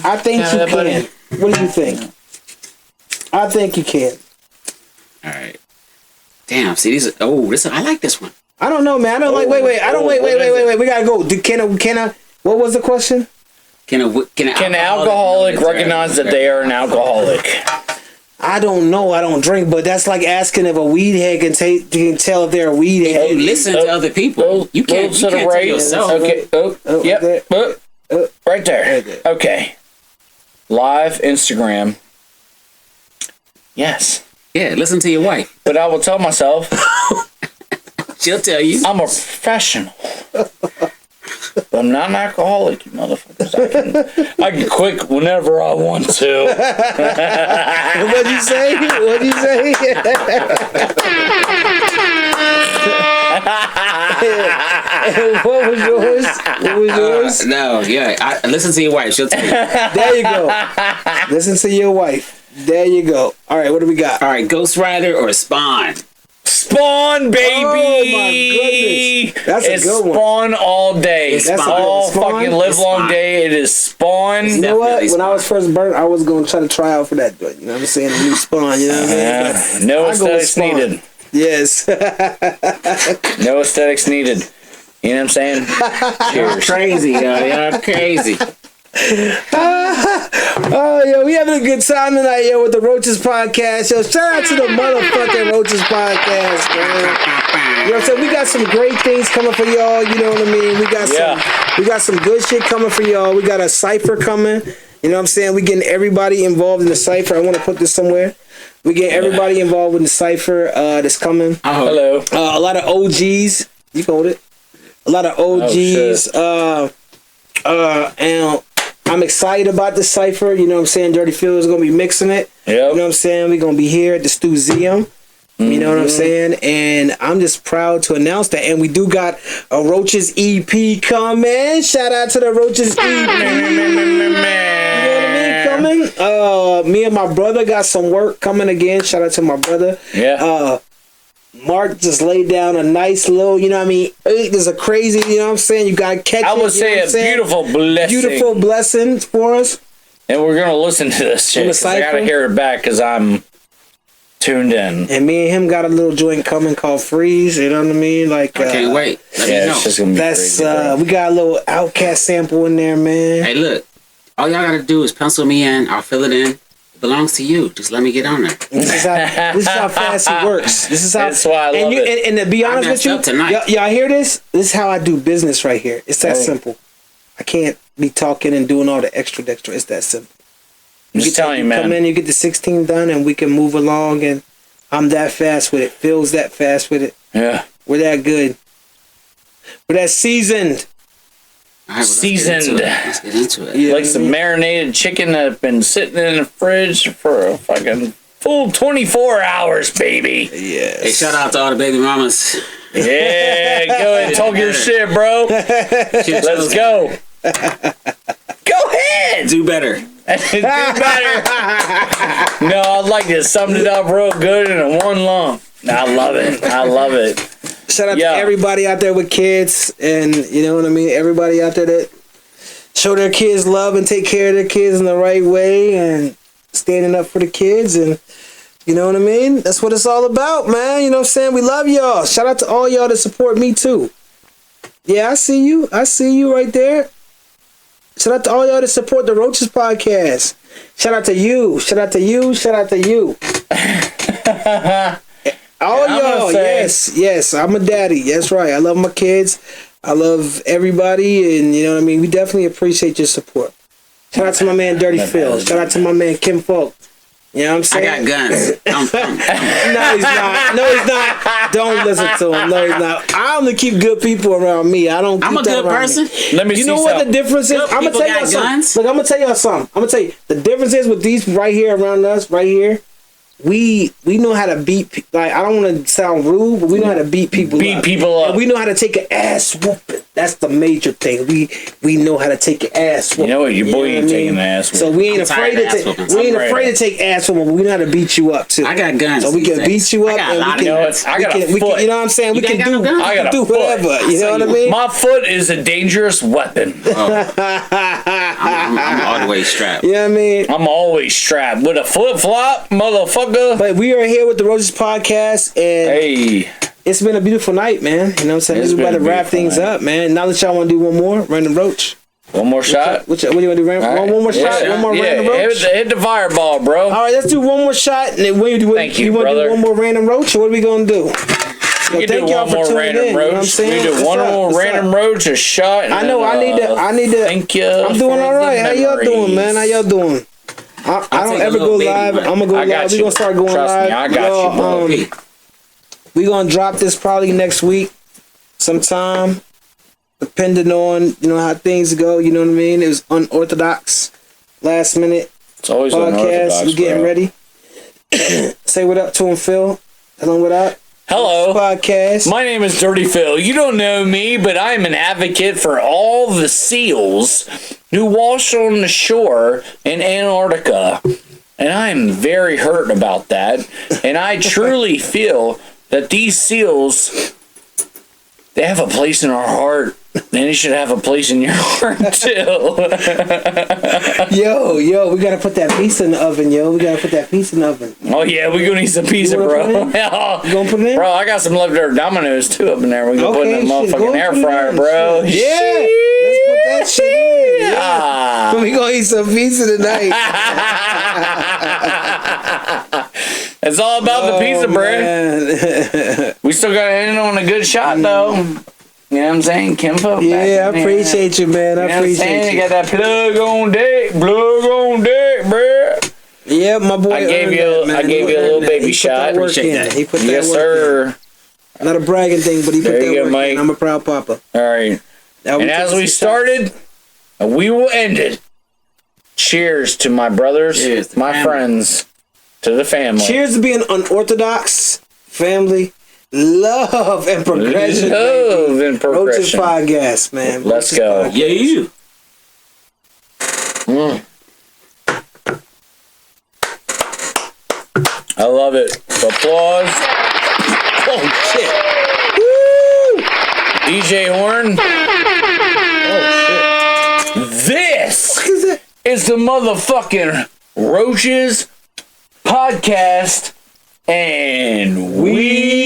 I think Can I have you that, can. What do you think? I think you can. All right. Damn. See these. I like this one. I don't know, man. I don't like. Wait. I don't. Wait. We gotta go. Can a? What was the question? Can an alcoholic recognize that they are an alcoholic? I don't know. I don't drink, but that's like asking if a weed head can tell if they're a weed head. You listen to other people. You can't tell yourself. Okay. Yep. Right there. Okay. Live Instagram. Yes. Yeah, listen to your wife. But I will tell myself. She'll tell you. I'm a professional. But I'm not an alcoholic, you motherfuckers. I can quit whenever I want to. What'd you say? What was yours? No, yeah. Listen to your wife. She'll tell you. There you go. Listen to your wife. There you go. All right, what do we got? All right, Ghost Rider or Spawn? Spawn, baby! Oh my goodness. That's a good one. Spawn all day. It's all Spawn. fucking live long day. It is Spawn. You know what? Definitely When I was first burnt, I was going to try to try out for that. You know what I'm saying? The new Spawn, you know what I mean? But No I go with aesthetics Spawn. needed. Yes. No aesthetics needed. You know what I'm saying? Cheers. Crazy, yo. Y'all crazy. Oh, yo, we having a good time tonight, yo, with the Roaches podcast. Yo, shout out to the motherfucking Roaches podcast, man. You know what I'm saying? We got some great things coming for y'all. You know what I mean? We got some good shit coming for y'all. We got a cipher coming. You know what I'm saying? We getting everybody involved in the cipher. I want to put this somewhere. We getting everybody involved with the cipher that's coming. Hello. A lot of OGs. You hold it. A lot of OGs. And I'm excited about the cipher. You know what I'm saying? Dirty Phil is going to be mixing it. Yep. You know what I'm saying? We're going to be here at the Stuzeum. You know what I'm saying? And I'm just proud to announce that. And we do got a Roaches EP coming. Shout out to the Roaches EP. You know what I mean? Coming. Me and my brother got some work coming again. Shout out to my brother. Yeah. Mark just laid down a nice little, you know what I mean? There's a crazy, you know what I'm saying? You got to catch it. I would say a beautiful blessing. Beautiful blessing for us. And we're going to listen to this shit. 'Cause I got to hear it back because I'm tuned in. And me and him got a little joint coming called Freeze, you know what I mean? Like, I can't wait. Let me know. It's just gonna be crazy, we got a little Outcast sample in there, man. Hey, look. All y'all got to do is pencil me in. I'll fill it in. It belongs to you. Just let me get on there. This is how fast it works. This is how. That's why I love it. And to be honest with you, y'all hear this? This is how I do business right here. It's that simple. I can't be talking and doing all the extra. It's that simple. I'm just telling you, man. Come in, you get the 16 done, and we can move along. And I'm that fast with it. Phil's that fast with it. Yeah. We're that good. We're that seasoned. All right, well, Seasoned. Let's get into it. Yeah. Like some marinated chicken that's been sitting in the fridge for a fucking full 24 hours, baby. Yes. Hey, shout out to all the baby mamas. Yeah, go ahead and talk your shit, bro. Let's go. Go ahead. Do better. Do better. No, I like it. Summed it up real good in one lump. I love it. Shout out to everybody out there with kids, and you know what I mean? Everybody out there that show their kids love and take care of their kids in the right way and standing up for the kids, and you know what I mean? That's what it's all about, man. You know what I'm saying? We love y'all. Shout out to all y'all that support me too. Yeah, I see you. I see you right there. Shout out to all y'all that support the Roaches podcast. Shout out to you. Shout out to you. Shout out to you. All y'all, yes, I'm a daddy. That's right. I love my kids. I love everybody, and you know what I mean? We definitely appreciate your support. Shout out to my man Dirty Phil. Shout out to my man Kinfolk. You know what I'm saying? I got guns. No, he's not. No, he's not. Don't listen to him. No, he's not. I only keep good people around me. I don't. I'm a good person. Let me see. You know what the difference is? I'm gonna tell y'all something. Look, I'm gonna tell y'all something. I'm gonna tell you the difference is with these right here around us, right here. we know how to beat. Like, I don't want to sound rude, but we know how to beat people up. And we know how to take an ass whooping. That's the major thing. We know how to take an ass whooping. You know what? Your boy ain't taking the ass whooping. So we ain't afraid to take ass whooping, but we know how to beat you up too. I got guns. So we can beat you up. I got a foot. You know what I'm saying? We can do whatever. You know what I mean? My foot is a dangerous weapon. I'm always strapped. You know what I mean? I'm always strapped with a flip flop, motherfucker. But we are here with the Roaches podcast, and it's been a beautiful night, man. You know what I'm saying? We're about to wrap things up, man. Now that y'all want to do one more random roach. One more shot? What do you want to do? One more shot? One more random roach? Hit the fireball, bro. All right, let's do one more shot. And then you want to do one more random roach, or what are we going to do? You do one more random roach. You do one more random roach, a shot. I know. I need to. Thank you. I'm doing all right. How y'all doing, man? How y'all doing? I don't ever go live. I'm gonna go live. We're gonna start going live. Me, I got you, bro. We're gonna drop this probably next week, sometime, depending on how things go. You know what I mean? It was unorthodox, last minute. It's always podcast. We're getting ready. Say what up to him, Phil. Tell him what up. Hello. Podcast. My name is Dirty Phil. You don't know me, but I'm an advocate for all the seals who wash on the shore in Antarctica. And I'm very hurt about that. And I truly feel that these seals, they have a place in our heart. And they should have a place in your heart, too. Yo, we gotta put that pizza in the oven, We gotta put that pizza in the oven. Oh, yeah, we're gonna need some pizza, bro. You gonna put it in? Bro, I got some leftover Dominoes, too, up in there. We're gonna put it in the motherfucking air fryer, bro. Yeah, let's put that shit in. Yeah. We gonna eat some pizza tonight. It's all about the pizza, bro. We still gotta end on a good shot, though. You know what I'm saying? Kinfolk. Yeah, I appreciate you, man. I appreciate you. You got that plug on deck, bro. Yeah, my boy. I gave you a little baby shot. Appreciate that. He put that yes, work sir. In. Not a bragging thing, but he put that work in. I'm a proud papa. All right. And as we started, we will end it. Cheers to my brothers, my friends, to the family. Cheers to being unorthodox family. Love and progression. Roaches podcast, man. Let's go. Yeah, you. I love it. Applause. Oh, shit. Woo! DJ Horn. Oh, shit. This is the motherfucking Roaches podcast, and we